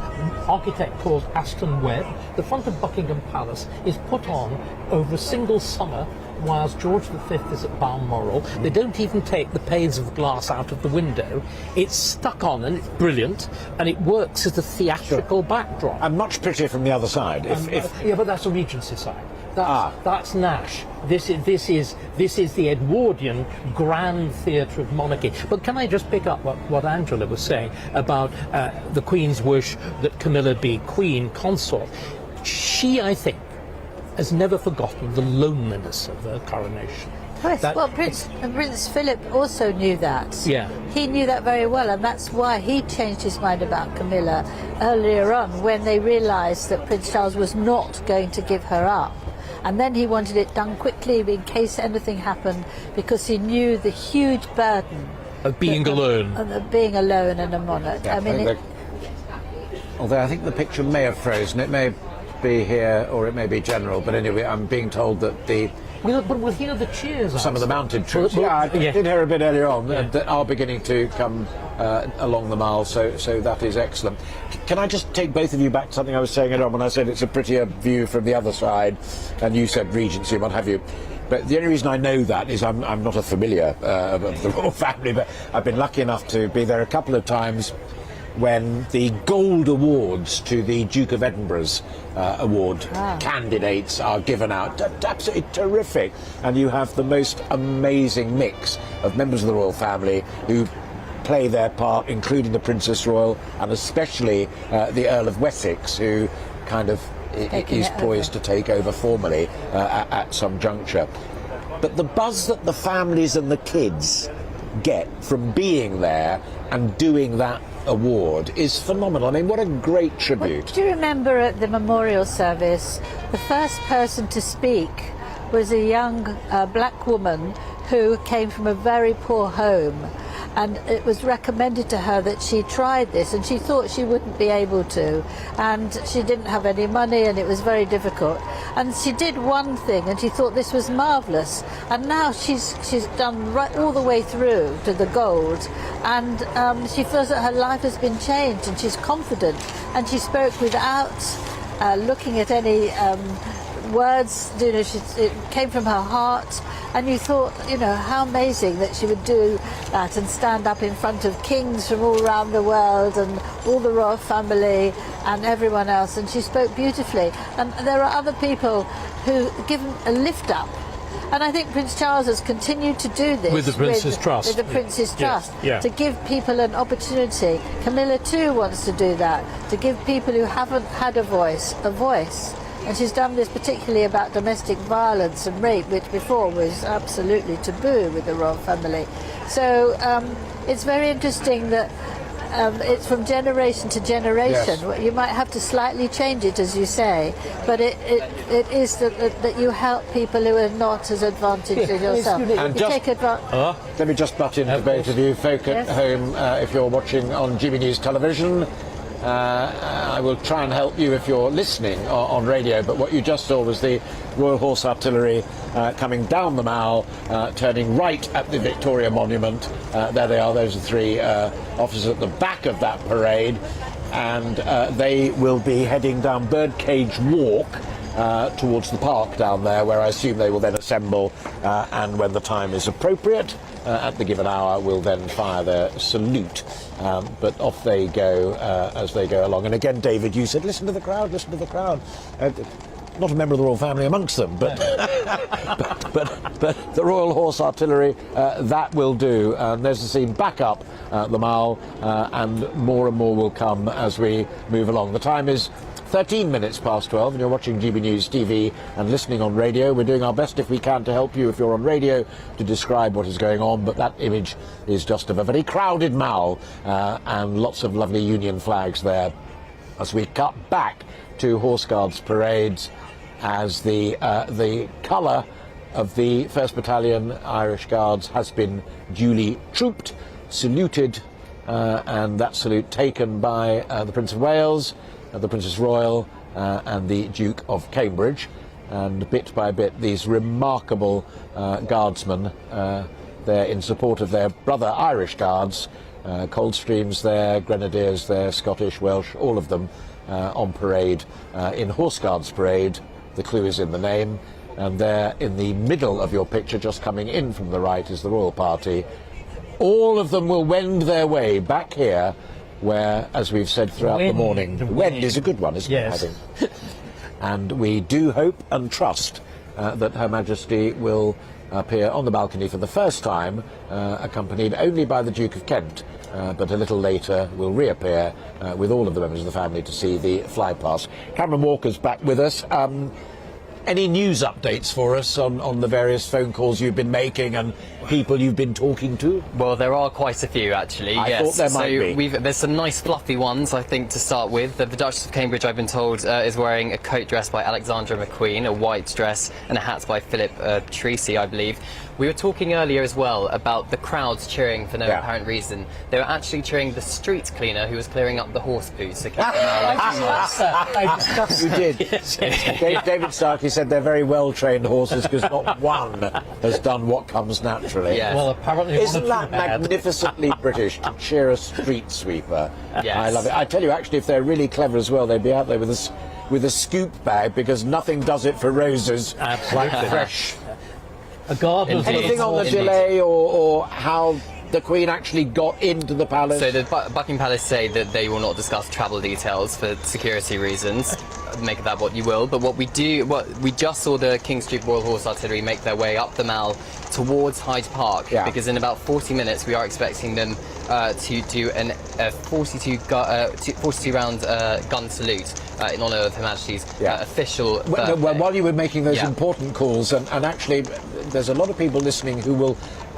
architect called Aston Webb. The front of Buckingham Palace is put on over a single summer whilst George V is at Balmoral. They don't even take the panes of glass out of the window. It's stuck on and it's brilliant, and it works as a theatrical backdrop. And much prettier from the other side. Yeah, but that's a Regency side. That's Nash. This is the Edwardian grand theatre of monarchy. But can I just pick up what Angela was saying about the Queen's wish that Camilla be Queen consort? She, I think, has never forgotten the loneliness of her coronation. Yes, well, Prince Philip also knew that. Yeah. He knew that very well, and that's why he changed his mind about Camilla earlier on, when they realised that Prince Charles was not going to give her up. And then he wanted it done quickly in case anything happened, because he knew the huge burden of being alone. Of being alone and a monarch. Yeah, I mean, although I think the picture may have frozen, it may have be here or it may be general, but anyway, I'm being told that We'll hear the cheers. some of the mounted troops, I did hear a bit earlier on, that are beginning to come along the mile, so that is excellent. Can I just take both of you back to something I was saying earlier on when I said it's a prettier view from the other side, and you said Regency and what have you. But the only reason I know that is I'm not a familiar of the royal family, but I've been lucky enough to be there a couple of times when the gold awards to the Duke of Edinburgh's award candidates are given out. Absolutely terrific. And you have the most amazing mix of members of the royal family who play their part, including the Princess Royal and especially the Earl of Wessex, who kind of is poised to take over formally at some juncture. But the buzz that the families and the kids get from being there and doing that award is phenomenal. I mean, what a great tribute. Do you remember at the memorial service, the first person to speak was a young black woman who came from a very poor home, and it was recommended to her that she tried this, and she thought she wouldn't be able to, and she didn't have any money, and it was very difficult, and she did one thing and she thought this was marvellous, and now she's done right all the way through to the gold, and she feels that her life has been changed, and she's confident, and she spoke without looking at any words. You know, it came from her heart, and you thought, you know, how amazing that she would do that and stand up in front of kings from all around the world and all the royal family and everyone else, and she spoke beautifully. And there are other people who give a lift up, and I think Prince Charles has continued to do this with the Prince's Trust. With the Prince's Trust, yes. to give people an opportunity. Camilla too wants to do that, to give people who haven't had a voice. And she's done this particularly about domestic violence and rape, which before was absolutely taboo with the royal family. So it's very interesting that it's from generation to generation. Yes. You might have to slightly change it, as you say, but it is that you help people who are not as advantaged as yourself. And let me just butt in for both of you folk at home. If you're watching on GBNews television, I will try and help you if you're listening on radio, but what you just saw was the Royal Horse Artillery coming down the Mall, turning right at the Victoria Monument. There they are, those are three officers at the back of that parade, and they will be heading down Birdcage Walk towards the park down there, where I assume they will then assemble, and when the time is appropriate, at the given hour, will then fire their salute. But off they go as they go along. And again, David, you said, listen to the crowd, listen to the crowd. Not a member of the royal family amongst them, but but the Royal Horse Artillery, that will do. And there's the scene back up the Mall, and more will come as we move along. The time is 13 minutes past 12, and you're watching GB News TV and listening on radio. We're doing our best, if we can, to help you if you're on radio to describe what is going on, but that image is just of a very crowded Mall and lots of lovely Union flags there as we cut back to Horse Guards parades, as the colour of the 1st Battalion Irish Guards has been duly trooped, saluted, and that salute taken by the Prince of Wales, the Princess Royal, and the Duke of Cambridge. And bit by bit, these remarkable guardsmen, they're in support of their brother Irish Guards, Coldstreams there, Grenadiers there, Scottish, Welsh, all of them on parade in Horse Guards parade. The clue is in the name. And there in the middle of your picture, just coming in from the right, is the Royal Party. All of them will wend their way back here, where, as we've said throughout the morning, wend is a good one, isn't it, I think? And we do hope and trust that Her Majesty will appear on the balcony for the first time, accompanied only by the Duke of Kent, but a little later will reappear with all of the members of the family to see the flypast. Cameron Walker's back with us. Any news updates for us on the various phone calls you've been making and people you've been talking to? Well, there are quite a few, actually. I yes. thought there might be. There's some nice fluffy ones, I think, to start with. The Duchess of Cambridge, I've been told, is wearing a coat dress by Alexandra McQueen, a white dress, and a hat by Philip Treacy, I believe. We were talking earlier as well about the crowds cheering for no apparent reason. They were actually cheering the street cleaner who was clearing up the horse poo. So keep I discussed. You did. David Starkey said they're very well-trained horses because not one has done what comes naturally. Yes. Well, apparently isn't that magnificently British to cheer a street sweeper? Yes. I love it. I tell you, actually, if they're really clever as well, they'd be out there with a scoop bag because nothing does it for roses like fresh. A garden. Anything on the delay or how the Queen actually got into the palace? So the Buckingham Palace say that they will not discuss travel details for security reasons. Make of that what you will. But what we just saw the King's Troop Royal Horse Artillery make their way up the Mall towards Hyde Park, because in about 40 minutes we are expecting them to do a 42-round gun salute in honour of Her Majesty's official birthday. While you were making those important calls, and actually there's a lot of people listening who will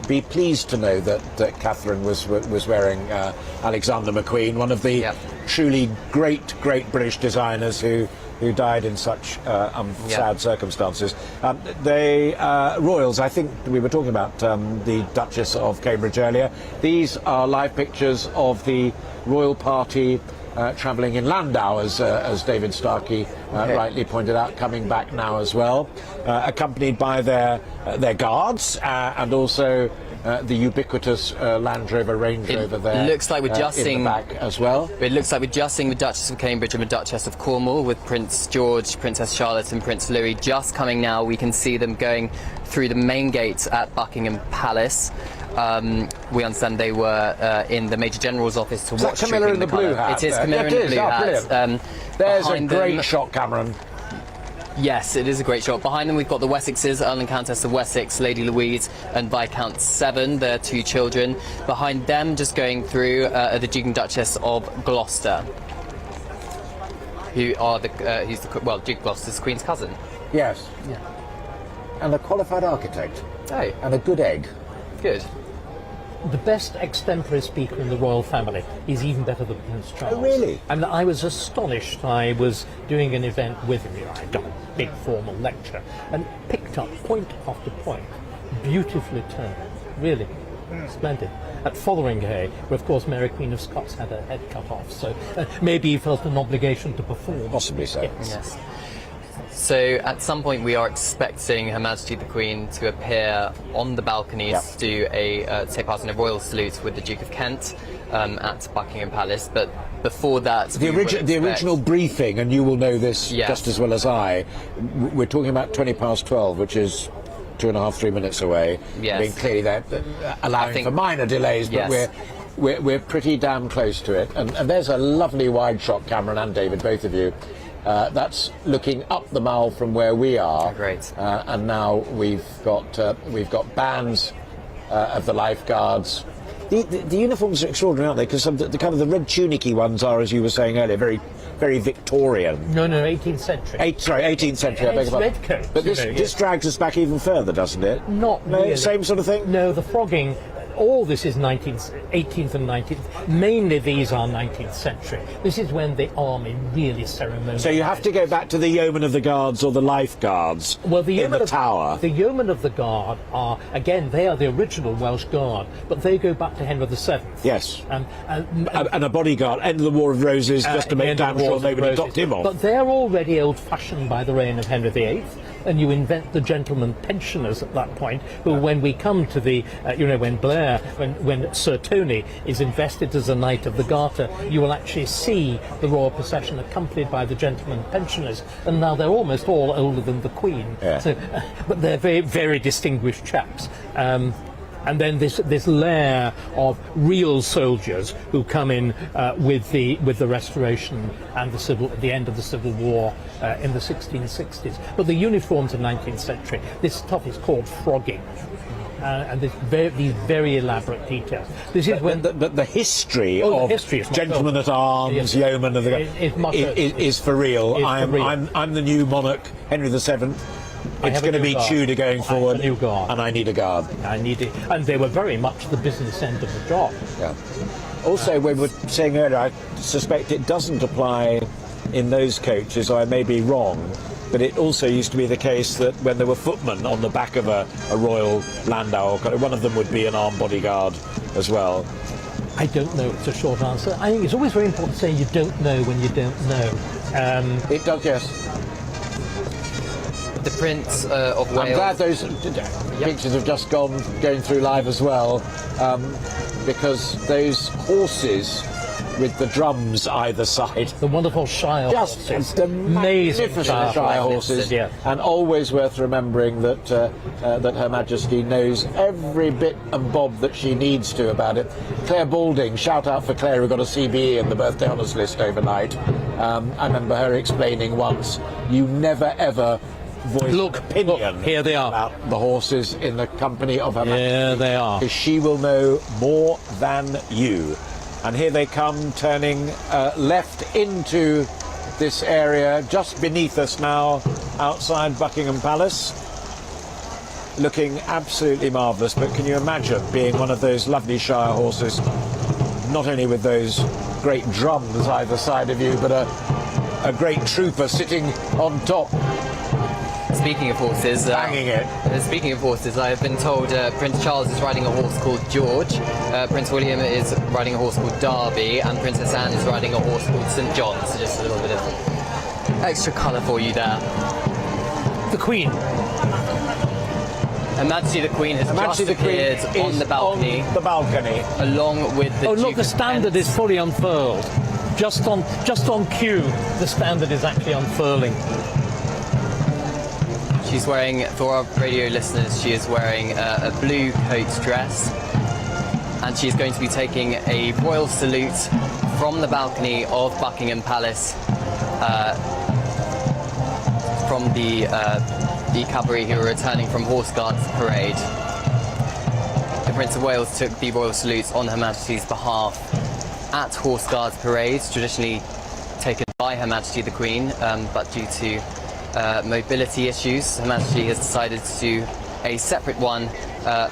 be pleased to know that Catherine was wearing Alexander McQueen, one of the truly great British designers who died in such sad circumstances. Royals, I think we were talking about the Duchess of Cambridge earlier. These are live pictures of the royal party travelling in Landau, as David Starkey rightly pointed out, coming back now as well, accompanied by their guards and also the ubiquitous Land Rover, Range Rover there. It looks like we're just seeing in the back as well. It looks like we're just seeing the Duchess of Cambridge and the Duchess of Cornwall, with Prince George, Princess Charlotte and Prince Louis just coming now. We can see them going through the main gates at Buckingham Palace. We understand they were in the Major General's office to watch Camilla in the blue hat? It is Camilla in the blue hat. There's a great shot, Cameron. Yes, it is a great shot. Behind them we've got the Wessexes, Earl and Countess of Wessex, Lady Louise and Viscount Severn, their two children. Behind them, just going through, are the Duke and Duchess of Gloucester, who are Duke of Gloucester's Queen's cousin. Yes. Yeah. And a qualified architect. Oh. And a good egg. Good. The best extempore speaker in the royal family is even better than Prince Charles. Oh, really? And I was astonished. I was doing an event with him. I'd done a big formal lecture and picked up point after point, beautifully turned, really splendid. At Fotheringhay, where of course Mary Queen of Scots had her head cut off, so maybe he felt an obligation to perform. Possibly so. Yes. So at some point we are expecting Her Majesty the Queen to appear on the balconies to do take part in a royal salute with the Duke of Kent at Buckingham Palace. But before that, the original briefing, and you will know this just as well as I, we're talking about 12:20, which is 2.5–3 minutes away. Yes. I mean, clearly they're allowing for minor delays, but we're pretty damn close to it. And there's a lovely wide shot, Cameron and David, both of you. That's looking up the Mall from where we are. Great. And now we've got bands of the lifeguards. The uniforms are extraordinary, aren't they? Because the kind of the red tunicky ones are, as you were saying earlier, very Victorian. No, 18th century. 18th century. I beg your pardon. Red coats. But this drags us back even further, doesn't it? Not really. Same sort of thing. No, the frogging. All this is 18th and 19th. Mainly these are 19th century. This is when the army really ceremonial. So you have to go back to the Yeomen of the Guards or the Life Guards in the Tower. The Yeomen of the Guard are, again, they are the original Welsh Guard, but they go back to Henry VII. Yes. And a bodyguard, end of the War of Roses, just to make damn sure nobody docked him off. But they're already old-fashioned by the reign of Henry VIII, and you invent the gentleman pensioners at that point, who, when we come to the, when Sir Tony is invested as a Knight of the Garter, you will actually see the royal procession accompanied by the gentlemen pensioners, and now they're almost all older than the Queen. Yeah. So, but they're very, very distinguished chaps. And then this layer of real soldiers who come in with the Restoration and the end of the Civil War in the 1660s. But the uniforms of 19th century, this stuff is called frogging. And these very elaborate details. This is when the history of gentlemen at arms, yeomen of the is for real. I'm the new monarch, Henry VII. It's going to be Tudor going forward, new guard. and I need a guard. I need it, and they were very much the business end of the job. Yeah. Also, we were saying earlier, I suspect it doesn't apply in those coaches, or I may be wrong, but it also used to be the case that when there were footmen on the back of a royal landau, one of them would be an armed bodyguard as well. I don't know. It's a short answer. I think it's always very important to say you don't know when you don't know. It does, yes. The Prince of Wales. I'm glad those pictures have just going through live as well, because those horses with the drums either side, the wonderful Shire horses, just amazing Shire horses, yeah. And always worth remembering that that Her Majesty knows every bit and bob that she needs to about it. Claire Balding, shout out for Claire, who got a CBE in the birthday honours list overnight. I remember her explaining once, you never ever voice opinion here they are. About the horses in the company of Her Majesty. Yeah, they are. Because she will know more than you. And here they come, turning left into this area just beneath us now, outside Buckingham Palace. Looking absolutely marvellous, but can you imagine being one of those lovely Shire horses, not only with those great drums either side of you, but a great trooper sitting on top. Speaking of horses, banging it. Speaking of horses, I have been told Prince Charles is riding a horse called George, Prince William is riding a horse called Derby, and Princess Anne is riding a horse called St John. So just a little bit of extra colour for you there. The Queen. Her Majesty the Queen has just appeared on the balcony. On the balcony, along with the. Oh look, the standard is fully unfurled. Just on cue, the standard is actually unfurling. She's wearing, for our radio listeners, she is wearing a blue coat dress, and she's going to be taking a royal salute from the balcony of Buckingham Palace from the cavalry who are returning from Horse Guards Parade. The Prince of Wales took the royal salute on Her Majesty's behalf at Horse Guards Parade, traditionally taken by Her Majesty the Queen, but due to mobility issues, Her Majesty has decided to do a separate one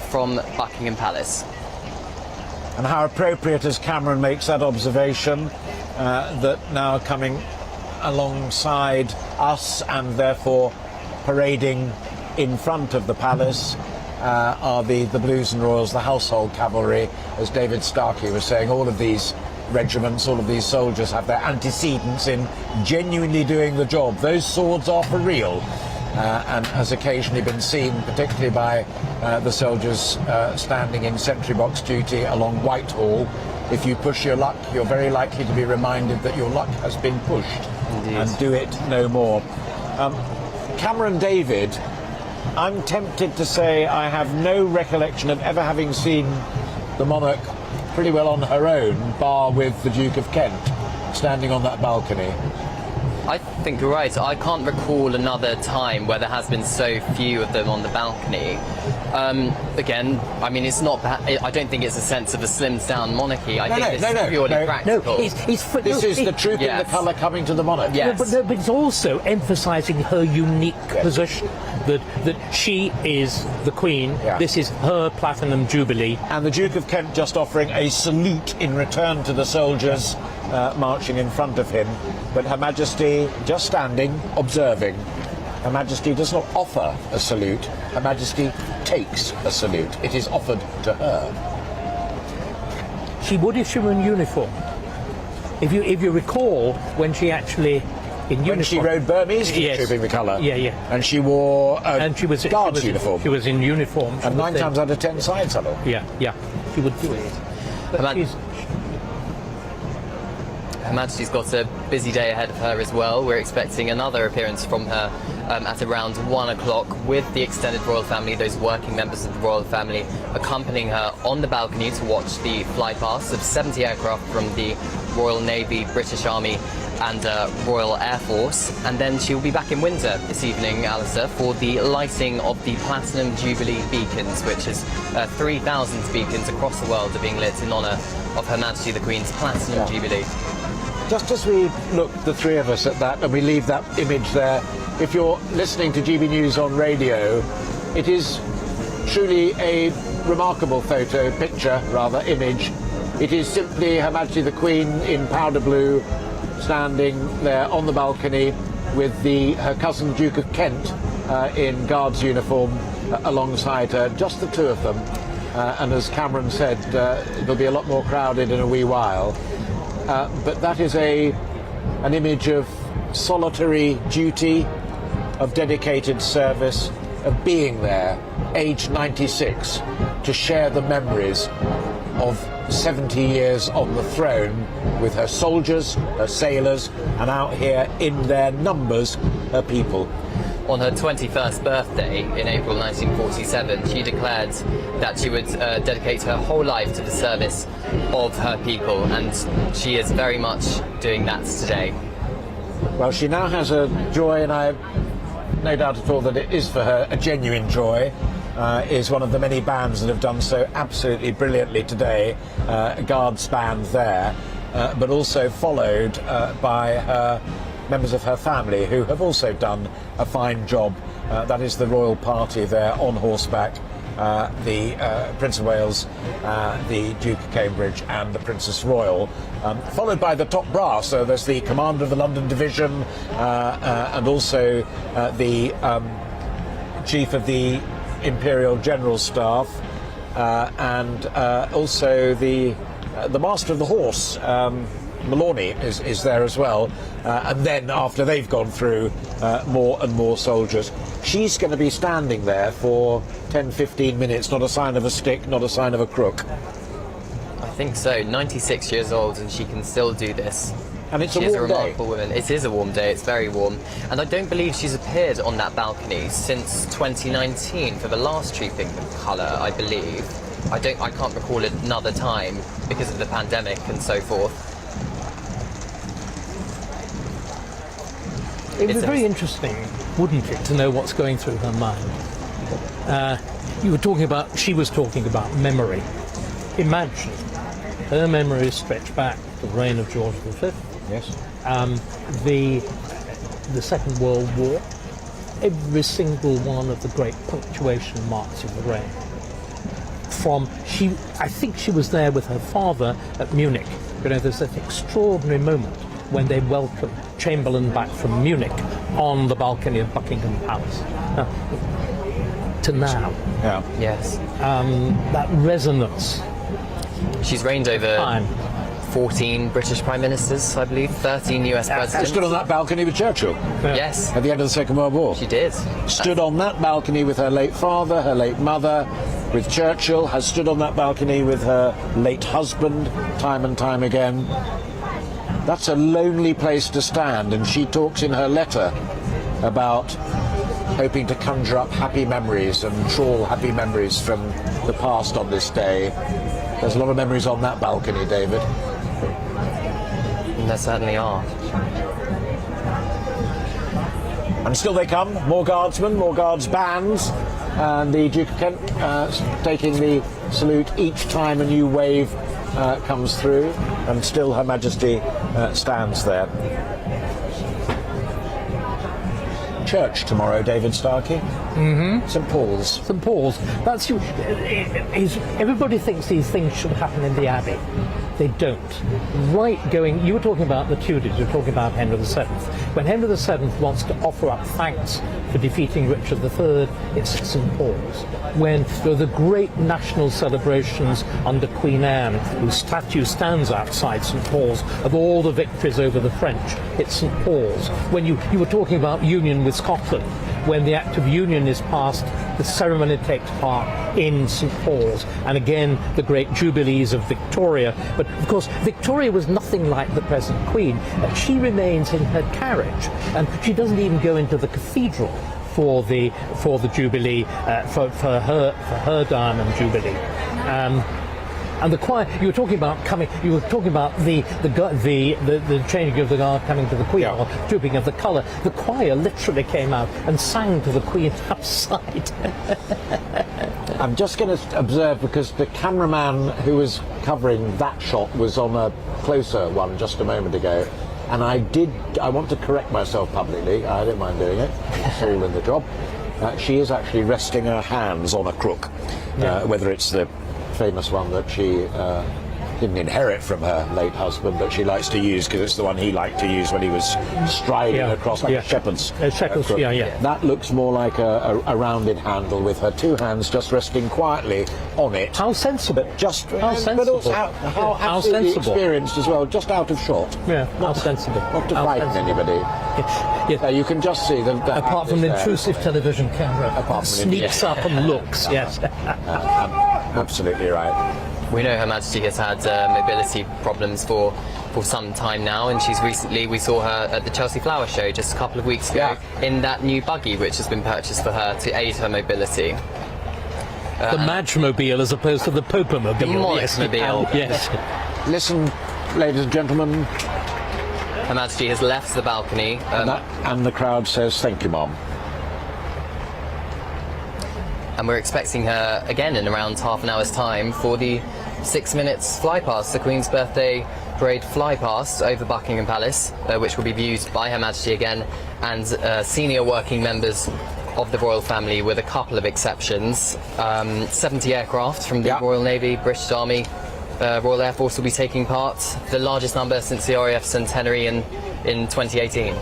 from Buckingham Palace. And how appropriate as Cameron makes that observation, that now coming alongside us and therefore parading in front of the palace are the Blues and Royals, the household cavalry, as David Starkey was saying. All of these regiments, all of these soldiers have their antecedents in genuinely doing the job. Those swords are for real, and has occasionally been seen, particularly by the soldiers standing in sentry box duty along Whitehall. If you push your luck, you're very likely to be reminded that your luck has been pushed. Indeed. And do it no more. Cameron David, I'm tempted to say I have no recollection of ever having seen the monarch pretty well on her own, bar with the Duke of Kent standing on that balcony. I think you're right. I can't recall another time where there has been so few of them on the balcony. Again, I mean, it's not. I don't think it's a sense of a slimmed down monarchy. I think this is purely practical. This is the truth in the colour coming to the monarch. Yes. But it's also emphasising her unique position, that she is the Queen. Yeah. This is her platinum jubilee. And the Duke of Kent just offering a salute in return to the soldiers marching in front of him. But Her Majesty just standing, observing. Her Majesty does not offer a salute. Her Majesty takes a salute. It is offered to her. She would if she were in uniform. If you recall, when she actually in uniform, when she rode Burmese, yes, trooping the colour. Yeah, yeah. And she wore a guards uniform. She was in uniform. And 9 times out of 10 side saddle. Yeah, yeah. She would do it. But Her Majesty's got a busy day ahead of her as well. We're expecting another appearance from her at around 1 o'clock with the extended royal family, those working members of the royal family, accompanying her on the balcony to watch the flypast of 70 aircraft from the Royal Navy, British Army and Royal Air Force. And then she'll be back in Windsor this evening, Alastair, for the lighting of the Platinum Jubilee beacons, which is 3,000 beacons across the world are being lit in honour of Her Majesty the Queen's Platinum Jubilee. Just as we look, the three of us, at that, and we leave that image there, if you're listening to GB News on radio, it is truly a remarkable image. It is simply Her Majesty the Queen in powder blue, standing there on the balcony with her cousin Duke of Kent in Guards uniform alongside her, just the two of them. And as Cameron said, there'll be a lot more crowded in a wee while. But that is an image of solitary duty, of dedicated service, of being there, aged 96, to share the memories of 70 years on the throne with her soldiers, her sailors, and out here in their numbers, her people. On her 21st birthday in April 1947, she declared that she would dedicate her whole life to the service of her people, and she is very much doing that today. Well, she now has a joy, and I have no doubt at all that it is for her a genuine joy. Is one of the many bands that have done so absolutely brilliantly today, Guards band there, but also followed by members of her family who have also done a fine job. That is the royal party there on horseback, the Prince of Wales, the Duke of Cambridge and the Princess Royal, followed by the top brass. So there's the commander of the London Division and also the chief of the Imperial General Staff and also the Master of the Horse, Maloney is there as well, and then after they've gone through more and more soldiers, she's going to be standing there for 10-15 minutes, not a sign of a stick, not a sign of a crook. I think so. 96 years old, and she can still do this. And it's she a warm is a remarkable day. woman. It is a warm day. It's very warm, and I don't believe she's appeared on that balcony since 2019 for the last Trooping the Colour, I believe. I can't recall another time because of the pandemic and so forth. It would be very interesting, wouldn't it, to know what's going through her mind. She was talking about memory. Imagine her memory is stretched back to the reign of George V. Yes. The Second World War, every single one of the great punctuation marks of the reign. I think she was there with her father at Munich. There's that extraordinary moment when they welcomed Chamberlain back from Munich on the balcony of Buckingham Palace. To now. Yeah. Yes. That resonance. She's reigned over 14 British Prime Ministers, I believe, 13 US presidents. Stood on that balcony with Churchill. Yes. At the end of the Second World War. She did. Stood on that balcony with her late father, her late mother, with Churchill, has stood on that balcony with her late husband, time and time again. That's a lonely place to stand, and she talks in her letter about hoping to conjure up happy memories and trawl happy memories from the past on this day. There's a lot of memories on that balcony, David. There certainly are. And still they come, more guardsmen, more guards bands, and the Duke of Kent taking the salute each time a new wave comes through, and still Her Majesty stands there. Church tomorrow, David Starkey. Mm-hmm. St Paul's. St Paul's. Everybody thinks these things should happen in the Abbey. They don't. You were talking about the Tudors, you were talking about Henry VII. When Henry VII wants to offer up thanks for defeating Richard III, it's at St Paul's. When there are the great national celebrations under Queen Anne, whose statue stands outside St Paul's, of all the victories over the French, it's St Paul's. When you were talking about union with Scotland, when the Act of Union is passed, the ceremony takes part in St Paul's, and again the great jubilees of Victoria. But of course Victoria was nothing like the present Queen. She remains in her carriage, and she doesn't even go into the cathedral for the Jubilee, for her Diamond Jubilee. And the choir, you were talking about the changing of the guard coming to the Queen, or Trooping of the Colour. The choir literally came out and sang to the Queen outside. I'm just going to observe, because the cameraman who was covering that shot was on a closer one just a moment ago. And I want to correct myself publicly. I don't mind doing it. It's all in the job. She is actually resting her hands on a crook, whether it's the famous one that she didn't inherit from her late husband, but she likes to use because it's the one he liked to use when he was striding across like a shepherd's. Crook. That looks more like a rounded handle with her two hands just resting quietly on it. How sensible! How sensible! But also how sensible! Experienced as well, just out of shot. Yeah, how sensible! Not to frighten anybody. You can just see them. Apart from the intrusive television camera, sneaks up and looks. Yes, absolutely right. We know Her Majesty has had mobility problems for some time now, and we saw her at the Chelsea Flower Show just a couple of weeks ago in that new buggy which has been purchased for her to aid her mobility. The Madge-mobile as opposed to the Pope-mobile. The Monarch-mobile. Yes. Listen, ladies and gentlemen. Her Majesty has left the balcony. And the crowd says, thank you, Mom. And we're expecting her again in around half an hour's time for the 6 minutes fly past, the Queen's Birthday Parade fly past over Buckingham Palace, which will be viewed by Her Majesty again and senior working members of the royal family, with a couple of exceptions. 70 aircraft from the Royal Navy, British Army, Royal Air Force will be taking part, the largest number since the RAF centenary in 2018.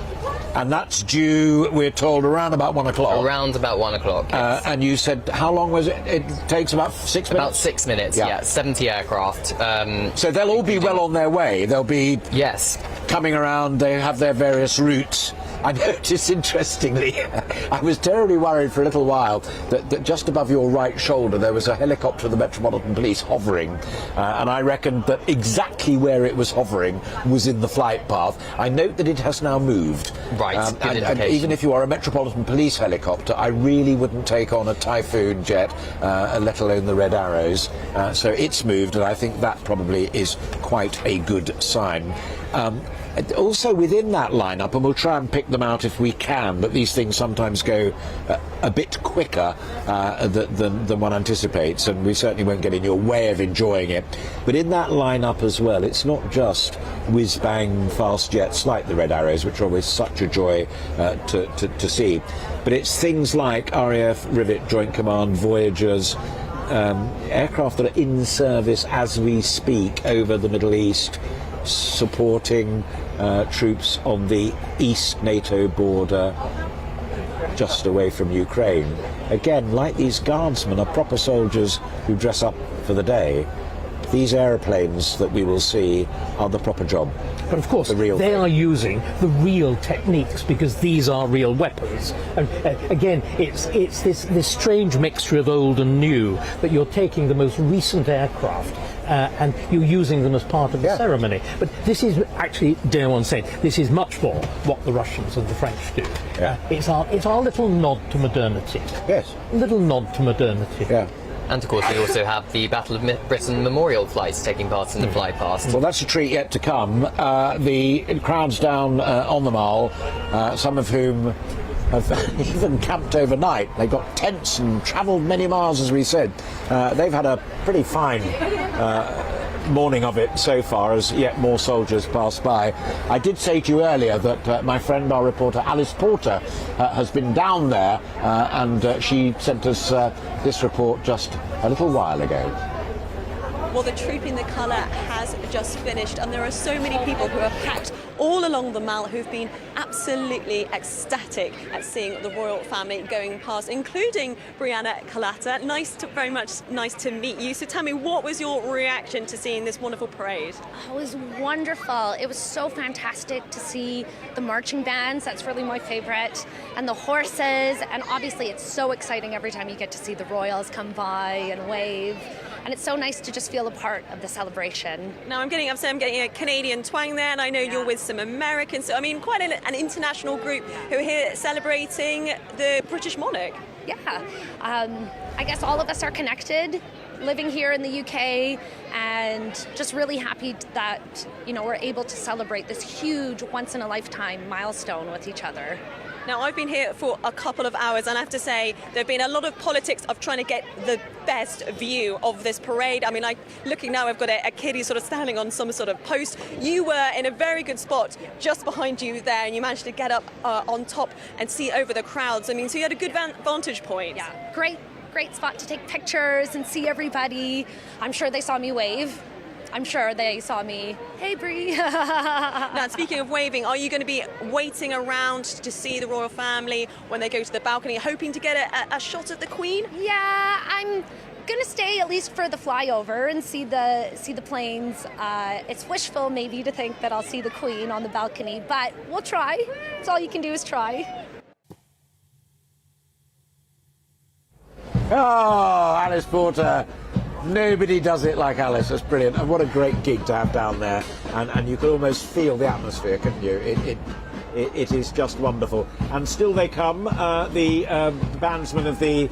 And that's due, we're told, around about 1 o'clock. Around about 1 o'clock, yes. And you said, how long was it? It takes about 6 minutes? About 6 minutes, yeah. 70 aircraft. So they'll all be well on their way. They'll be coming around, they have their various routes. I noticed, interestingly, I was terribly worried for a little while that just above your right shoulder there was a helicopter of the Metropolitan Police hovering, and I reckoned that exactly where it was hovering was in the flight path. I note that it has now moved. Right, and even if you are a Metropolitan Police helicopter, I really wouldn't take on a Typhoon jet, let alone the Red Arrows. So it's moved, and I think that probably is quite a good sign. Also within that lineup, and we'll try and pick them out if we can, but these things sometimes go a bit quicker than one anticipates, and we certainly won't get in your way of enjoying it. But in that lineup as well, it's not just whiz-bang fast jets like the Red Arrows, which are always such a joy to see, but it's things like RAF Rivet Joint Command Voyagers, aircraft that are in service as we speak over the Middle East, supporting troops on the East NATO border just away from Ukraine. Again, like these guardsmen are proper soldiers who dress up for the day. These aeroplanes that we will see are the proper job. But of course, they are using the real techniques because these are real weapons. And again, it's this strange mixture of old and new, that you're taking the most recent aircraft and you're using them as part of the ceremony. But this is actually, dare one say, this is much more what the Russians and the French do. It's our little nod to modernity. Yes. Little nod to modernity. Yeah. And of course we also have the Battle of Britain memorial flights taking part in the fly past. Well, that's a treat yet to come. The crowds down on the Mall, some of whom have even camped overnight. They got tents and travelled many miles, as we said. They've had a pretty fine morning of it so far, as yet more soldiers pass by. I did say to you earlier that my friend, our reporter Alice Porter, has been down there, and she sent us this report just a little while ago. Well, the Trooping the Colour has just finished, and there are so many people who are packed all along the Mall who've been absolutely ecstatic at seeing the royal family going past, including Brianna Colata. Very much nice to meet you. So tell me, what was your reaction to seeing this wonderful parade? Oh, it was wonderful. It was so fantastic to see the marching bands. That's really my favourite. And the horses. And obviously it's so exciting every time you get to see the royals come by and wave. And it's so nice to just feel a part of the celebration. Now I'm getting a Canadian twang there, and I know you're with some Americans. So I mean, quite an international group who are here celebrating the British monarch. Yeah, I guess all of us are connected, living here in the UK, and just really happy that we're able to celebrate this huge, once-in-a-lifetime milestone with each other. Now, I've been here for a couple of hours, and I have to say there have been a lot of politics of trying to get the best view of this parade. I mean, looking now, I've got a kid who's sort of standing on some sort of post. You were in a very good spot just behind you there, and you managed to get up on top and see over the crowds. I mean, so you had a good vantage point. Yeah, great spot to take pictures and see everybody. I'm sure they saw me wave. I'm sure they saw me, hey Bree. Now, speaking of waving, are you going to be waiting around to see the royal family when they go to the balcony, hoping to get a shot at the Queen? Yeah, I'm gonna stay at least for the flyover and see the planes. It's wishful maybe to think that I'll see the Queen on the balcony, but we'll try. That's all you can do is try. Oh, Alice Porter. Nobody does it like Alice. That's brilliant. And what a great gig to have down there. And you could almost feel the atmosphere, couldn't you? It is just wonderful. And still they come, the bandsmen of the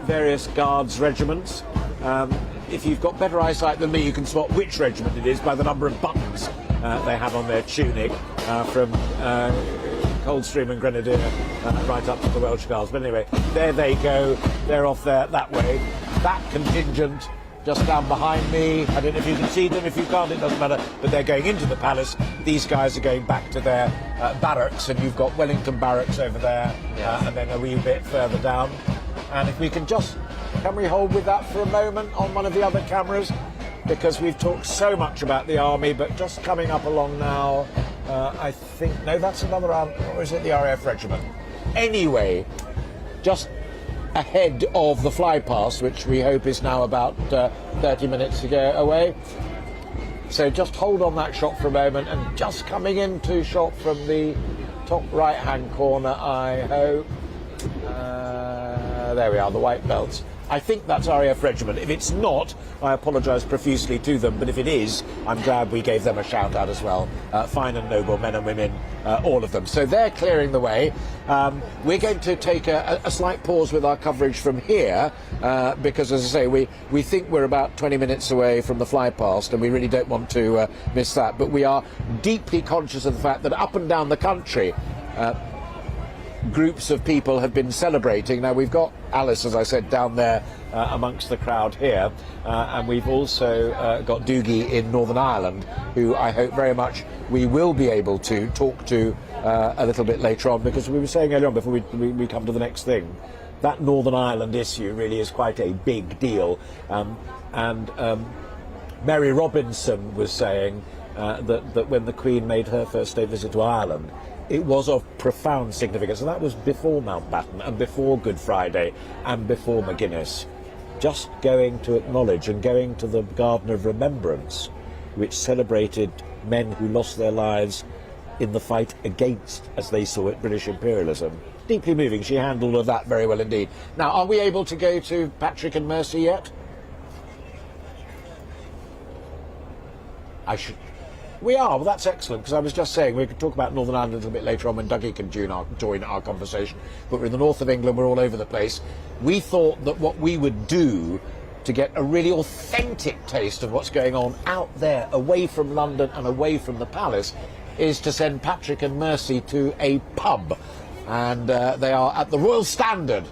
various guards regiments. If you've got better eyesight than me, you can spot which regiment it is by the number of buttons they have on their tunic, from Coldstream and Grenadier right up to the Welsh Guards. But anyway, there they go. They're off there that way. That contingent just down behind me. I don't know if you can see them. If you can't, it doesn't matter. But they're going into the palace. These guys are going back to their barracks, and you've got Wellington Barracks over there, and then a wee bit further down. And if we can we hold with that for a moment on one of the other cameras? Because we've talked so much about the army, but just coming up along now, I think, no, that's another army, or is it the RAF regiment? Anyway, just ahead of the flypast, which we hope is now about 30 minutes to go away. So just hold on that shot for a moment, and just coming into shot from the top right-hand corner, I hope. There we are, the white belts. I think that's RAF regiment. If it's not, I apologise profusely to them, but if it is, I'm glad we gave them a shout out as well. Fine and noble men and women, all of them. So they're clearing the way. We're going to take a slight pause with our coverage from here, because, as I say, we think we're about 20 minutes away from the flypast, and we really don't want to miss that. But we are deeply conscious of the fact that up and down the country, groups of people have been celebrating. Now, we've got Alice, as I said, down there amongst the crowd here, and we've also got Doogie in Northern Ireland, who I hope very much we will be able to talk to a little bit later on, because we were saying earlier on, before we come to the next thing, that Northern Ireland issue really is quite a big deal. Mary Robinson was saying that when the Queen made her first state visit to Ireland, it was of profound significance, and that was before Mountbatten and before Good Friday and before McGuinness. Just going to acknowledge and going to the Garden of Remembrance, which celebrated men who lost their lives in the fight against, as they saw it, British imperialism. Deeply moving. She handled all of that very well indeed. Now, are we able to go to Patrick and Mercy yet? We are. Well, that's excellent, because I was just saying we could talk about Northern Ireland a little bit later on when Dougie can join our conversation. But we're in the north of England, we're all over the place. We thought that what we would do to get a really authentic taste of what's going on out there, away from London and away from the palace, is to send Patrick and Mercy to a pub. And they are at the Royal Standard.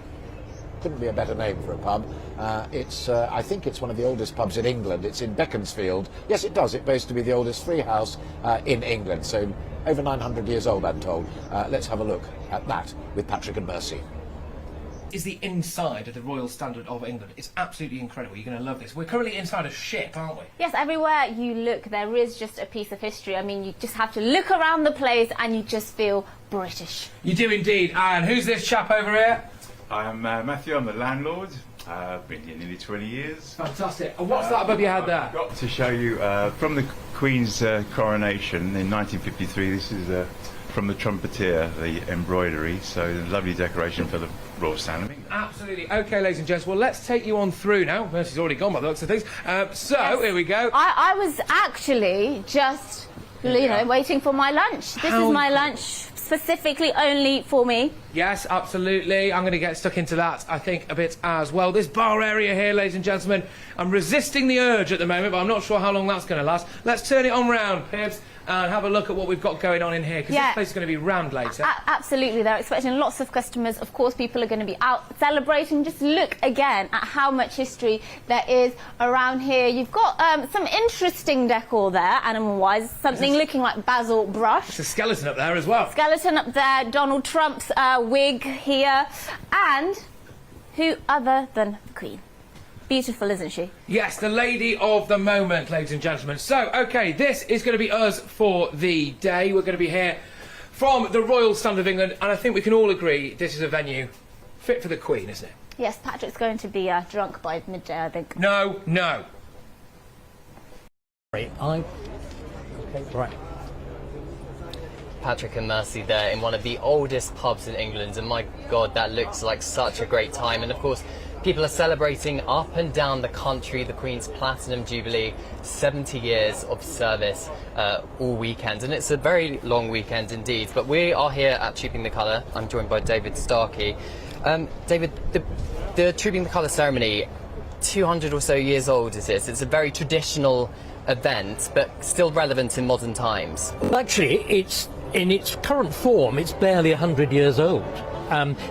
Couldn't be a better name for a pub. I think it's one of the oldest pubs in England. It's in Beaconsfield. Yes, it does. It boasts to be the oldest free house in England. So over 900 years old, I'm told. Let's have a look at that with Patrick and Mercy. Is the inside of the Royal Standard of England. It's absolutely incredible. You're going to love this. We're currently inside a ship, aren't we? Yes, everywhere you look, there is just a piece of history. I mean, you just have to look around the place and you just feel British. You do indeed. And who's this chap over here? I'm Matthew. I'm the landlord. I've been here nearly 20 years. Fantastic. And what's that above your head there? I've got to show you from the Queen's coronation in 1953. This is from the trumpeter, the embroidery. So a lovely decoration for the Royal Standard. Absolutely. OK, ladies and gents, well, let's take you on through now. Mercy's already gone by the looks of things. Here we go. I was actually just, waiting for my lunch. This is my lunch specifically only for me. Yes, absolutely. I'm going to get stuck into that, I think, a bit as well. This bar area here, ladies and gentlemen, I'm resisting the urge at the moment, but I'm not sure how long that's going to last. Let's turn it on round, Pibbs, and have a look at what we've got going on in here, because this place is going to be rammed later. Absolutely, they're expecting lots of customers. Of course, people are going to be out celebrating. Just look again at how much history there is around here. You've got some interesting decor there, animal-wise. Something looking like basil brush. There's a skeleton up there as well. Skeleton up there, Donald Trump's wig here, and who other than the Queen? Beautiful, isn't she? Yes, the lady of the moment, ladies and gentlemen. So, OK, this is going to be us for the day. We're going to be here from the Royal Standard of England, and I think we can all agree this is a venue fit for the Queen, isn't it? Yes, Patrick's going to be drunk by midday, I think. No, no. Okay, right. Patrick and Mercy there in one of the oldest pubs in England, and my God, that looks like such a great time. And of course, people are celebrating up and down the country the Queen's Platinum Jubilee, 70 years of service all weekend, and it's a very long weekend indeed. But we are here at Trooping the Colour. I'm joined by David Starkey. David, the Trooping the Colour ceremony, 200 or so years old is this. It's a very traditional event, but still relevant in modern times. Well, actually, it's in its current form, it's barely 100 years old.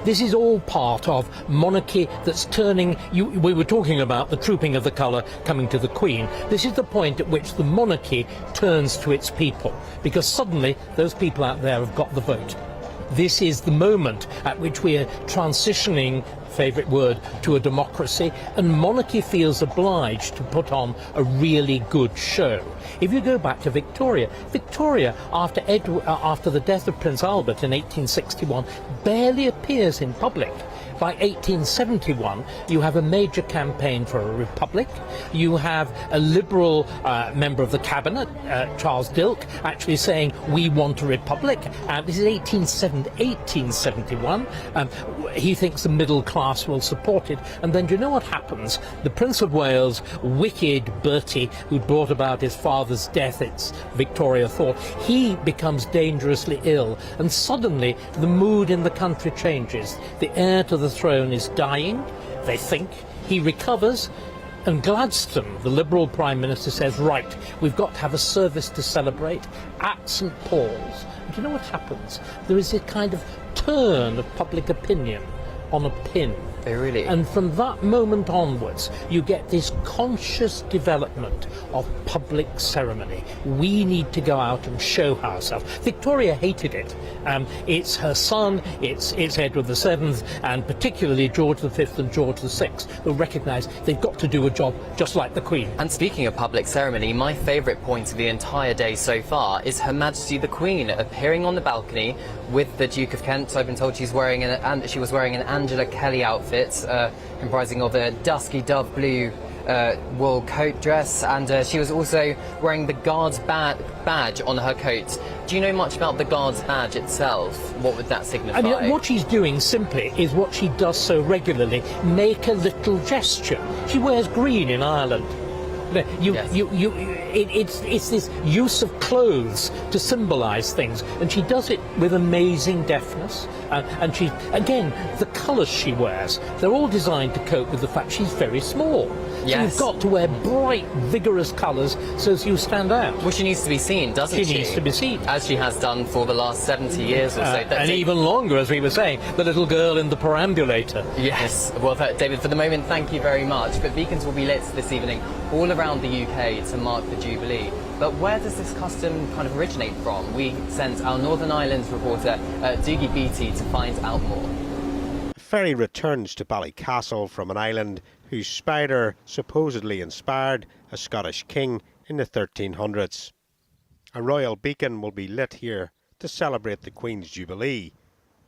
This is all part of monarchy that's turning... we were talking about the trooping of the colour coming to the Queen. This is the point at which the monarchy turns to its people, because suddenly those people out there have got the vote. This is the moment at which we are transitioning, favourite word, to a democracy, and monarchy feels obliged to put on a really good show. If you go back to Victoria, after the death of Prince Albert in 1861, barely appears in public. By 1871, you have a major campaign for a republic. You have a Liberal member of the cabinet, Charles Dilke, actually saying, we want a republic. This is 1871. He thinks the middle class will support it. And then do you know what happens? The Prince of Wales, wicked Bertie, who brought about his father's death, it's Victoria thought, he becomes dangerously ill. And suddenly, the mood in the country changes. The heir to the throne is dying, they think. He recovers, and Gladstone, the Liberal Prime Minister, says, right, we've got to have a service to celebrate at St Paul's. And do you know what happens? There is a kind of turn of public opinion on a pin. Really? And from that moment onwards, you get this conscious development of public ceremony. We need to go out and show ourselves. Victoria hated it. It's her son, it's Edward VII, and particularly George V and George VI, who recognise they've got to do a job just like the Queen. And speaking of public ceremony, my favourite point of the entire day so far is Her Majesty the Queen appearing on the balcony with the Duke of Kent. So I've been told she was wearing an Angela Kelly outfit, comprising of a dusky dove blue wool coat dress, and she was also wearing the Guards badge on her coat. Do you know much about the Guards badge itself? What would that signify? I mean, what she's doing simply is what she does so regularly, make a little gesture. She wears green in Ireland. It's this use of clothes to symbolise things, and she does it with amazing deftness. And she, again, the colours she wears, they're all designed to cope with the fact she's very small. Yes. So you've got to wear bright, vigorous colours so as you stand out. Well, she needs to be seen, doesn't she? She needs to be seen. As she has done for the last 70 years or so. And even longer, as we were saying, the little girl in the perambulator. Yes. Well, David, for the moment, thank you very much. But beacons will be lit this evening all around the UK to mark the Jubilee. But where does this custom kind of originate from? We sent our Northern Ireland reporter, Doogie Beattie, to find out more. A ferry returns to Ballycastle from an island whose spider supposedly inspired a Scottish king in the 1300s. A royal beacon will be lit here to celebrate the Queen's Jubilee.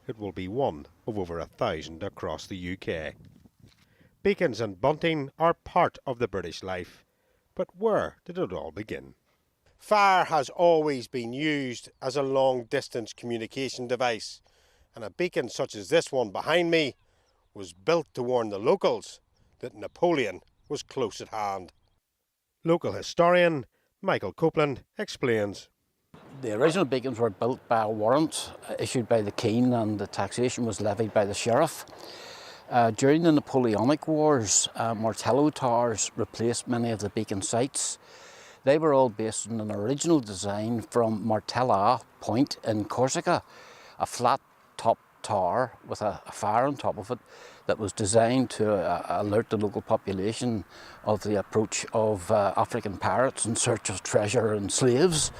It will be one of over 1,000 across the UK. Beacons and bunting are part of the British life, but where did it all begin? Fire has always been used as a long-distance communication device, and a beacon such as this one behind me was built to warn the locals that Napoleon was close at hand. Local historian Michael Copeland explains. The original beacons were built by a warrant issued by the King, and the taxation was levied by the sheriff. During the Napoleonic Wars, Martello towers replaced many of the beacon sites. They were all based on an original design from Martella Point in Corsica, a flat top tower with a fire on top of it that was designed to alert the local population of the approach of African pirates in search of treasure and slaves.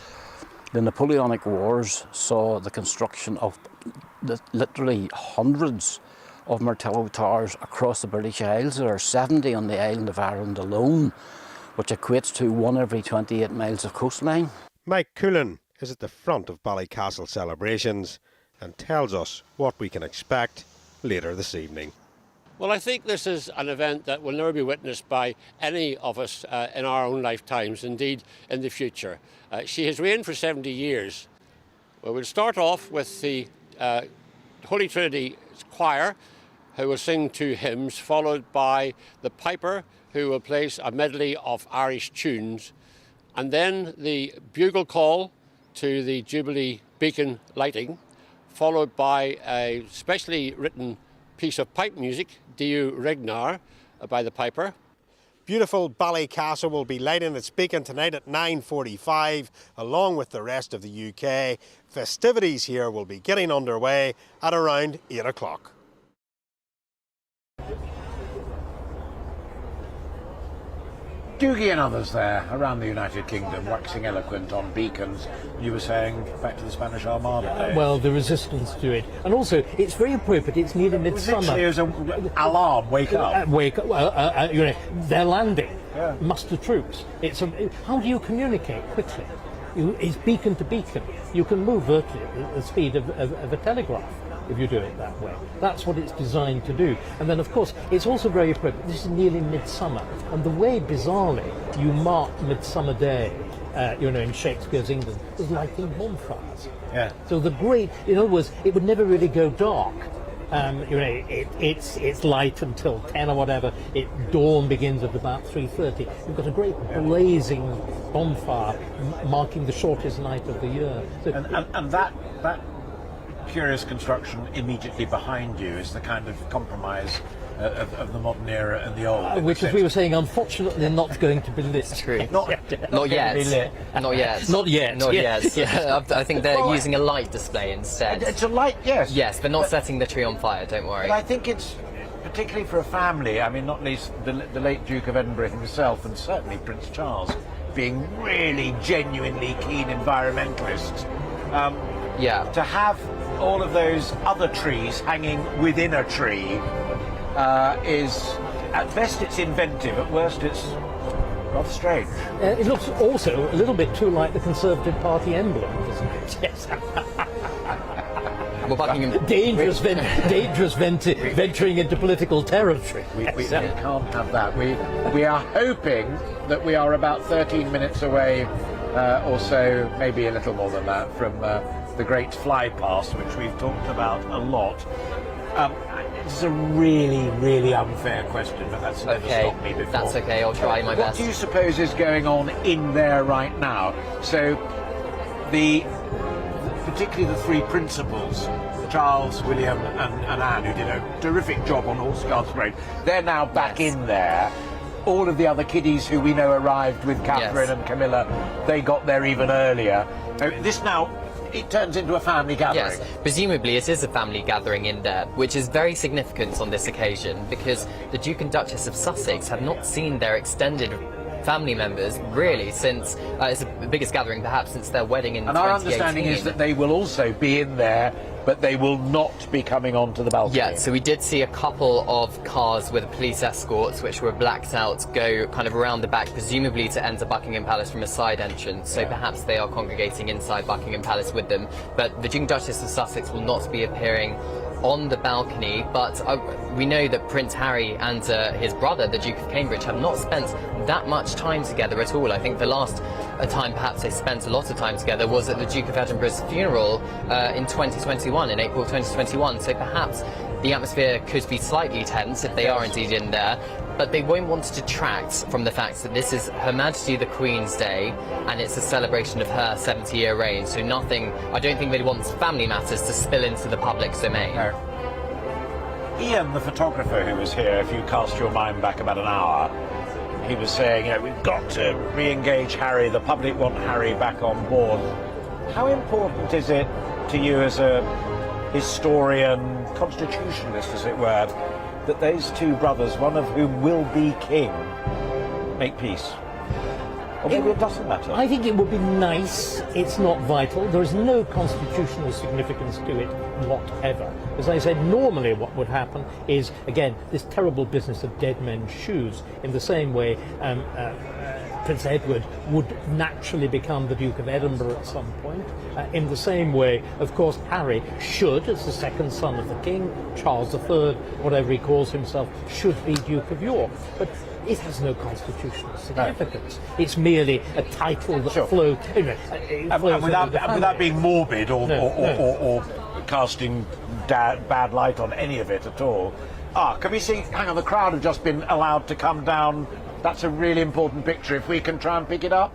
The Napoleonic Wars saw the construction of literally hundreds of Martello towers across the British Isles. There are 70 on the island of Ireland alone, which equates to 1 every 28 miles of coastline. Mike Coolan is at the front of Ballycastle celebrations and tells us what we can expect later this evening. Well, I think this is an event that will never be witnessed by any of us in our own lifetimes, indeed in the future. She has reigned for 70 years. Well, we'll start off with the Holy Trinity Choir, who will sing 2 hymns, followed by the Piper, who will place a medley of Irish tunes, and then the bugle call to the Jubilee beacon lighting, followed by a specially written piece of pipe music, Diu Regnar, by the Piper. Beautiful Ballycastle will be lighting its beacon tonight at 9:45, along with the rest of the UK. Festivities here will be getting underway at around 8 o'clock. Doogie and others there around the United Kingdom waxing eloquent on beacons. You were saying back to the Spanish Armada days. Well, the resistance to it, and also it's very appropriate. It's nearly midsummer. It was an alarm, wake up. Wake up! You know, they're landing. Yeah. Muster troops. How do you communicate quickly? It's beacon to beacon. You can move virtually at the speed of a telegraph if you do it that way. That's what it's designed to do. And then, of course, it's also very appropriate. This is nearly midsummer, and the way, bizarrely, you mark Midsummer Day, in Shakespeare's England, is lighting bonfires. Yeah. So in other words, it would never really go dark. It's light until 10 or whatever. Dawn begins at about 3:30. You've got a great blazing bonfire marking the shortest night of the year. So and that curious construction immediately behind you is the kind of compromise of the modern era and the old. Which, as we were saying, unfortunately not going to be lit. That's true. Not yet. Not yet. Not yet. Not yet. Not yet. Yeah, I think they're using a light display instead. It's a light, yes. Yes, but not setting the tree on fire, don't worry. But I think it's, particularly for a family, I mean, not least the late Duke of Edinburgh himself, and certainly Prince Charles, being really genuinely keen environmentalists. To have all of those other trees hanging within a tree is, at best it's inventive, at worst it's rather strange. It looks also a little bit too like the Conservative Party emblem, doesn't it? Yes. Well, Buckingham... Dangerous venturing into political territory. We can't have that. We are hoping that we are about 13 minutes away or so, maybe a little more than that, from the great fly past, which we've talked about a lot. It's a really, really unfair question, but that's never stopped me before. That's okay, I'll try my best. What do you suppose is going on in there right now? So, particularly the 3 principals, Charles, William and Anne, who did a terrific job on Horse Guards Parade, they're now back in there. All of the other kiddies who we know arrived with Catherine and Camilla, they got there even earlier. This now, it turns into a family gathering. Yes, presumably it is a family gathering in there, which is very significant on this occasion because the Duke and Duchess of Sussex have not seen their extended family members really since it's the biggest gathering perhaps since their wedding in 2018. And our understanding is that they will also be in there, but they will not be coming onto the balcony. Yeah, so we did see a couple of cars with police escorts which were blacked out go kind of around the back, presumably to enter Buckingham Palace from a side entrance, so perhaps they are congregating inside Buckingham Palace with them. But the Duke and Duchess of Sussex will not be appearing on the balcony, but we know that Prince Harry and his brother, the Duke of Cambridge, have not spent that much time together at all. I think the last time perhaps they spent a lot of time together was at the Duke of Edinburgh's funeral in 2021, in April 2021, so perhaps the atmosphere could be slightly tense if they are indeed in there, but they won't want to detract from the fact that this is Her Majesty the Queen's Day and it's a celebration of her 70-year reign, so nothing, I don't think they want family matters to spill into the public domain. No. Ian, the photographer who was here, if you cast your mind back about an hour, he was saying, you know, we've got to re-engage Harry, the public want Harry back on board. How important is it to you as a historian, constitutionalist as it were, that those two brothers, one of whom will be king, make peace? Or maybe it doesn't matter. I think it would be nice. It's not vital. There is no constitutional significance to it whatever. As I said, normally what would happen is, again, this terrible business of dead men's shoes, in the same way Prince Edward would naturally become the Duke of Edinburgh at some point. In the same way, of course, Harry should, as the second son of the King, Charles III, whatever he calls himself, should be Duke of York. But it has no constitutional significance. No. It's merely a title that flows. You know, without being morbid or casting bad light on any of it at all. Can we see? Hang on, the crowd have just been allowed to come down. That's a really important picture. If we can try and pick it up.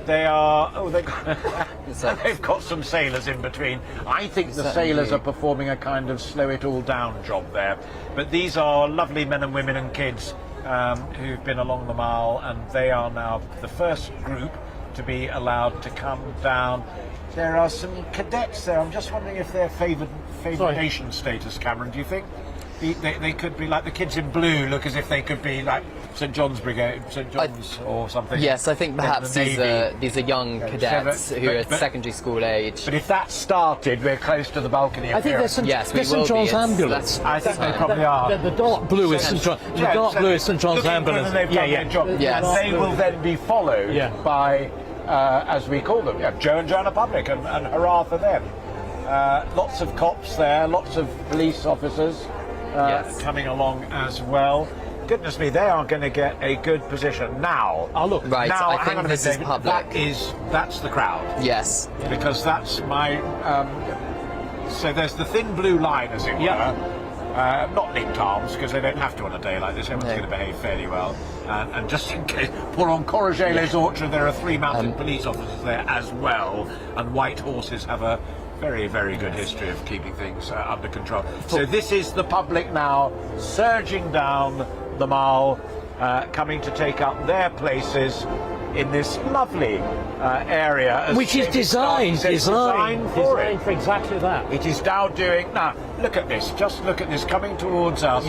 They are. Oh, they've got some sailors in between. I think the sailors are performing a kind of slow it all down job there. But these are lovely men and women and kids who've been along the Mall, and they are now the first group to be allowed to come down. There are some cadets there. I'm just wondering if they're favoured nation status, Cameron. Do you think? They could be like the kids in blue, look as if they could be like St John's Brigade, St John's or something. Yes, I think perhaps these are young cadets who are secondary school age. But if that started, we're close to the balcony. I think there's St John's ambulance. I think they probably are. The dark blue is St John's ambulance. And they will then be followed by, as we call them, Joe and Joanna Public, and hurrah for them. Lots of cops there, lots of police officers. Coming along as well. Goodness me, they are going to get a good position now. Oh look, right. Now, I think this is public. That's the crowd. Yes, because that's my. So there's the thin blue line, as it were. Not linked arms, because they don't have to on a day like this. Everyone's going to behave fairly well. And just in case, pour on Corriger-les Orchards, there are 3 mounted police officers there as well, and white horses have a very, very good history of keeping things under control. So this is the public now surging down the Mall, coming to take up their places in this lovely area. Which is designed for exactly that. It is now doing... Now, look at this. Just look at this coming towards us.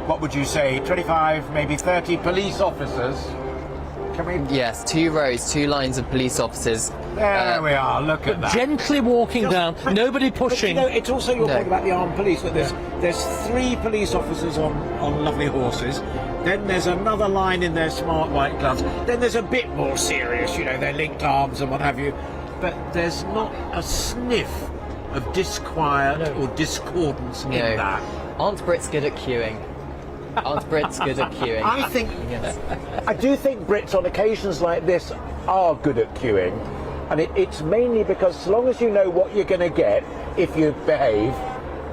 What would you say? 25, maybe 30 police officers. Can we... Yes, 2 rows, 2 lines of police officers. There we are, look at that. Gently walking down, nobody pushing. But, you know, it's also your point about the armed police, that there's 3 police officers on lovely horses. Then there's another line in their smart white gloves. Then there's a bit more serious, you know, their linked arms and what have you. But there's not a sniff of disquiet or discordance in that. Aren't Brits good at queuing? Aren't Brits good at queuing? I do think Brits on occasions like this are good at queuing, and it's mainly because as long as you know what you're going to get if you behave,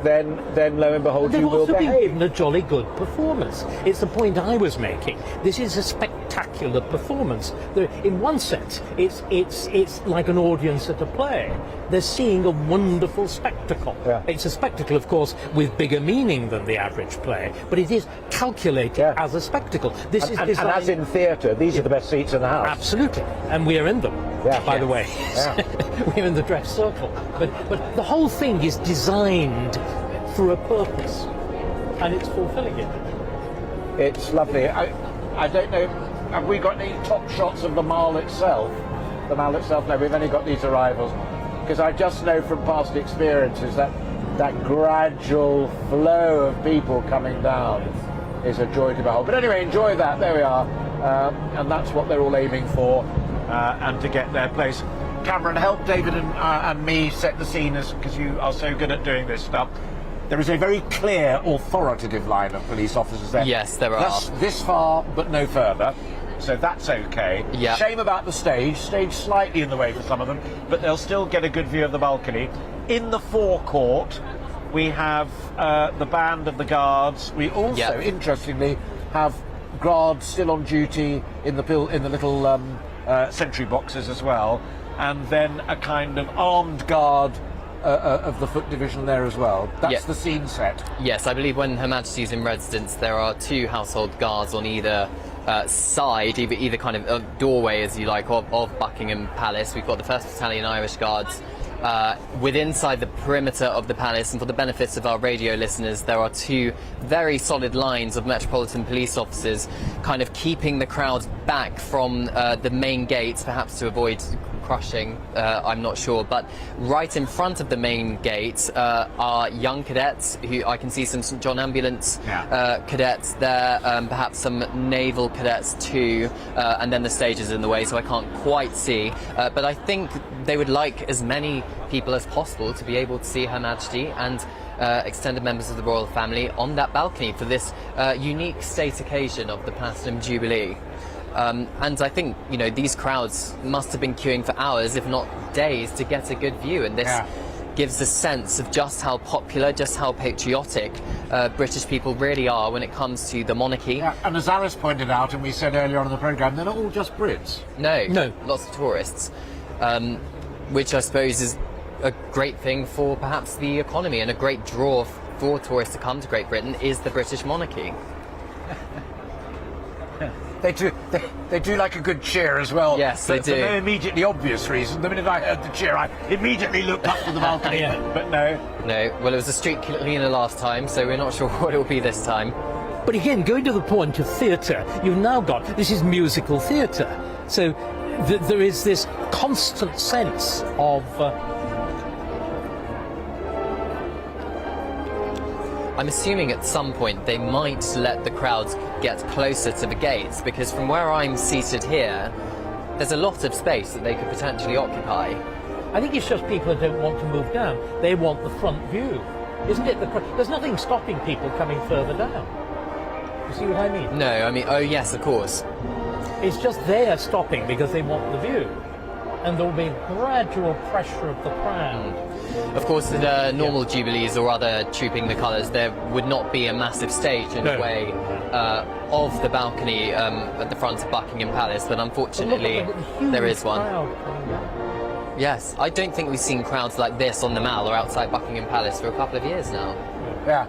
then lo and behold you will behave. They've also been given a jolly good performance. It's the point I was making. This is a spectacular performance. In one sense, it's like an audience at a play. They're seeing a wonderful spectacle. It's a spectacle, of course, with bigger meaning than the average play, but it is calculated as a spectacle. This is designed... And as in theatre, these are the best seats in the house. Absolutely, and we're in them, by the way. We're in the dress circle. But the whole thing is designed for a purpose, and it's fulfilling it. It's lovely. I don't know, have we got any top shots of the Mall itself? The Mall itself? No, we've only got these arrivals. Because I just know from past experiences that gradual flow of people coming down is a joy to behold. But anyway, enjoy that. There we are. And that's what they're all aiming for, and to get their place. Cameron, help David and me set the scene, because you are so good at doing this stuff. There is a very clear, authoritative line of police officers there. Yes, there are. That's this far, but no further. So that's okay. Shame about the stage slightly in the way for some of them, but they'll still get a good view of the balcony. In the forecourt, we have the band of the guards. We also, interestingly, have guards still on duty in the little sentry boxes as well, and then a kind of armed guard of the foot division there as well. That's the scene set. Yes, I believe when Her Majesty's in residence, there are 2 household guards on either side, either kind of doorway, as you like, of Buckingham Palace. We've got the 1st Battalion Irish Guards inside the perimeter of the palace, and for the benefits of our radio listeners, there are 2 very solid lines of Metropolitan Police officers kind of keeping the crowd back from the main gates, perhaps to avoid crushing, I'm not sure, but right in front of the main gate are young cadets, who I can see some St John Ambulance cadets there, perhaps some naval cadets too, and then the stage is in the way, so I can't quite see, but I think they would like as many people as possible to be able to see Her Majesty and extended members of the royal family on that balcony for this unique state occasion of the Platinum Jubilee. And I think, you know, these crowds must have been queuing for hours, if not days, to get a good view, and this gives a sense of just how popular, just how patriotic British people really are when it comes to the monarchy. Yeah, and as Alice pointed out, and we said earlier on in the programme, they're not all just Brits. No, lots of tourists, which I suppose is a great thing for perhaps the economy, and a great draw for tourists to come to Great Britain is the British monarchy. They do like a good cheer as well. Yes, they do. For no immediately obvious reason. The minute I heard the cheer, I immediately looked up to the balcony, but no. No, well, it was a street cleaner last time, so we're not sure what it will be this time. But again, going to the point of theatre, you've now got, this is musical theatre. So there is this constant sense of... I'm assuming at some point they might let the crowds get closer to the gates, because from where I'm seated here, there's a lot of space that they could potentially occupy. I think it's just people that don't want to move down. They want the front view, isn't it? There's nothing stopping people coming further down. You see what I mean? No, I mean, oh yes, of course. It's just they're stopping because they want the view. And there will be gradual pressure of the crowd. Of course, at normal Jubilees or other Trooping the Colours, there would not be a massive stage in the way of the balcony at the front of Buckingham Palace, but unfortunately there is one. Yes, I don't think we've seen crowds like this on the Mall or outside Buckingham Palace for a couple of years now. Yeah.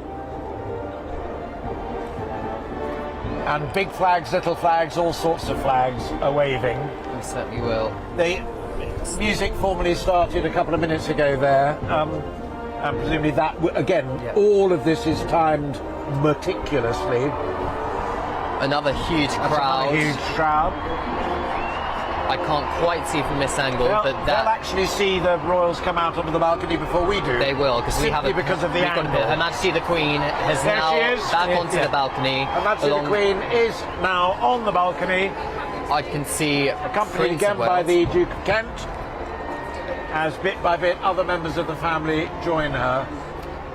And big flags, little flags, all sorts of flags are waving. We certainly will. The music formally started a couple of minutes ago there, and presumably that, again, all of this is timed meticulously. Another huge crowd. Another huge crowd. I can't quite see from this angle, but they'll actually see the royals come out onto the balcony before we do. They will, because we have because of the angle. Her Majesty the Queen has there now she is. back onto the balcony. Her Majesty the Queen is now on the balcony. I can see accompanied again by the Duke of Kent, as bit by bit other members of the family join her.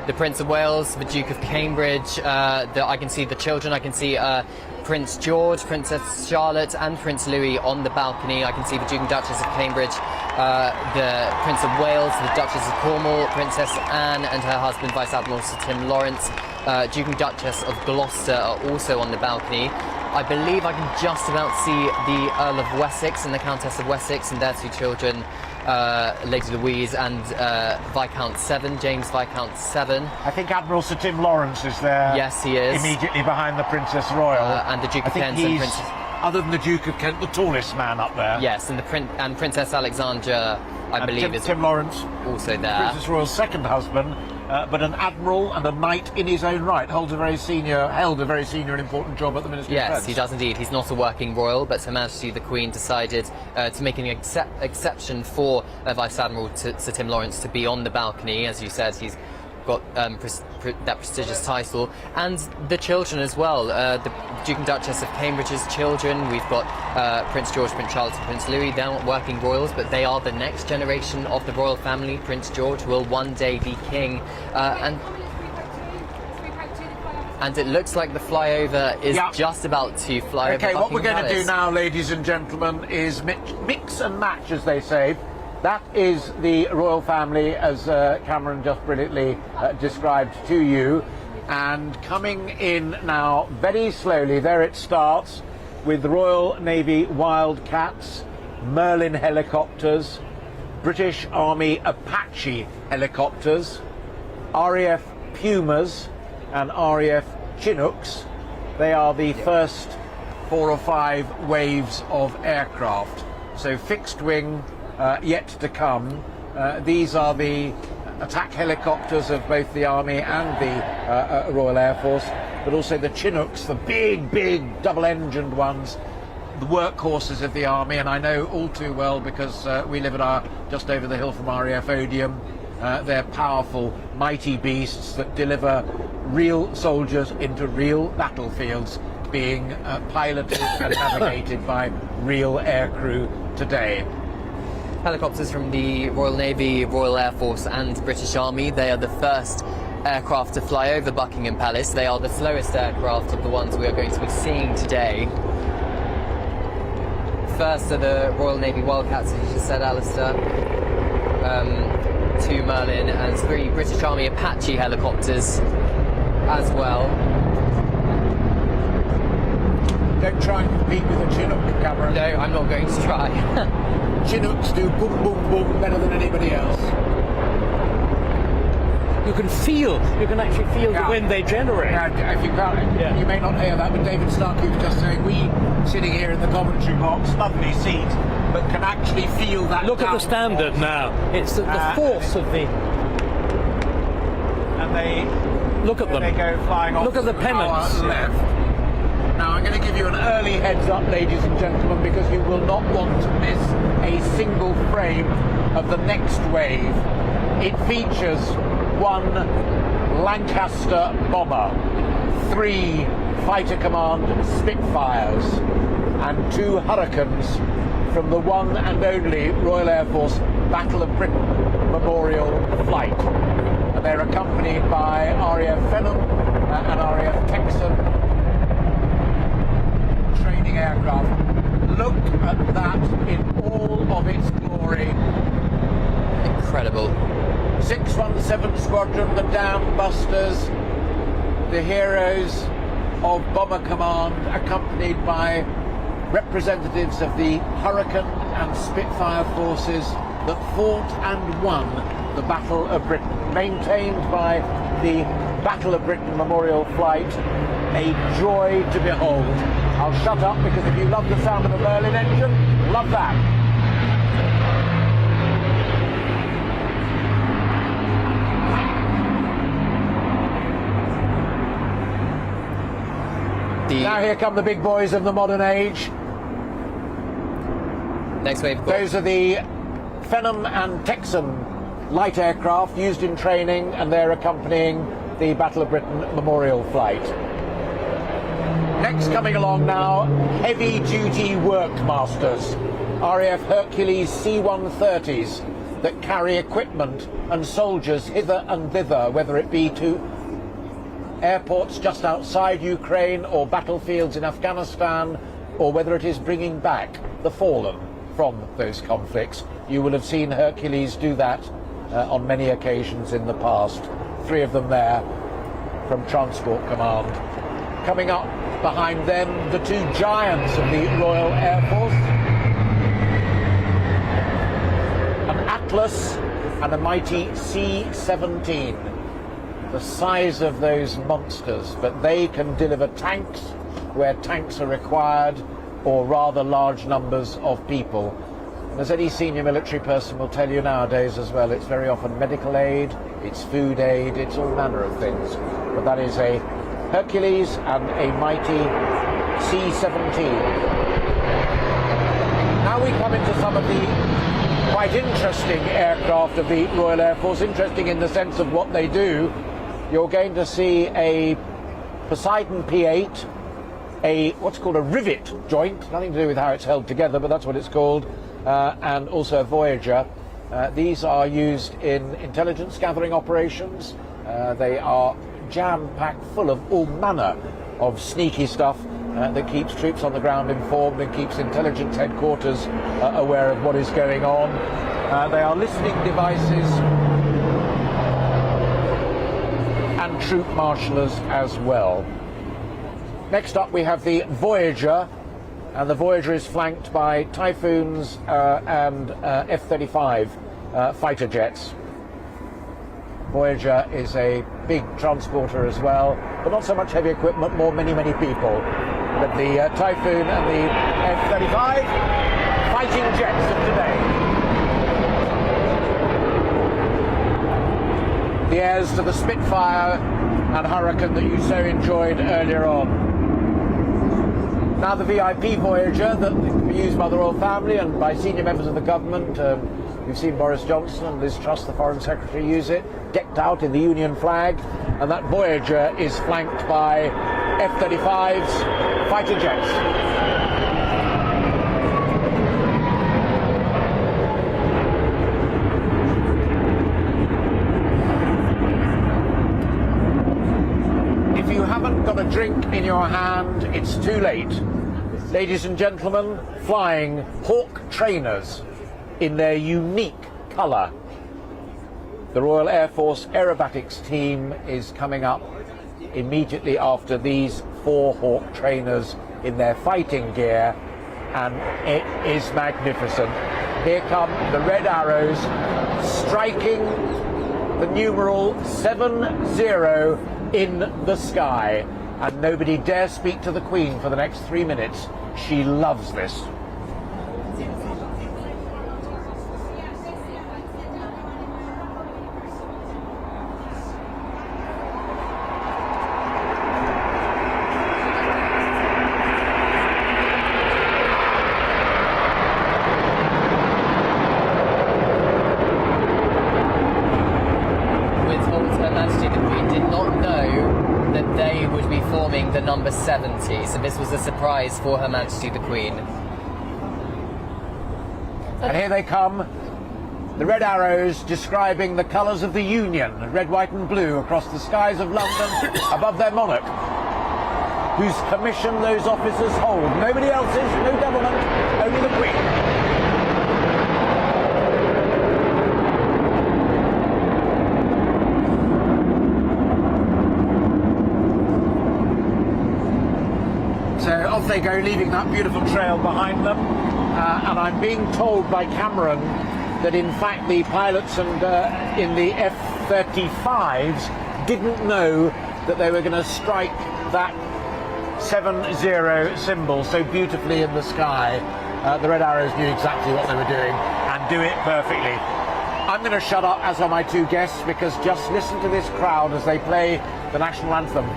The Prince of Wales, the Duke of Cambridge, I can see the children, I can see Prince George, Princess Charlotte and Prince Louis on the balcony. I can see the Duke and Duchess of Cambridge, the Prince of Wales, the Duchess of Cornwall, Princess Anne and her husband Vice Admiral Sir Tim Lawrence. Duke and Duchess of Gloucester are also on the balcony. I believe I can just about see the Earl of Wessex and the Countess of Wessex and their 2 children, Lady Louise and Viscount Severn, James Viscount Severn. I think Admiral Sir Tim Lawrence is there. Yes, he is. Immediately behind the Princess Royal. And the Duke of Kent and Princess... Other than the Duke of Kent, the tallest man up there. Yes, and Princess Alexandra, I believe, is Tim Lawrence, also there. Princess Royal's second husband, but an admiral and a knight in his own right, held a very senior and important job at the Ministry of Defence. Yes, he does indeed. He's not a working royal, but Her Majesty the Queen decided to make an exception for Vice Admiral Sir Tim Lawrence to be on the balcony. As you said, he's got that prestigious title, and the children as well. The Duke and Duchess of Cambridge's children. We've got Prince George, Prince Charles and Prince Louis. They're not working royals, but they are the next generation of the royal family. Prince George will one day be king, and it looks like the flyover is just about to fly over Buckingham what we're going Palace. to do now, ladies and gentlemen, is mix and match, as they say. That is the royal family, as Cameron just brilliantly described to you. And coming in now very slowly, there it starts, with the Royal Navy Wildcats, Merlin helicopters, British Army Apache helicopters, RAF Pumas and RAF Chinooks. They are the first 4 or 5 waves of aircraft. So fixed wing yet to come. These are the attack helicopters of both the Army and the Royal Air Force, but also the Chinooks, the big double-engined ones, the workhorses of the Army, and I know all too well because we live just over the hill from RAF Odium. They're powerful, mighty beasts that deliver real soldiers into real battlefields, being piloted and navigated by real aircrew today. Helicopters from the Royal Navy, Royal Air Force and British Army. They are the first aircraft to fly over Buckingham Palace. They are the slowest aircraft of the ones we are going to be seeing today. First are the Royal Navy Wildcats, as you just said, Alastair. 2 Merlin and 3 British Army Apache helicopters as well. Don't try and compete with a Chinook, Cameron. No, I'm not going to try. Chinooks do boom, boom, boom better than anybody else. You can actually feel the wind they generate. Yeah, if you can't, you may not hear that, but David Starkey was just saying, we sitting here in the commentary box, lovely seat, but can actually feel that. Look at the standard now. It's the force of the. And they look at them. They go flying off. Look at the pennants. Left. Now I'm going to give you an early heads up, ladies and gentlemen, because you will not want to miss a single frame of the next wave. It features 1 Lancaster bomber, 3 Fighter Command Spitfires, and 2 Hurricanes from the one and only Royal Air Force Battle of Britain Memorial Flight. And they're accompanied by RAF Fenham and RAF Texan training aircraft. Look at that in all of its glory. Incredible. 617 Squadron, the Dam Busters, the heroes of Bomber Command, accompanied by representatives of the Hurricane and Spitfire forces that fought and won the Battle of Britain, maintained by the Battle of Britain Memorial Flight. A joy to behold. I'll shut up because if you love the sound of a Merlin engine, love that. Now here come the big boys of the modern age. Next wave. Those are the Fenham and Texan light aircraft used in training, and they're accompanying the Battle of Britain Memorial Flight. Next coming along now, heavy-duty workmasters, RAF Hercules C-130s that carry equipment and soldiers hither and thither, whether it be to airports just outside Ukraine or battlefields in Afghanistan, or whether it is bringing back the fallen from those conflicts. You will have seen Hercules do that on many occasions in the past. 3 of them there from Transport Command. Coming up behind them, the 2 giants of the Royal Air Force, an Atlas and a mighty C-17. The size of those monsters, but they can deliver tanks where tanks are required, or rather large numbers of people. And as any senior military person will tell you nowadays as well, it's very often medical aid, it's food aid, it's all manner of things. But that is a Hercules and a mighty C-17. Now we come into some of the quite interesting aircraft of the Royal Air Force, interesting in the sense of what they do. You're going to see a Poseidon P-8, a what's called a rivet joint, nothing to do with how it's held together, but that's what it's called, and also a Voyager. These are used in intelligence gathering operations. They are jam-packed full of all manner of sneaky stuff that keeps troops on the ground informed and keeps intelligence headquarters aware of what is going on. They are listening devices and troop marshallers as well. Next up we have the Voyager, and the Voyager is flanked by Typhoons and F-35 fighter jets. Voyager is a big transporter as well, but not so much heavy equipment, more many people. But the Typhoon and the F-35, fighting jets of today. The heirs to the Spitfire and Hurricane that you so enjoyed earlier on. Now the VIP Voyager that can be used by the royal family and by senior members of the government. We've seen Boris Johnson and Liz Truss, the Foreign Secretary, use it, decked out in the Union flag, and that Voyager is flanked by F-35s, fighter jets. If you haven't got a drink in your hand, it's too late. Ladies and gentlemen, flying Hawk trainers in their unique colour. The Royal Air Force Aerobatics team is coming up immediately after these 4 Hawk trainers in their fighting gear, and it is magnificent. Here come the red arrows striking the numeral 70 in the sky, and nobody dare speak to the Queen for the next 3 minutes. She loves this. The number 70, so this was a surprise for Her Majesty the Queen. And here they come, the red arrows describing the colours of the Union, red, white and blue, across the skies of London above their monarch, whose commission those officers hold. Nobody else's, no government, only the Queen. So off they go, leaving that beautiful trail behind them. And I'm being told by Cameron that in fact the pilots and in the F-35s didn't know that they were going to strike that 70 symbol so beautifully in the sky. The red arrows knew exactly what they were doing and do it perfectly. I'm going to shut up, as are my 2 guests, because just listen to this crowd as they play the national anthem.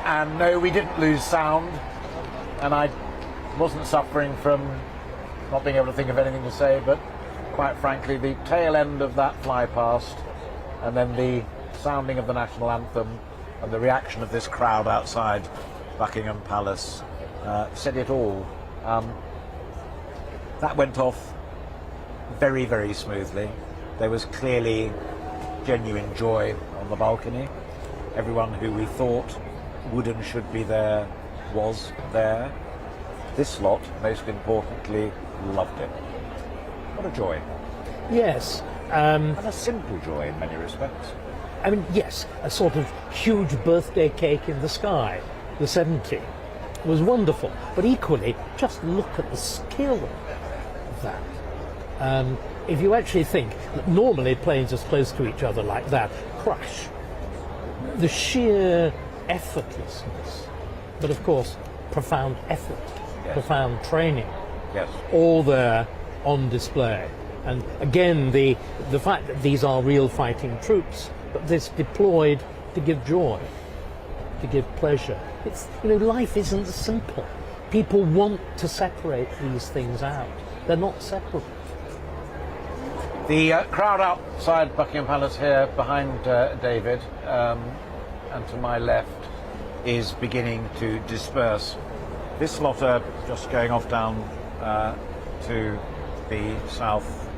And no, we didn't lose sound, and I wasn't suffering from not being able to think of anything to say, but quite frankly, the tail end of that fly past, and then the sounding of the national anthem, and the reaction of this crowd outside Buckingham Palace said it all. That went off very, very smoothly. There was clearly genuine joy on the balcony. Everyone who we thought would and should be there was there. This lot, most importantly, loved it. What a joy. Yes. And a simple joy in many respects. I mean, yes, a sort of huge birthday cake in the sky, the 70, was wonderful. But equally, just look at the skill of that. If you actually think that normally planes as close to each other like that crash, the sheer effortlessness, but of course profound effort, yes. Profound training, yes. All there on display. And again, the fact that these are real fighting troops, but this deployed to give joy. to give pleasure. It's, life isn't simple. People want to separate these things out. They're not separable. The crowd outside Buckingham Palace here behind David and to my left is beginning to disperse. This lot are just going off down to the south-west.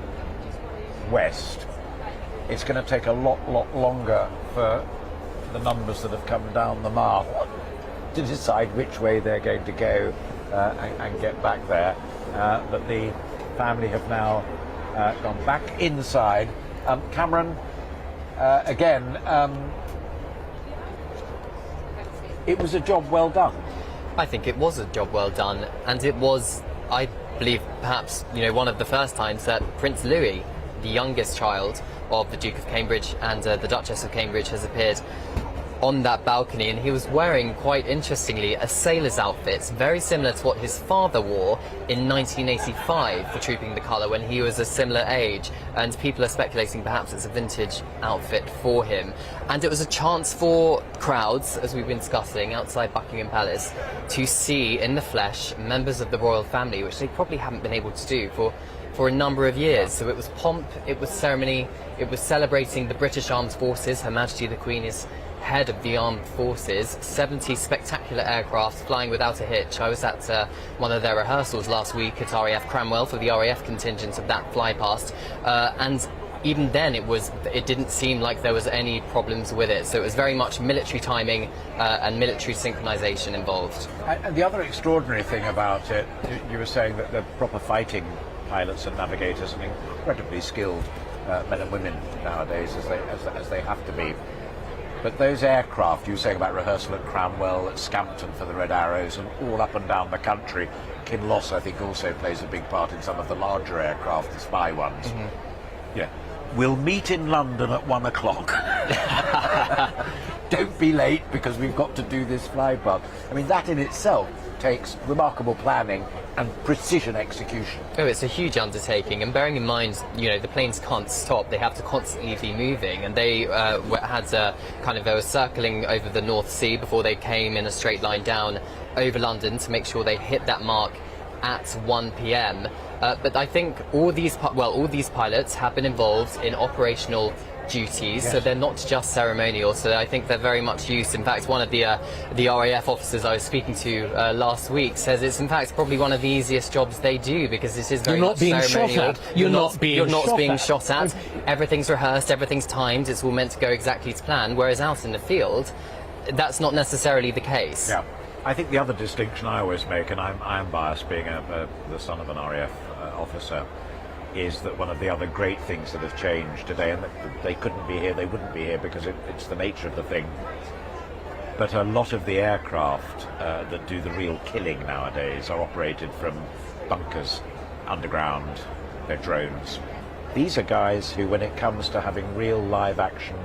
It's going to take a lot longer for the numbers that have come down the mile to decide which way they're going to go and get back there. But the family have now gone back inside. Cameron, again, it was a job well done. I think it was a job well done, and it was, I believe, perhaps one of the first times that Prince Louis, the youngest child of the Duke of Cambridge and the Duchess of Cambridge, has appeared on that balcony, and he was wearing, quite interestingly, a sailor's outfit, very similar to what his father wore in 1985 for Trooping the Colour when he was a similar age, and people are speculating perhaps it's a vintage outfit for him. And it was a chance for crowds, as we've been discussing, outside Buckingham Palace to see in the flesh members of the royal family, which they probably haven't been able to do for a number of years. So it was pomp, it was ceremony, it was celebrating the British Armed Forces. Her Majesty the Queen is head of the armed forces, 70 spectacular aircraft flying without a hitch. I was at one of their rehearsals last week at RAF Cranwell for the RAF contingent of that fly past, and even then it didn't seem like there was any problems with it. So it was very much military timing and military synchronization involved. And the other extraordinary thing about it, you were saying that the proper fighting pilots and navigators are incredibly skilled men and women nowadays, as they have to be. But those aircraft, you were saying about rehearsal at Cranwell, at Scampton for the Red Arrows, and all up and down the country. Kinloss, I think, also plays a big part in some of the larger aircraft, the spy ones. Mm-hmm. Yeah. We'll meet in London at 1 o'clock. Don't be late, because we've got to do this fly past. I mean, that in itself takes remarkable planning and precision execution. Oh, it's a huge undertaking, and bearing in mind, the planes can't stop; they have to constantly be moving. And they they were circling over the North Sea before they came in a straight line down over London to make sure they hit that mark at 1 p.m. But I think all these pilots have been involved in operational duties, so they're not just ceremonial, so I think they're very much used. In fact, one of the RAF officers I was speaking to last week says it's in fact probably one of the easiest jobs they do, because this is very much ceremonial. You're not being shot at. Everything's rehearsed, everything's timed, it's all meant to go exactly to plan, whereas out in the field, that's not necessarily the case. Yeah. I think the other distinction I always make, and I'm biased being the son of an RAF officer, is that one of the other great things that have changed today, and that they couldn't be here, they wouldn't be here because it's the nature of the thing, but a lot of the aircraft that do the real killing nowadays are operated from bunkers, underground, they're drones. These are guys who, when it comes to having real live action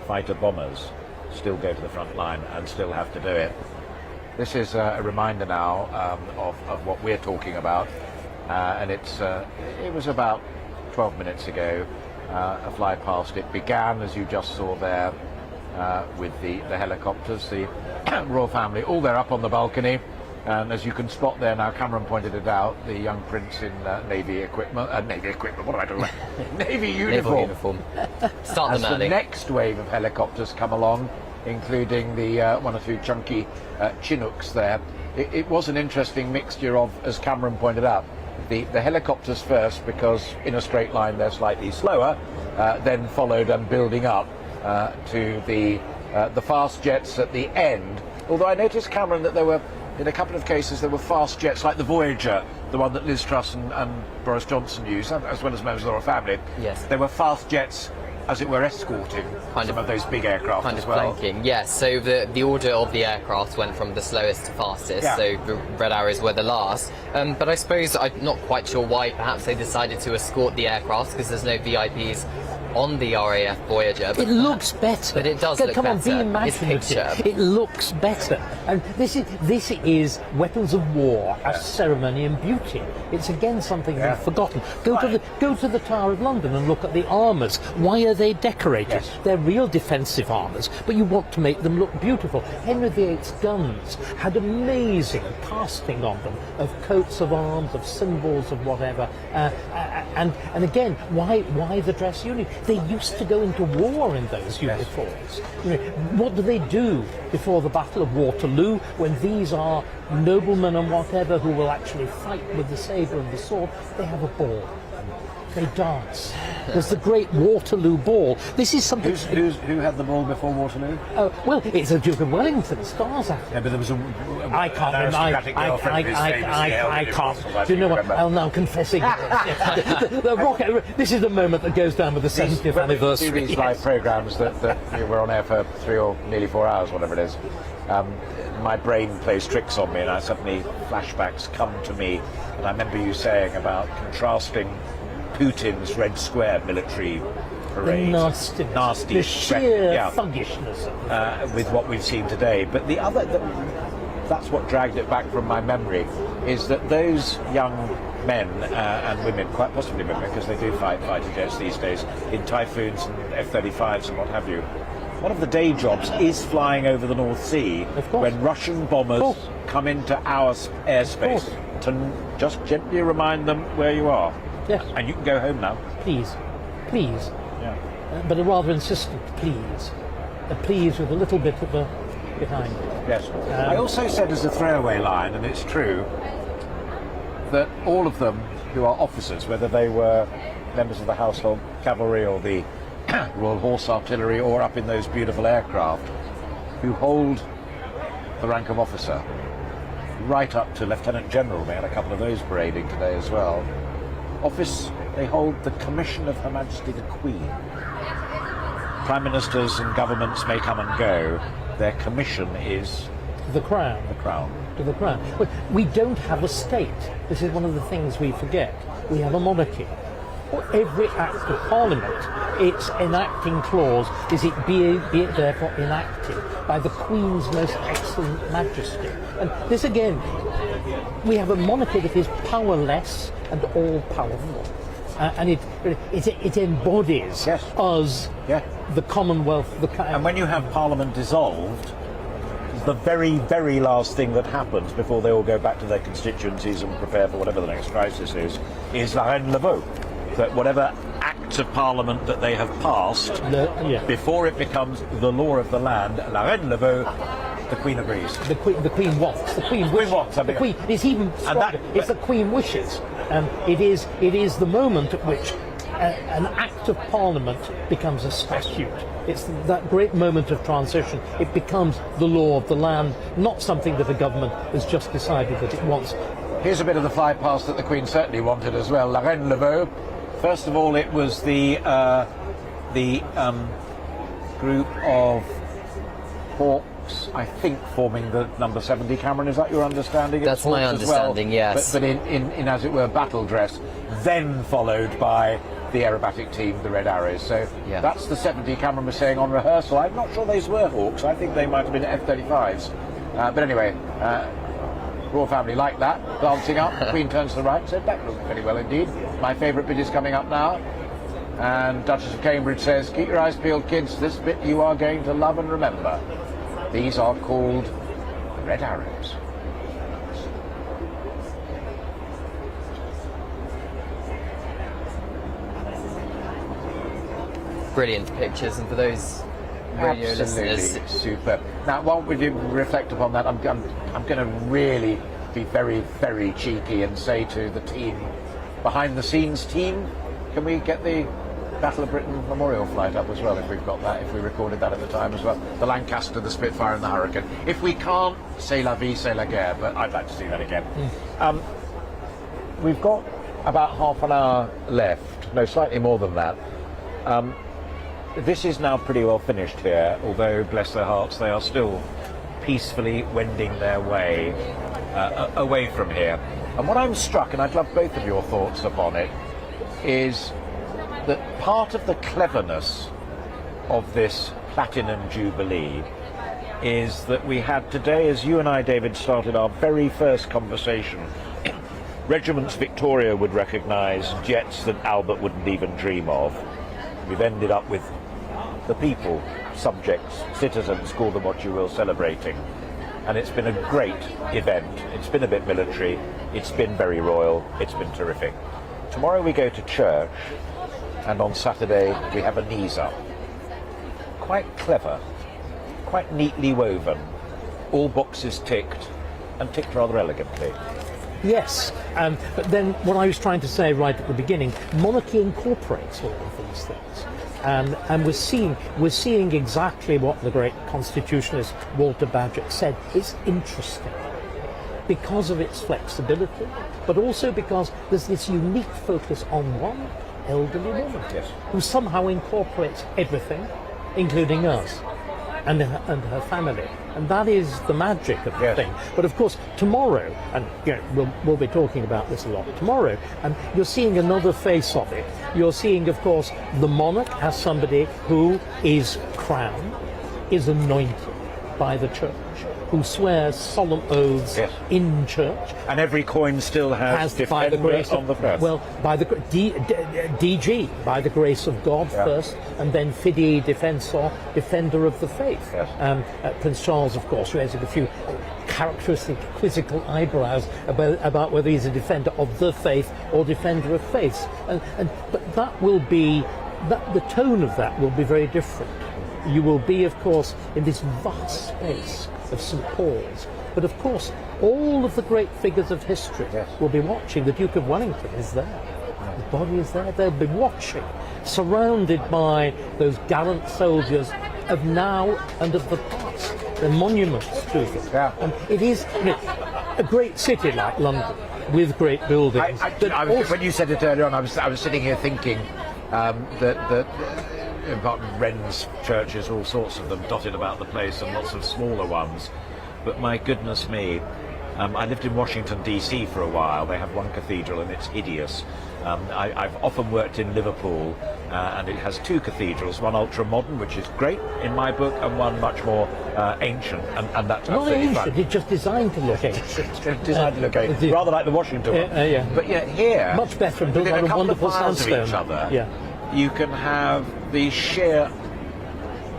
fighter bombers, still go to the front line and still have to do it. This is a reminder now of what we're talking about. And it was about 12 minutes ago, a fly past. It began, as you just saw there, with the helicopters, the royal family, all there up on the balcony. And as you can spot there now, Cameron pointed it out, the young prince in Navy equipment, what am I talking about? Navy uniform. Start them early. early. The next wave of helicopters come along, including the one or two chunky Chinooks there. It was an interesting mixture of, as Cameron pointed out, the helicopters first, because in a straight line they're slightly slower, then followed and building up to the fast jets at the end. Although I noticed, Cameron, that there were, in a couple of cases, there were fast jets like the Voyager, the one that Liz Truss and Boris Johnson used, as well as members of the royal family. Yes. There were fast jets, as it were, escorting some of those big aircraft as well. Flanking, yes. So the order of the aircraft went from the slowest to fastest, so the Red Arrows were the last. But I suppose I'm not quite sure why perhaps they decided to escort the aircraft, because there's no VIPs on the RAF Voyager. It looks better. But it does look come better. On, be imaginative. It's picture. It looks better. And this is weapons of war as ceremony and beauty. It's again something we've forgotten. Go to the Tower of London and look at the armours. Why are they decorated? Yes. They're real defensive armours, but you want to make them look beautiful. Henry VIII's guns had amazing casting on them of coats of arms, of symbols, of whatever. And again, why the dress uniform? They used to go into war in those uniforms. You know, what do they do before the Battle of Waterloo when these are noblemen and whatever who will actually fight with the sabre and the sword? They have a ball. They dance. There's the great Waterloo Ball. This is something. Who had the ball before Waterloo? Well, it's a Duke of Wellington stars at it. Yeah, but there was I can't remember. I can't. Do you know what? I'll now confessing. the rocket. This is the moment that goes down with the 70th anniversary. These live programmes that were on air for 3 or nearly 4 hours, whatever it is. My brain plays tricks on me, and suddenly flashbacks come to me. And I remember you saying about contrasting Putin's Red Square military parade, nasty, the sheer thuggishness with what we've seen today. But that's what dragged it back from my memory, is that those young men and women, quite possibly women, because they do fight jets these days in Typhoons and F-35s and what have you. One of the day jobs is flying over the North Sea when Russian bombers come into our airspace to just gently remind them where you are. Yes. And you can go home now. Please. Yeah. But a rather insistent please. A please with a little bit of a behind it. Yes. I also said as a throwaway line, and it's true, that all of them who are officers, whether they were members of the Household Cavalry or the Royal Horse Artillery or up in those beautiful aircraft, who hold the rank of officer, right up to Lieutenant General. We had a couple of those parading today as well. Office, they hold the Commission of Her Majesty the Queen. Prime Ministers and governments may come and go. Their commission is the Crown. The Crown. To the Crown. But we don't have a state. This is one of the things we forget. We have a monarchy. For every act of Parliament, its enacting clause is it be it therefore enacted by the Queen's most excellent majesty. And this again, we have a monarchy that is powerless and all-powerful. And it embodies us, the Commonwealth. And when you have Parliament dissolved, the very, very last thing that happens before they all go back to their constituencies and prepare for whatever the next crisis is la reine le veut. That whatever act of Parliament that they have passed, before it becomes the law of the land, la reine le veut, the Queen agrees. The Queen wants. The Queen wants. The Queen is even stronger. It's the Queen wishes. It is the moment at which an act of Parliament becomes a statute. It's that great moment of transition. It becomes the law of the land, not something that a government has just decided that it wants. Here's a bit of the fly past that the Queen certainly wanted as well. La reine le veut. First of all, it was the group of hawks, I think, forming the number 70. Cameron, is that your understanding? That's my understanding, yes. But in as it were, battle dress, then followed by the aerobatic team, the Red Arrows. So that's the 70 Cameron was saying on rehearsal. I'm not sure these were hawks. I think they might have been F-35s. But anyway, Royal family like that, glancing up. The Queen turns to the right, said, that looked very well indeed. My favourite bit is coming up now. And Duchess of Cambridge says, keep your eyes peeled, kids. This bit you are going to love and remember. These are called the Red Arrows. Brilliant pictures, and for those radio listeners, superb. Now, while we do reflect upon that, I'm going to really be very, very cheeky and say to the team, behind the scenes team, can we get the Battle of Britain memorial flight up as well, if we've got that, if we recorded that at the time as well? The Lancaster, the Spitfire and the Hurricane. If we can't, c'est la vie, c'est la guerre, but I'd like to see that again. We've got about half an hour left, no, slightly more than that. This is now pretty well finished here, although, bless their hearts, they are still peacefully wending their way away from here. And what I'm struck, and I'd love both of your thoughts upon it, is that part of the cleverness of this Platinum Jubilee is that we had today, as you and I, David, started our very first conversation, regiments Victoria would recognise, jets that Albert wouldn't even dream of. We've ended up with the people, subjects, citizens, call them what you will, celebrating. And it's been a great event. It's been a bit military, it's been very royal, it's been terrific. Tomorrow we go to church, and on Saturday we have a knees up. Quite clever, quite neatly woven, all boxes ticked, and ticked rather elegantly. Yes, but then what I was trying to say right at the beginning, monarchy incorporates all of these things. And we're seeing exactly what the great constitutionalist Walter Bagehot said. It's interesting because of its flexibility, but also because there's this unique focus on one elderly woman who somehow incorporates everything, including us and her family. And that is the magic of the thing. But of course, tomorrow, and we'll be talking about this a lot tomorrow, and you're seeing another face of it. You're seeing, of course, the monarch as somebody who is crowned, is anointed by the church, who swears solemn oaths in church. And every coin still has by the grace on the first. Well, by the DG, by the grace of God first, and then Fidei Defensor, defender of the faith. Prince Charles, of course, raising a few characteristic quizzical eyebrows about whether he's a defender of the faith or defender of faiths. But that will be, the tone of that will be very different. You will be, of course, in this vast space of St. Paul's. But of course, all of the great figures of history will be watching. The Duke of Wellington is there. His body is there. They'll be watching, surrounded by those gallant soldiers of now and of the past. They're monuments to them. And it is a great city like London, with great buildings. When you said it earlier on, I was sitting here thinking that apart from Wren's churches, all sorts of them dotted about the place, and lots of smaller ones. But my goodness me, I lived in Washington DC for a while. They have one cathedral and it's hideous. I've often worked in Liverpool, and it has two cathedrals, one ultra modern, which is great in my book, and one much more ancient, and that's not absolutely ancient, fun. it's just designed to look ancient. Designed to look ancient, rather like the Washington one. But yet here, much better, and built within on a a couple wonderful of miles sandstone. of each other, you can have the sheer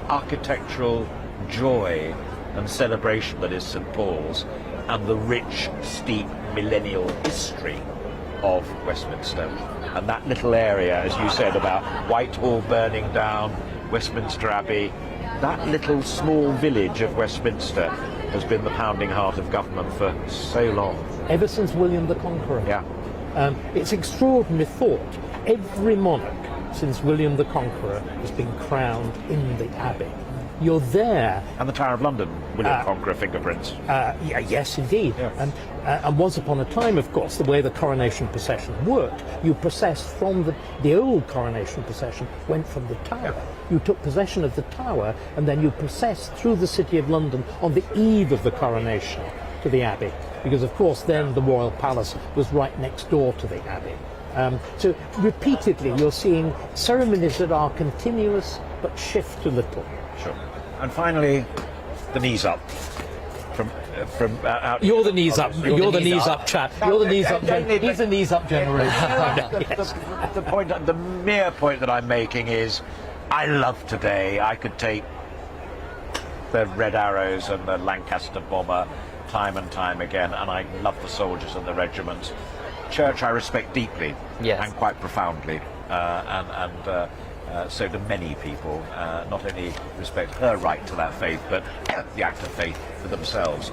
architectural joy and celebration that is St. Paul's, and the rich, steep, millennial history of Westminster. And that little area, as you said, about Whitehall burning down, Westminster Abbey, that little small village of Westminster has been the pounding heart of government for so long. Ever since William the Conqueror. It's extraordinary thought. Every monarch since William the Conqueror has been crowned in the Abbey. You're there. And the Tower of London, William Conqueror fingerprints. Yes, indeed. And once upon a time, of course, the way the coronation procession worked, you processed from the old coronation procession, went from the Tower. You took possession of the Tower, and then you processed through the City of London on the eve of the coronation to the Abbey. Because, of course, then the Royal Palace was right next door to the Abbey. So repeatedly you're seeing ceremonies that are continuous but shift a little. Sure. And finally, the knees up. You're the knees up. You're the knees up chap. You're the knees up. He's the knees up generation. The mere point that I'm making is, I love today. I could take the Red Arrows and the Lancaster Bomber time and time again, and I love the soldiers and the regiments. Church I respect deeply and quite profoundly, and so do many people. Not only respect her right to that faith, but the act of faith for themselves.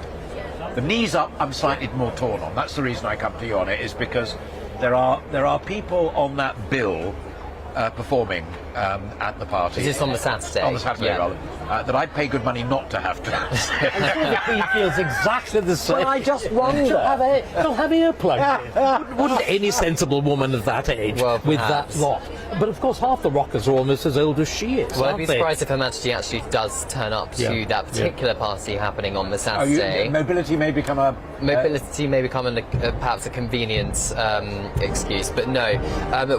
The knees up, I'm slightly more torn on. That's the reason I come to you on it, is because there are people on that bill performing at the party. Is this on the Saturday? On the Saturday, Yeah. rather. That I'd pay good money not to have to. The Queen feels exactly the same. Well, I just wonder. She'll have earplugs in. Wouldn't any sensible woman of that age with that lot? But of course, half the rockers are almost as old as she is. Well, I'd be aren't they? surprised if Her Majesty actually does turn up to that particular party happening on the Saturday. Mobility may become a... Mobility may become perhaps a convenience excuse, but no.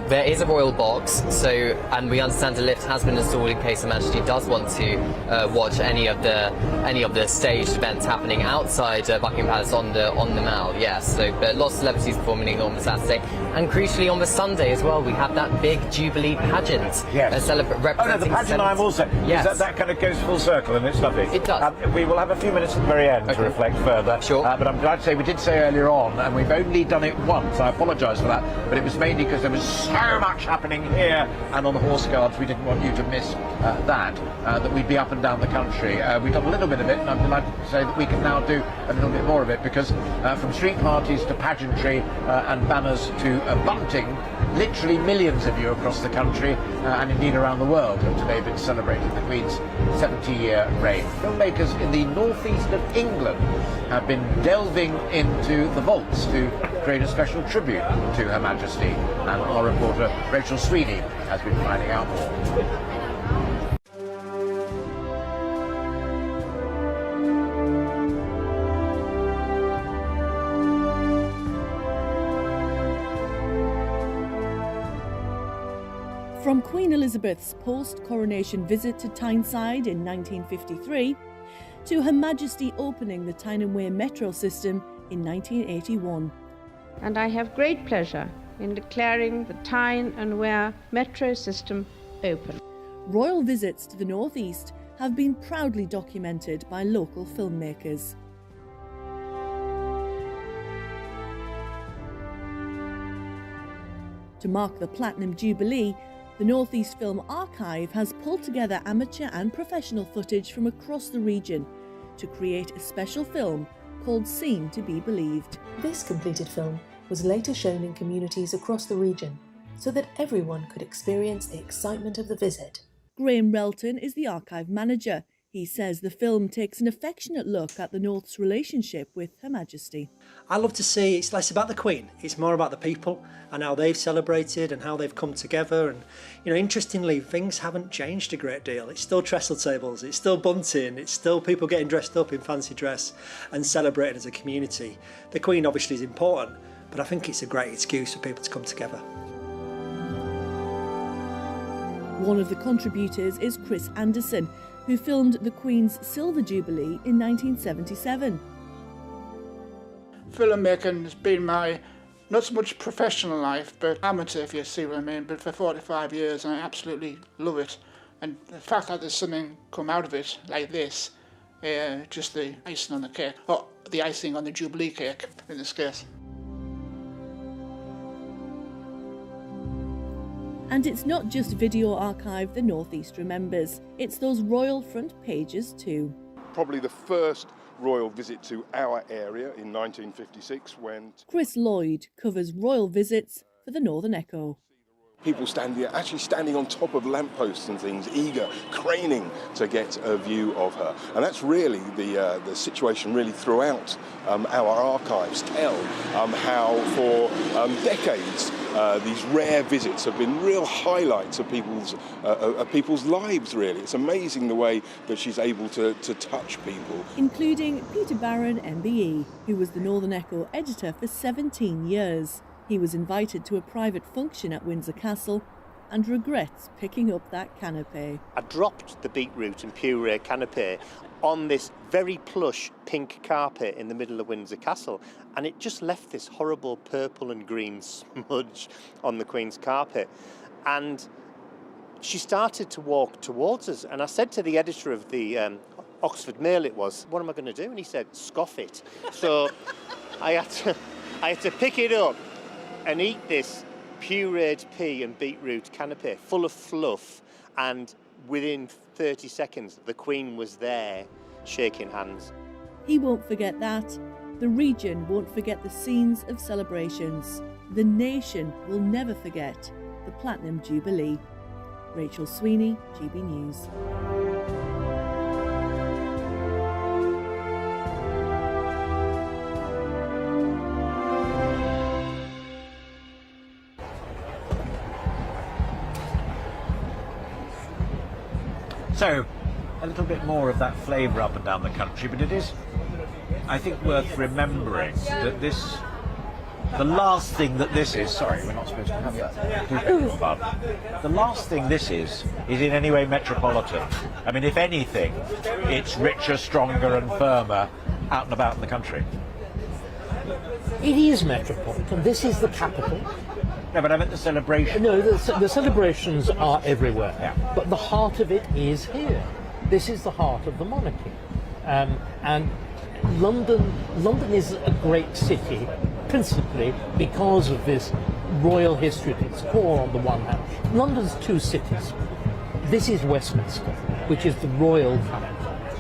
There is a royal box, and we understand a lift has been installed in case Her Majesty does want to watch any of the staged events happening outside Buckingham Palace on the Mall. Yes, but lots of celebrities performing on the Saturday, and crucially on the Sunday as well. We have that big Jubilee pageant. Yes. Representing the pageant I'm also. Yes. That kind of goes full circle, and it's lovely. It does. We will have a few minutes at the very end to reflect further. Sure. But I'm glad to say we did say earlier on, and we've only done it once. I apologise for that, but it was mainly because there was so much happening here and on the Horse Guards. We didn't want you to miss that we'd be up and down the country. We've done a little bit of it, and I'm delighted to say that we can now do a little bit more of it, because from street parties to pageantry and banners to bunting, literally millions of you across the country and indeed around the world have today been celebrating the Queen's 70-year reign. Filmmakers in the northeast of England have been delving into the vaults to create a special tribute to Her Majesty, and our reporter Rachel Sweeney has been finding out more. From Queen Elizabeth's post-coronation visit to Tyneside in 1953 to Her Majesty opening the Tyne and Wear metro system in 1981. And I have great pleasure in declaring the Tyne and Wear metro system open. Royal visits to the northeast have been proudly documented by local filmmakers. To mark the Platinum Jubilee, the North East Film Archive has pulled together amateur and professional footage from across the region to create a special film called Seen to be Believed. This completed film was later shown in communities across the region so that everyone could experience the excitement of the visit. Graham Relton is the archive manager. He says the film takes an affectionate look at the North's relationship with Her Majesty. I love to see it's less about the Queen, it's more about the people and how they've celebrated and how they've come together. And interestingly, things haven't changed a great deal. It's still trestle tables, it's still bunting, it's still people getting dressed up in fancy dress and celebrating as a community. The Queen obviously is important, but I think it's a great excuse for people to come together. One of the contributors is Chris Anderson, who filmed the Queen's Silver Jubilee in 1977. Filmmaking has been my, not so much professional life, but amateur, if you see what I mean, but for 45 years, and I absolutely love it. And the fact that there's something come out of it like this, just the icing on the cake, or the icing on the Jubilee cake in this case. And it's not just Video Archive the Northeast remembers, it's those royal front pages too. Probably the first royal visit to our area in 1956 when... Chris Lloyd covers royal visits for the Northern Echo. People actually standing on top of lampposts and things, eager, craning to get a view of her. And that's really the situation really throughout our archives tell how for decades these rare visits have been real highlights of people's lives, really. It's amazing the way that she's able to touch people. Including Peter Barron, MBE, who was the Northern Echo editor for 17 years. He was invited to a private function at Windsor Castle and regrets picking up that canapé. I dropped the beetroot and puree canapé on this very plush pink carpet in the middle of Windsor Castle, and it just left this horrible purple and green smudge on the Queen's carpet. And she started to walk towards us, and I said to the editor of the Oxford Mail it was, "What am I going to do?" And he said, "Scoff it." So I had to pick it up and eat this pureed pea and beetroot canapé full of fluff, and within 30 seconds the Queen was there shaking hands. He won't forget that. The region won't forget the scenes of celebrations. The nation will never forget the Platinum Jubilee. Rachel Sweeney, GB News. So, a little bit more of that flavour up and down the country, but it is, I think, worth remembering that this, the last thing that this is, sorry, we're not supposed to have that. The last thing this is in any way metropolitan. I mean, if anything, it's richer, stronger and firmer out and about in the country. It is metropolitan. This is the capital. No, but I meant the celebration. No, the celebrations are everywhere. Yeah. But the heart of it is here. This is the heart of the monarchy. And London is a great city, principally because of this royal history at its core on the one hand. London's two cities. This is Westminster, which is the royal capital.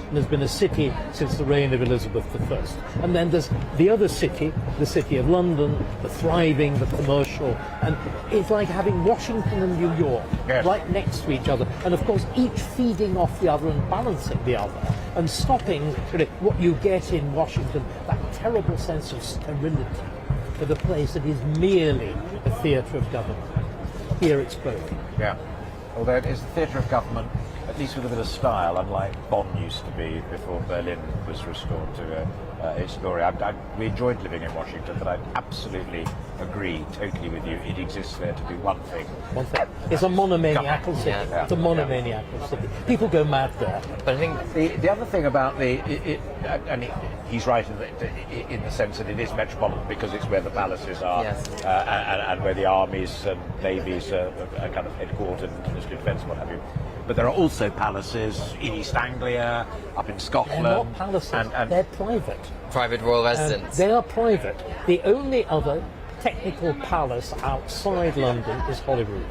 And there's been a city since the reign of Elizabeth I. And then there's the other city, the City of London, the thriving, the commercial, and it's like having Washington and New York right next to each other, and of course each feeding off the other and balancing the other, and stopping what you get in Washington, that terrible sense of sterility for the place that is merely a theatre of government. Here it's both. Yeah, although it is the theatre of government, at least with a bit of style, unlike Bonn used to be before Berlin was restored to its glory. We enjoyed living in Washington, but I absolutely agree totally with you. It exists there to do one thing. One thing. It's a monomaniacal city. Yeah. It's a monomaniacal city. People go mad there. But I think the other thing about he's right in the sense that it is metropolitan because it's where the palaces are, and where the armies and navies are kind of headquartered, and Ministry of Defence and what have you. But there are also palaces in East Anglia, up in Scotland. They're not palaces, they're private. Private royal residence. They are private. The only other technical palace outside London is Holyrood.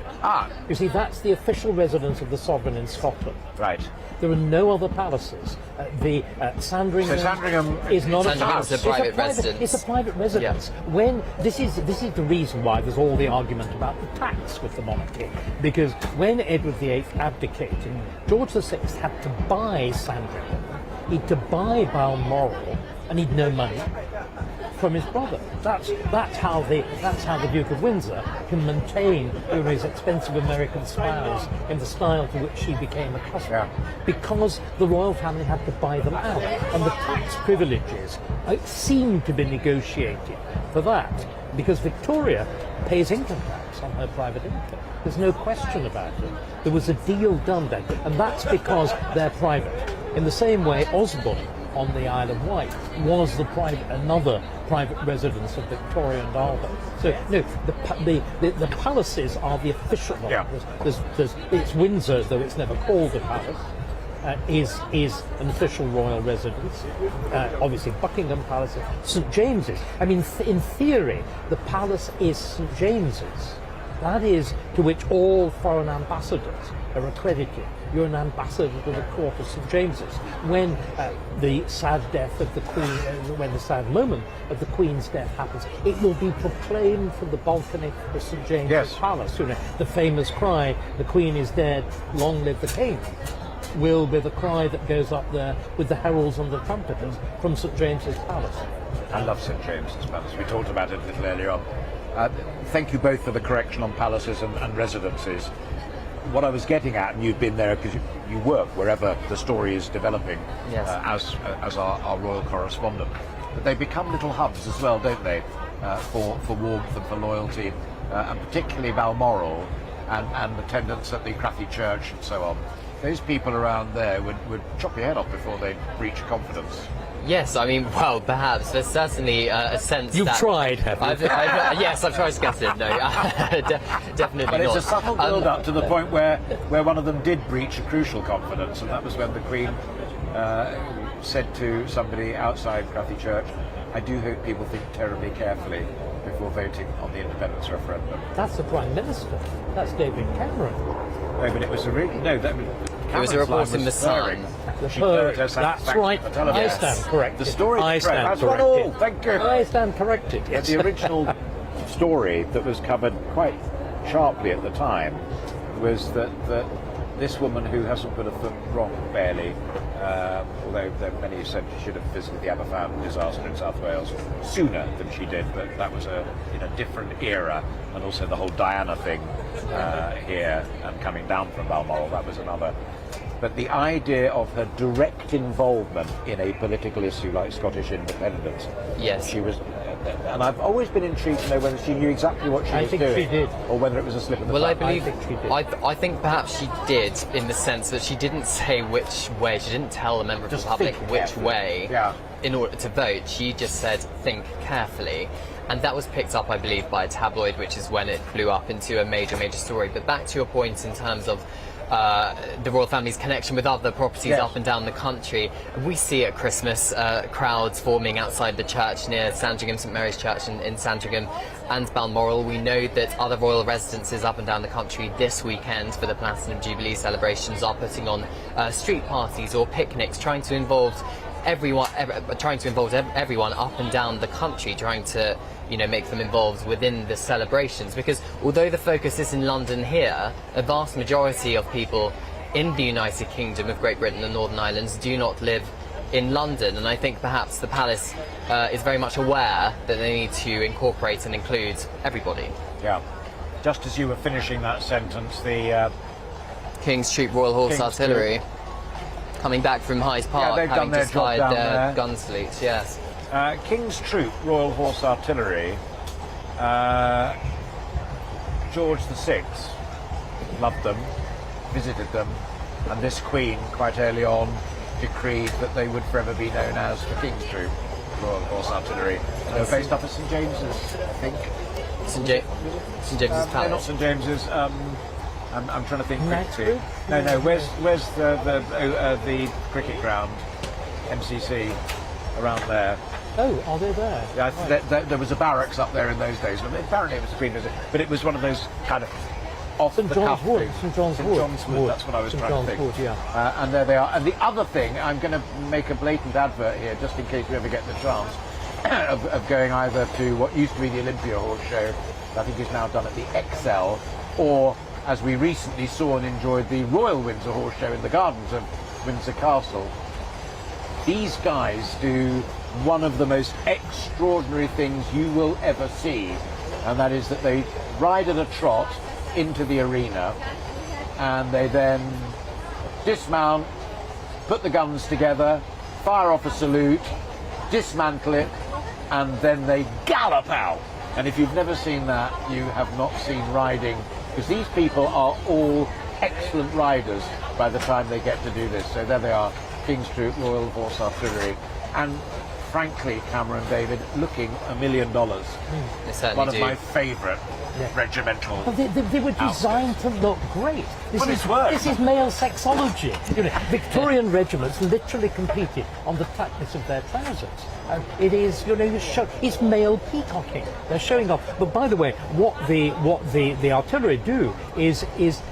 You see, that's the official residence of the sovereign in Scotland. Right. There are no other palaces. Sandringham, Sandringham is not a palace. It's a private residence. It's a private residence. When this is the reason why there's all the argument about the tax with the monarchy, because when Edward VIII abdicated, George VI had to buy Sandringham, he'd to buy Balmoral, and he'd no money from his brother. That's how the Duke of Windsor can maintain his expensive American spouse in the style to which she became accustomed, because the royal family had to buy them out, and the tax privileges seem to be negotiated for that, because Victoria pays income tax on her private income. There's no question about it. There was a deal done then, and that's because they're private. In the same way, Osborne on the Isle of Wight was another private residence of Victoria and Albert. So no, the palaces are the official ones. It's Windsor, though it's never called a palace. Is an official royal residence. Obviously, Buckingham Palace, St James's. I mean, in theory, the palace is St James's. That is to which all foreign ambassadors are accredited. You're an ambassador to the court of St James's. When the sad death of the Queen, when the sad moment of the Queen's death happens, it will be proclaimed from the balcony of St James's Palace. You know, the famous cry, "The Queen is dead, long live the King," will be the cry that goes up there with the heralds and the trumpeters from St James's Palace. I love St James's Palace. We talked about it a little earlier on. Thank you both for the correction on palaces and residences. What I was getting at, and you've been there because you work wherever the story is developing, as our royal correspondent, but they become little hubs as well, don't they, for warmth and for loyalty, and particularly Balmoral and attendance at the Crathy Church and so on. Those people around there would chop your head off before they breach confidence. Yes, I mean, well, perhaps. There's certainly a sense You've that... tried, have you? Yes, I've tried to get it. No, definitely but not. It's a subtle build-up to the point where one of them did breach a crucial confidence, and that was when the Queen said to somebody outside Crathy Church, "I do hope people think terribly carefully before voting on the independence referendum." That's the Prime Minister. That's David Cameron. No, but it was a it was a report in the Sun. That's right. I stand corrected. The story I stand corrected. corrected. Thank you. I stand corrected. Yes. The original story that was covered quite sharply at the time was that this woman, who hasn't put a foot wrong barely, although there are many who said she should have visited the Aberfan disaster in South Wales sooner than she did, but that was in a different era, and also the whole Diana thing here and coming down from Balmoral, that was another. But the idea of her direct involvement in a political issue like Scottish independence, yes, she was. And I've always been intrigued to know whether she knew exactly what she was doing. I think she did. Or whether it was a slip of the tongue. Well, I believe I think she did. I think perhaps she did, in the sense that she didn't say which way. She didn't tell a member of the public which way in order to vote. She just said, think carefully. And that was picked up, I believe, by a tabloid, which is when it blew up into a major story. But back to your point in terms of the royal family's connection with other properties up and down the country. We see at Christmas crowds forming outside the church near Sandringham, St Mary's Church in Sandringham and Balmoral. We know that other royal residences up and down the country this weekend for the Platinum Jubilee celebrations are putting on street parties or picnics, trying to involve everyone up and down the country, trying to make them involved within the celebrations, because although the focus is in London here, a vast majority of people in the United Kingdom of Great Britain and Northern Ireland do not live in London, and I think perhaps the palace is very much aware that they need to incorporate and include everybody. Yeah. Just as you were finishing that sentence, the King's Troop Royal Horse Artillery coming back from Hyde Park, having just hired their gun fleets, yes. King's Troop Royal Horse Artillery, George VI loved them, visited them, and this Queen quite early on decreed that they would forever be known as the King's Troop Royal Horse Artillery. They were based up at St James's, I think. St James's Palace? No, not St James's. I'm trying to think quickly. No. Where's the cricket ground? MCC around there. Oh, are they there? Yeah, right. there was a barracks up there in those days. Apparently it was a Queen visit, but it was one of those kind of off the cuff things. St John's Wood. That's what I was trying to think. Wood, yeah. And there they are. And the other thing, I'm going to make a blatant advert here, just in case you ever get the chance of going either to what used to be the Olympia Horse Show, I think is now done at the XL, or as we recently saw and enjoyed, the Royal Windsor Horse Show in the gardens of Windsor Castle. These guys do one of the most extraordinary things you will ever see, and that is that they ride at a trot into the arena and they then dismount, put the guns together, fire off a salute, dismantle it, and then they gallop out. And if you've never seen that, you have not seen riding, because these people are all excellent riders by the time they get to do this. So there they are, King's Troop Royal Horse Artillery, and frankly, Cameron, David, looking $1 million. One of my favourite regimental. Well, they were designed to look great. This is male sexology. Victorian regiments literally competed on the tightness of their trousers. It is, it's male peacocking. They're showing off. But by the way, what the artillery do is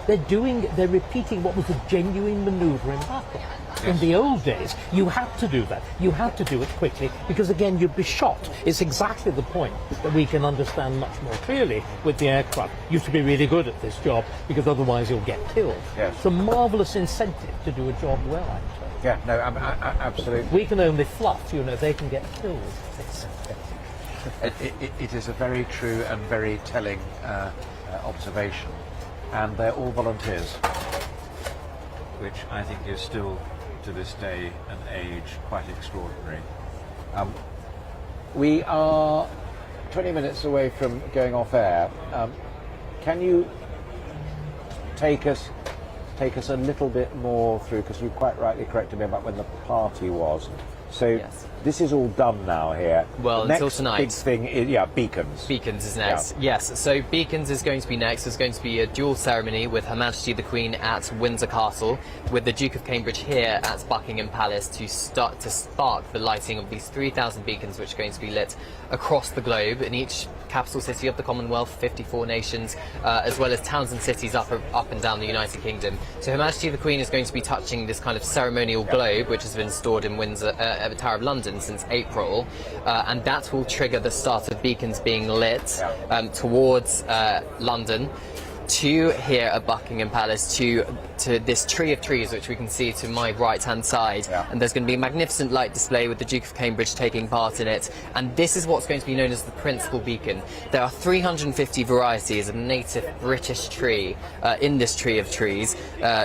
they're repeating what was a genuine manoeuvre in battle. In the old days, you had to do that. You had to do it quickly because, again, you'd be shot. It's exactly the point that we can understand much more clearly with the aircraft. You have to be really good at this job because otherwise you'll get killed. Yes. It's a marvellous incentive to do a job well, actually. Yeah, no, absolutely. We can only fluff, they can get killed. It is a very true and very telling observation, and they're all volunteers, which I think is still, to this day and age, quite extraordinary. We are 20 minutes away from going off air. Can you take us a little bit more through, because you quite rightly corrected me about when the party was. So this is all done now here. Well, the until next tonight. Big thing is, Beacons. Beacons is next. Yeah. Yes. So Beacons is going to be next. There's going to be a dual ceremony with Her Majesty the Queen at Windsor Castle, with the Duke of Cambridge here at Buckingham Palace to spark the lighting of these 3,000 beacons, which are going to be lit across the globe in each capital city of the Commonwealth, 54 nations, as well as towns and cities up and down the United Kingdom. So Her Majesty the Queen is going to be touching this kind of ceremonial globe, which has been stored in Windsor at the Tower of London since April, and that will trigger the start of beacons being lit towards London. to here at Buckingham Palace to this tree of trees, which we can see to my right-hand side. And there's going to be a magnificent light display with the Duke of Cambridge taking part in it. And this is what's going to be known as the principal beacon. There are 350 varieties of native British tree in this tree of trees,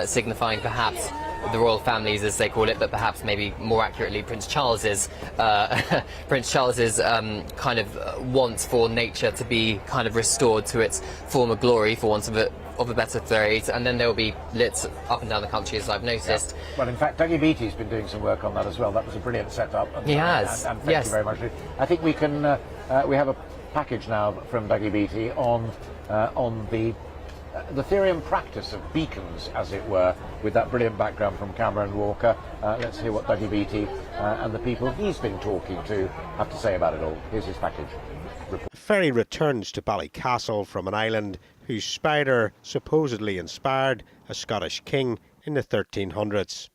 signifying perhaps the royal families, as they call it, but perhaps maybe more accurately Prince Charles's kind of want for nature to be kind of restored to its former glory, for want of a better phrase. And then there will be lit up and down the country, as I've noticed. Yeah. Well, in fact, Dougie Beattie's been doing some work on that as well. That was a brilliant setup. And, he has. And thank you very much. I think we can. We have a package now from Dougie Beattie on the theory and practice of beacons, as it were, with that brilliant background from Cameron Walker. Let's hear what Dougie Beattie and the people he's been talking to have to say about it all. Here's his package. A ferry returns to Ballycastle from an island whose spider supposedly inspired a Scottish king in the 1300s.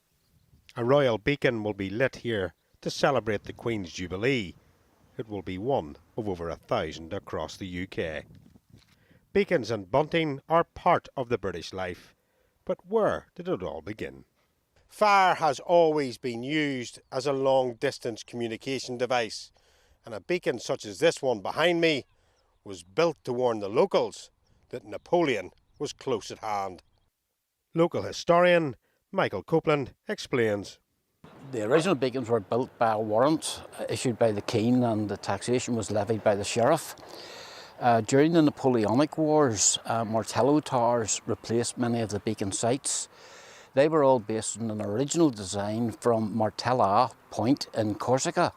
A royal beacon will be lit here to celebrate the Queen's Jubilee. It will be one of over 1,000 across the UK. Beacons and bunting are part of the British life, but where did it all begin? Fire has always been used as a long-distance communication device, and a beacon such as this one behind me was built to warn the locals that Napoleon was close at hand. Local historian Michael Copeland explains. The original beacons were built by a warrant issued by the King, and the taxation was levied by the sheriff. During the Napoleonic Wars, Martello towers replaced many of the beacon sites. They were all based on an original design from Martella Point in Corsica,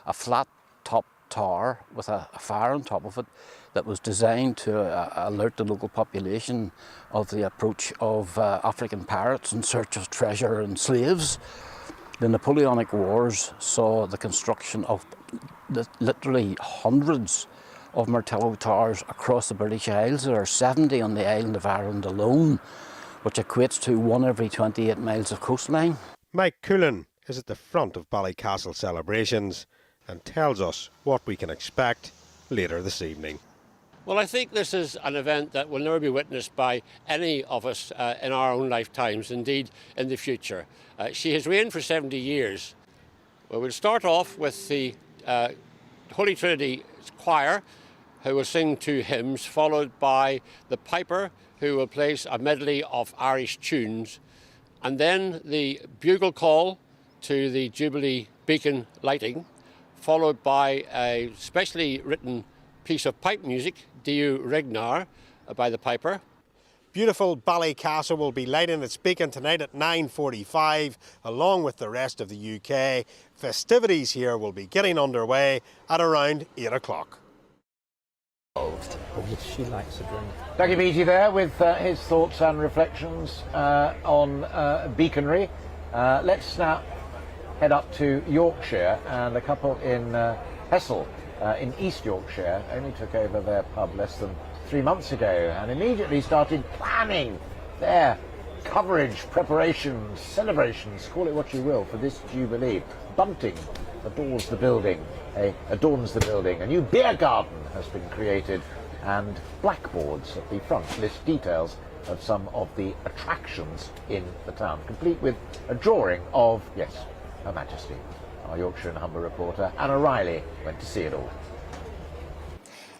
a flat-top tower with a fire on top of it that was designed to alert the local population of the approach of African pirates in search of treasure and slaves. The Napoleonic Wars saw the construction of literally hundreds of Martello towers across the British Isles. There are 70 on the island of Ireland alone, which equates to 1 every 28 miles of coastline. Mike Coolan is at the front of Ballycastle celebrations and tells us what we can expect later this evening. Well, I think this is an event that will never be witnessed by any of us in our own lifetimes, indeed in the future. She has reigned for 70 years. Well, we'll start off with the Holy Trinity Choir, who will sing 2 hymns, followed by the piper, who will place a medley of Irish tunes, and then the bugle call to the Jubilee beacon lighting, followed by a specially written piece of pipe music, Diu Regnar, by the piper. Beautiful Ballycastle will be lighting its beacon tonight at 9:45, along with the rest of the UK. Festivities here will be getting underway at around 8 o'clock. Oh, she likes a drink. Dougie Beattie there with his thoughts and reflections on beaconry. Let's now head up to Yorkshire, and a couple in Hessel in East Yorkshire only took over their pub less than 3 months ago and immediately started planning their coverage, preparations, celebrations, call it what you will, for this Jubilee. Bunting adorns the building. A new beer garden has been created, and blackboards at the front list details of some of the attractions in the town, complete with a drawing of, yes, Her Majesty. Our Yorkshire and Humber reporter Anna Riley went to see it all.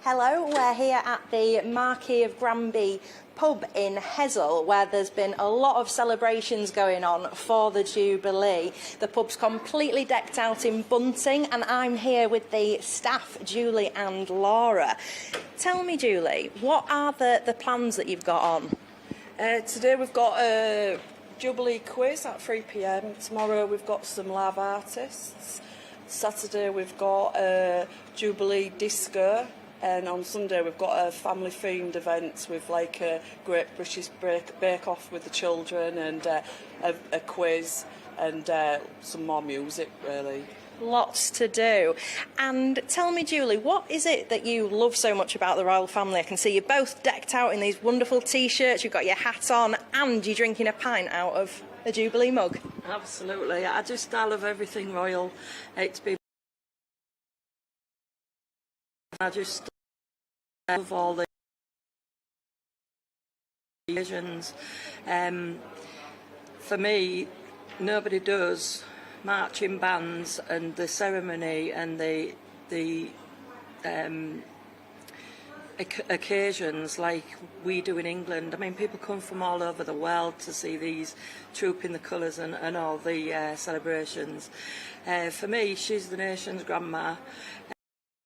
Hello, we're here at the Marquis of Granby pub in Hessel, where there's been a lot of celebrations going on for the Jubilee. The pub's completely decked out in bunting, and I'm here with the staff, Julie and Laura. Tell me, Julie, what are the plans that you've got on? Today we've got a Jubilee quiz at 3 p.m. Tomorrow we've got some live artists. Saturday we've got a Jubilee disco. And on Sunday we've got a family-themed event with like a Great British Bake-Off with the children, and a quiz, and some more music, really. Lots to do. And tell me, Julie, what is it that you love so much about the royal family? I can see you're both decked out in these wonderful T-shirts, you've got your hat on, and you're drinking a pint out of a Jubilee mug. Absolutely. I love everything royal. It's been... I just love all the occasions. For me, nobody does marching bands and the ceremony and the occasions like we do in England. I mean, people come from all over the world to see these trooping the colours and all the celebrations. For me, she's the nation's grandma.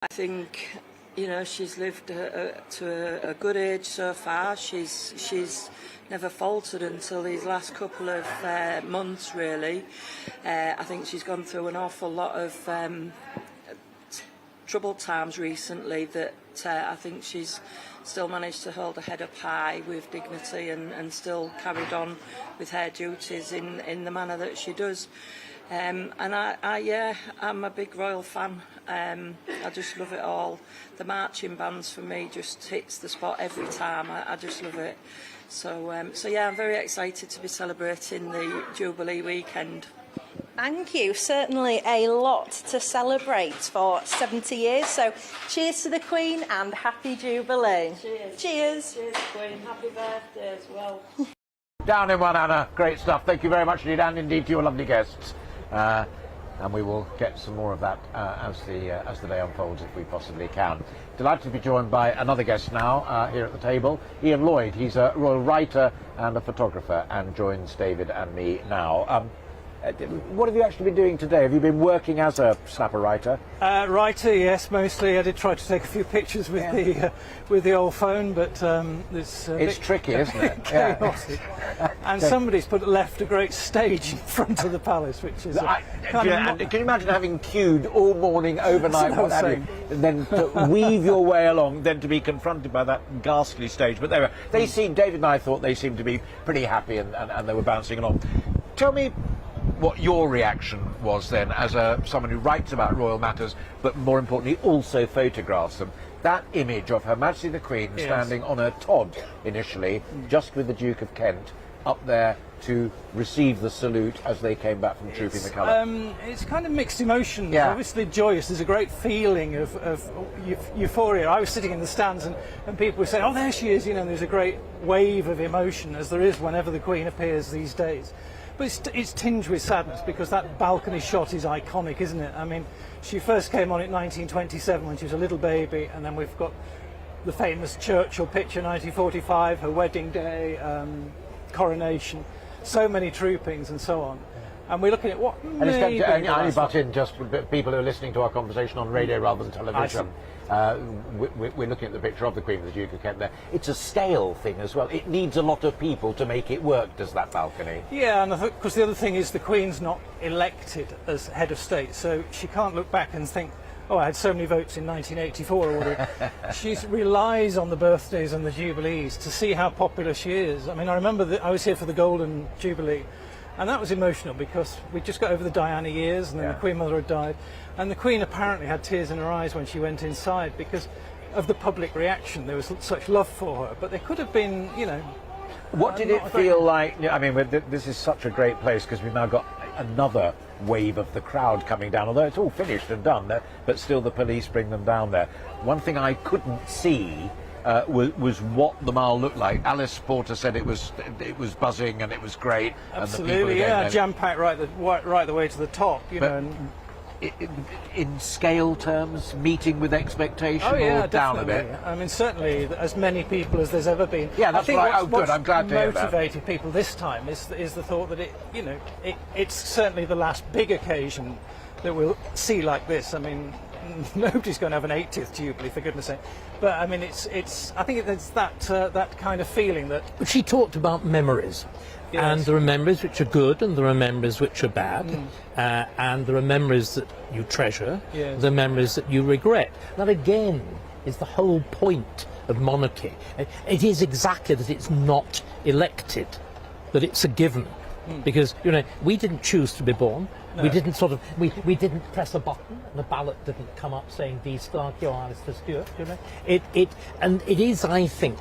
I think, you know, she's lived to a good age so far. She's never faltered until these last couple of months, really. I think she's gone through an awful lot of troubled times recently that I think she's still managed to hold her head up high with dignity and still carried on with her duties in the manner that she does. And I'm a big royal fan. I just love it all. The marching bands for me just hits the spot every time. I just love it. So yeah, I'm very excited to be celebrating the Jubilee weekend. Thank you. Certainly a lot to celebrate for 70 years. So cheers to the Queen and happy Jubilee. Cheers. Cheers. Cheers, Queen. Happy birthday as well. Down in one, Anna. Great stuff. Thank you very much indeed, and indeed to your lovely guests. And we will get some more of that as the day unfolds, if we possibly can. Delighted to be joined by another guest now here at the table, Ian Lloyd. He's a royal writer and a photographer, and joins David and me now. What have you actually been doing today? Have you been working as a snapper writer? Writer, yes, mostly. I did try to take a few pictures with the old phone, but it's tricky, isn't it? Chaotic. And somebody's left a great stage in front of the palace, which is can you imagine having queued all morning, overnight, what have you, and then to weave your way along, then to be confronted by that ghastly stage? But David and I thought they seemed to be pretty happy, and they were bouncing along. Tell me what your reaction was then, as someone who writes about royal matters, but more importantly also photographs them. That image of Her Majesty the Queen standing on her Todd initially, just with the Duke of Kent, up there to receive the salute as they came back from trooping the colour. It's kind of mixed emotions. Yeah. Obviously joyous. There's a great feeling of euphoria. I was sitting in the stands and people were saying, oh, there she is, you know, and there's a great wave of emotion, as there is whenever the Queen appears these days. But it's tinged with sadness, because that balcony shot is iconic, isn't it? I mean, she first came on in 1927 when she was a little baby, and then we've got the famous Churchill picture, 1945, her wedding day, coronation, so many troopings and so on. And we're looking at what maybe... And I butt in, just for people who are listening to our conversation on radio rather than television. We're looking at the picture of the Queen with the Duke of Kent there. It's a scale thing as well. It needs a lot of people to make it work, does that balcony? Yeah, and of course the other thing is the Queen's not elected as head of state, so she can't look back and think, oh, I had so many votes in 1984 or whatever. She relies on the birthdays and the Jubilees to see how popular she is. I mean, I remember that I was here for the Golden Jubilee, and that was emotional because we just got over the Diana years, and then the Queen Mother had died, and the Queen apparently had tears in her eyes when she went inside because of the public reaction. There was such love for her, but there could have been, you know... What did it feel like? I mean, this is such a great place because we've now got another wave of the crowd coming down, although it's all finished and done, but still the police bring them down there. One thing I couldn't see was what the Mall looked like. Alice Porter said it was buzzing and it was great. Absolutely, and jam-packed right the way to the top, you know. And in scale terms, meeting with expectation, or down a bit? I mean, certainly as many people as there's ever been. Yeah, that's right. Oh, good. I'm glad to hear that. What motivated people this time is the thought that it's certainly the last big occasion that we'll see like this. I mean, nobody's going to have an 80th Jubilee, for goodness sake. But I mean, I think it's that kind of feeling that. But she talked about memories. Yes. And there are memories which are good, and there are memories which are bad, and there are memories that you treasure, there are memories that you regret. That again is the whole point of monarchy. It is exactly that it's not elected, that it's a given, because we didn't choose to be born. No. We didn't we didn't press a button and the ballot didn't come up saying "D Stark, you're Alastair Stewart." And it is, I think,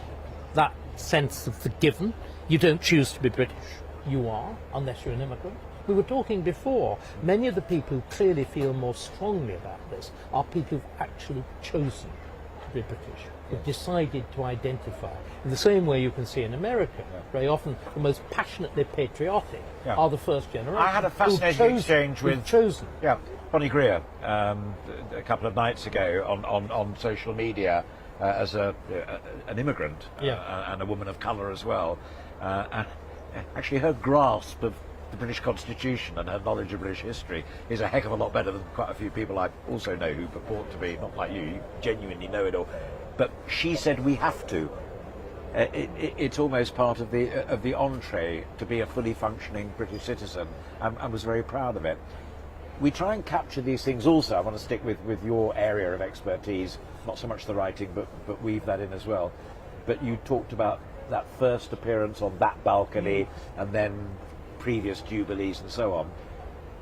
that sense of the given. You don't choose to be British, you are, unless you're an immigrant. We were talking before, many of the people who clearly feel more strongly about this are people who've actually chosen to deeply British, who decided to identify. In the same way you can see in America, very often the most passionately patriotic are the first generation. I had a fascinating exchange with chosen. Bonnie Greer a couple of nights ago on social media as an immigrant and a woman of colour as well. And actually her grasp of the British Constitution and her knowledge of British history is a heck of a lot better than quite a few people I also know who purport to be, not like you genuinely know it all. But she said we have to. It's almost part of the entree to be a fully functioning British citizen, and was very proud of it. We try and capture these things also. I want to stick with your area of expertise, not so much the writing, but weave that in as well. But you talked about that first appearance on that balcony and then previous Jubilees and so on.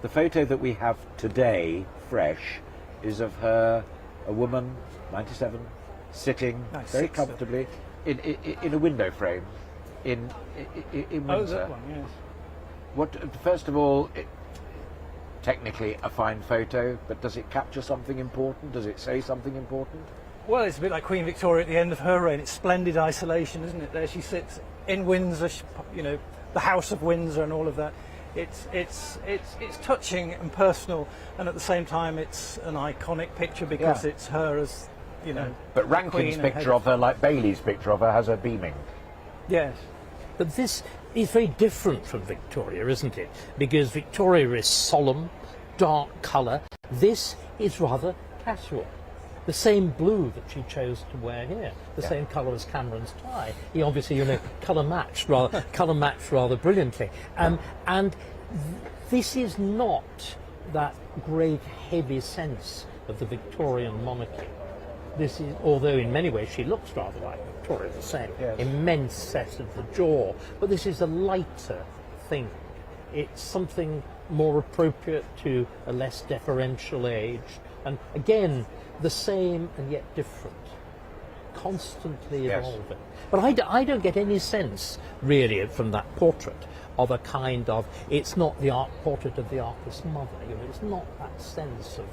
The photo that we have today, fresh, is of her, a woman, 97, sitting very comfortably in a window frame in Windsor. Oh, that one, yes. What, first of all, technically a fine photo, but does it capture something important? Does it say something important? Well, it's a bit like Queen Victoria at the end of her reign. It's splendid isolation, isn't it? There she sits in Windsor, you know, the House of Windsor and all of that. It's touching and personal, and at the same time it's an iconic picture because it's her as, you know. But Rankin's picture of her, like Bailey's picture of her, has her beaming. Yes. But this is very different from Victoria, isn't it? Because Victoria is solemn, dark colour. This is rather casual. The same blue that she chose to wear here, the same colour as Cameron's tie. He obviously, you know, colour matched rather brilliantly. And this is not that great heavy sense of the Victorian monarchy. This is, although in many ways she looks rather like Victoria, the same immense set of the jaw, but this is a lighter thing. It's something more appropriate to a less deferential age, and again, the same and yet different, constantly evolving. But I don't get any sense, really, from that portrait of a kind of, it's not the portrait of the artist's mother, you know, it's not that sense of,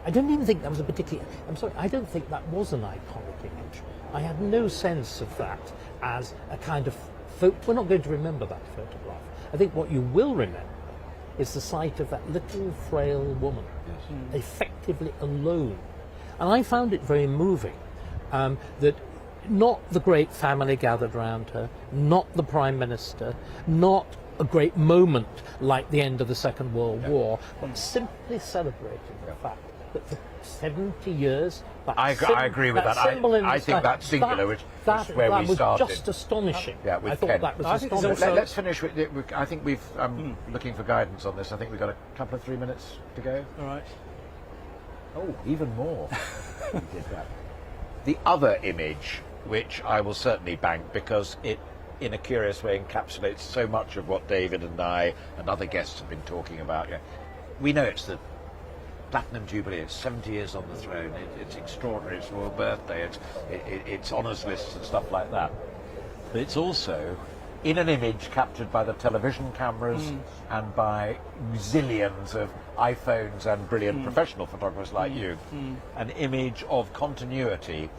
I don't even think that was a particular, I'm sorry, I don't think that was an iconic image. I had no sense of that as a kind of, we're not going to remember that photograph. I think what you will remember is the sight of that little frail woman, effectively alone. And I found it very moving that not the great family gathered around her, not the Prime Minister, not a great moment like the end of the Second World War, but simply celebrating the fact that for 70 years... I agree with that. I think that's singular, which is where we started. That was just astonishing. With I thought Ken. that was astonishing. Let's finish with... I think we've... looking for guidance on this. I think we've got a couple of 3 minutes to go. All right. Oh, even more. We did that. The other image, which I will certainly bank because it, in a curious way, encapsulates so much of what David and I and other guests have been talking about. Yeah. We know it's the Platinum Jubilee, it's 70 years on the throne, it's extraordinary, it's royal birthday, it's honours lists and stuff like that. But it's also in an image captured by the television cameras and by zillions of iPhones and brilliant professional photographers like you, an image of continuity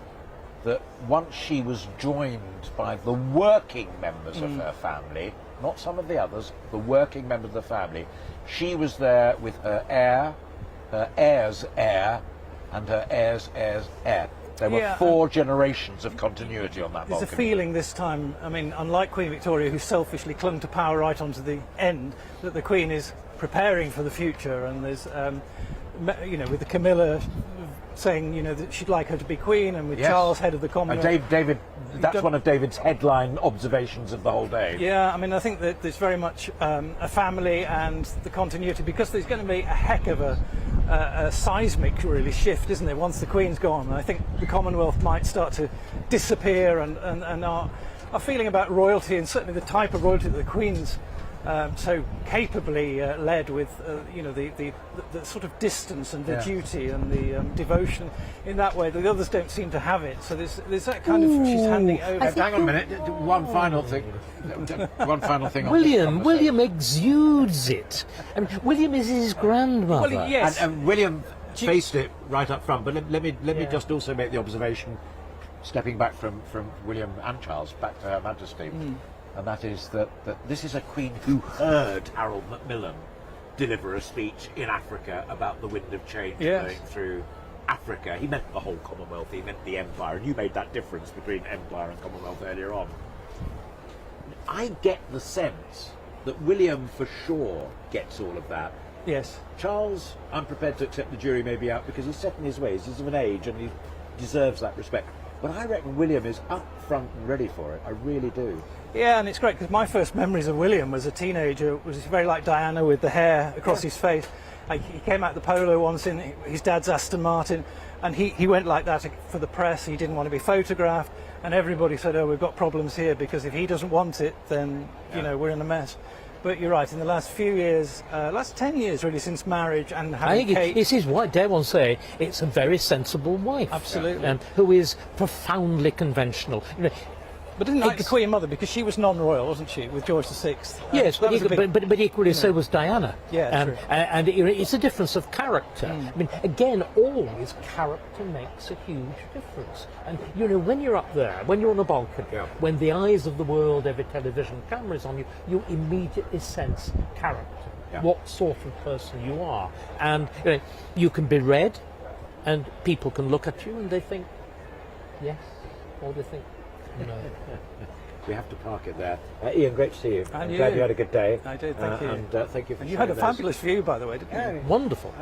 that once she was joined by the working members of her family, not some of the others, the working members of the family, she was there with her heir, her heir's heir, and her heir's heir's heir. There were 4 generations of continuity on that balcony. There's a feeling this time, I mean, unlike Queen Victoria, who selfishly clung to power right onto the end, that the Queen is preparing for the future, and there's, you know, with the Camilla saying, you know, that she'd like her to be Queen, and with Charles, head of the Commonwealth. David, that's one of David's headline observations of the whole day. Yeah, I mean, I think that there's very much a family and the continuity, because there's going to be a heck of a seismic, really, shift, isn't there, once the Queen's gone. And I think the Commonwealth might start to disappear, and our feeling about royalty, and certainly the type of royalty that the Queen's so capably led with, you know, the sort of distance and the duty and the devotion in that way, that the others don't seem to have it. So there's that kind of, she's handing over. Hang on a minute, one final thing. One final thing on William exudes it. I mean, William is his grandmother. Well, yes. And William faced it right up front. But let me just also make the observation, stepping back from William and Charles back to Her Majesty, and that is that this is a Queen who heard Harold Macmillan deliver a speech in Africa about the wind of change blowing through Africa. He meant the whole Commonwealth, he meant the Empire, and you made that difference between Empire and Commonwealth earlier on. I get the sense that William for sure gets all of that. Yes. Charles, I'm prepared to accept the jury may be out because he's set in his ways, he's of an age and he deserves that respect. But I reckon William is up front and ready for it. I really do. Yeah, and it's great because my first memories of William as a teenager was very like Diana with the hair across his face. He came out the polo once in his dad's Aston Martin, and he went like that for the press. He didn't want to be photographed, and everybody said, "Oh, we've got problems here because if he doesn't want it, then you know we're in a mess." But you're right. In the last few years, last 10 years really, since marriage and having Kate, it's his wife. Dare one say it's a very sensible wife, absolutely, who is profoundly conventional. You know, but didn't like the Queen Mother because she was non-royal, wasn't she, with George VI? Yes, but equally so was Diana. Yeah, true. And it's a difference of character. I mean, again, always character makes a huge difference. And you know, when you're up there, when you're on a balcony, when the eyes of the world, every television camera is on you, you immediately sense character, what sort of person you are. And you know, you can be read, and people can look at you and they think, yes, or they think, no. We have to park it there. Ian, great to see you. And I'm glad you had a good day. I did, thank you. And thank you for And you had a fabulous view, by the way, didn't you? Wonderful.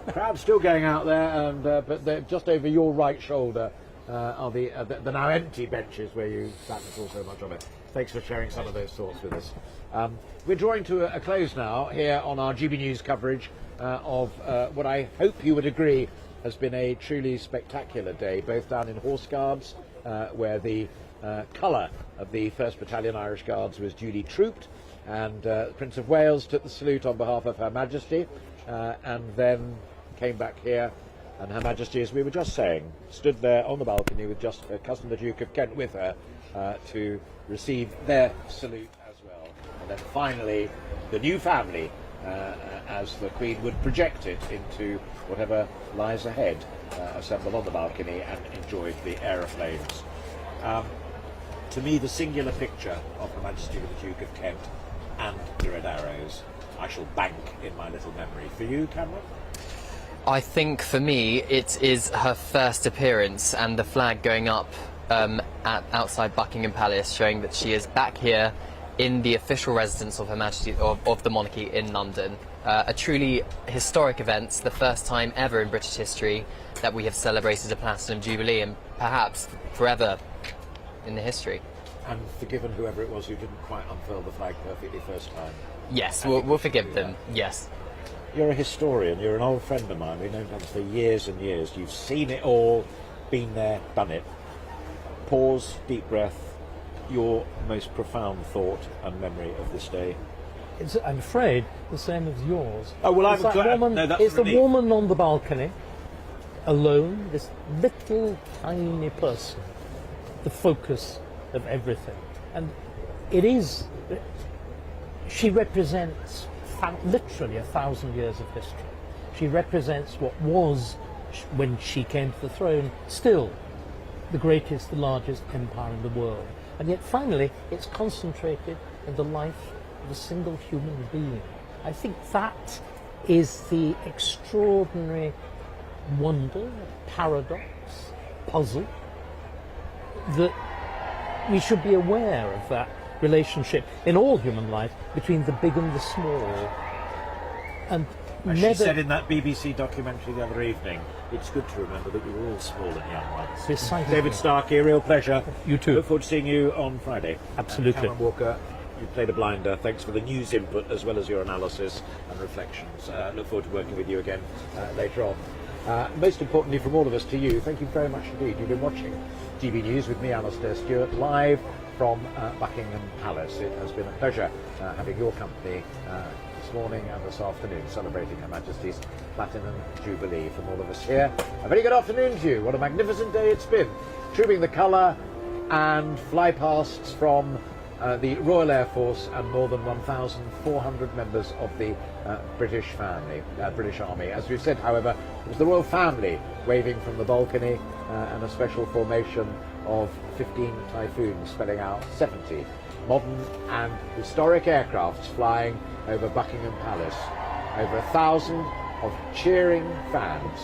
Crowd still going out there, and but they're just over your right shoulder are the now empty benches where you sat and saw so much of it. Thanks for sharing some of those thoughts with us. We're drawing to a close now here on our GB News coverage of what I hope you would agree has been a truly spectacular day, both down in Horse Guards, where the colour of the 1st Battalion Irish Guards was duly trooped, and Prince of Wales took the salute on behalf of Her Majesty, and then came back here, and Her Majesty, as we were just saying, stood there on the balcony with just her cousin the Duke of Kent with her to receive their salute as well. And then finally the new family, as the Queen would project it into whatever lies ahead, assembled on the balcony and enjoyed the aeroplanes. To me, the singular picture of Her Majesty with the Duke of Kent and the Red Arrows, I shall bank in my little memory. For you, Cameron? I think for me, it is her first appearance and the flag going up outside Buckingham Palace, showing that she is back here in the official residence of Her Majesty of the Monarchy in London. A truly historic event, the first time ever in British history that we have celebrated a Platinum Jubilee, and perhaps forever in the history. And forgiven whoever it was who didn't quite unfurl the flag perfectly first time. Yes, we'll forgive them, yes. You're a historian, you're an old friend of mine, we've known each other for years and years. You've seen it all, been there, done it. Pause, deep breath, your most profound thought and memory of this day. It's, I'm afraid, the same as yours. Oh, well, it's I'm glad. Woman, no, that's it's the relief. woman on the balcony, alone, this little tiny person, the focus of everything. And it is, she represents literally 1,000 years of history. She represents what was, when she came to the throne, still the greatest, the largest empire in the world. And yet finally, it's concentrated in the life of a single human being. I think that is the extraordinary wonder, paradox, puzzle, that we should be aware of that relationship in all human life between the big and the small. And as she said in that BBC documentary the other evening, it's good to remember that we were all small and young once. Precisely. David Starkey, a real pleasure. You too. Look forward to seeing you on Friday. Absolutely. Cameron Walker, you played a blinder. Thanks for the news input as well as your analysis and reflections. Look forward to working with you again later on. Most importantly from all of us to you, thank you very much indeed. You've been watching GB News with me, Alastair Stewart, live from Buckingham Palace. It has been a pleasure having your company this morning and this afternoon, celebrating Her Majesty's Platinum Jubilee. From all of us here, a very good afternoon to you. What a magnificent day it's been. Trooping the colour and flypasts from the Royal Air Force and more than 1,400 members of the British family, British Army. As we've said, however, it was the royal family waving from the balcony and a special formation of 15 Typhoons, spelling out 70 modern and historic aircrafts flying over Buckingham Palace. Over 1,000 of cheering fans.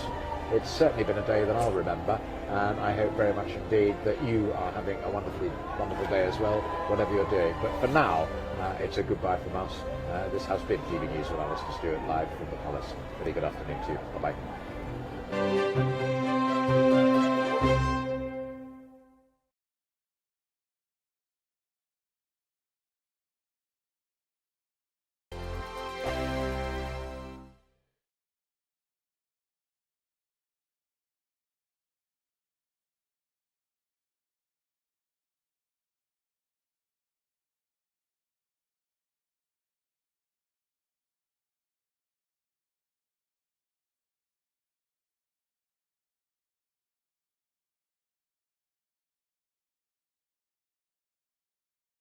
It's certainly been a day that I'll remember, and I hope very much indeed that you are having a wonderful day as well, whatever you're doing. But for now, it's a goodbye from us. This has been GB News with Alastair Stewart, live from the Palace. Very good afternoon to you. Bye-bye.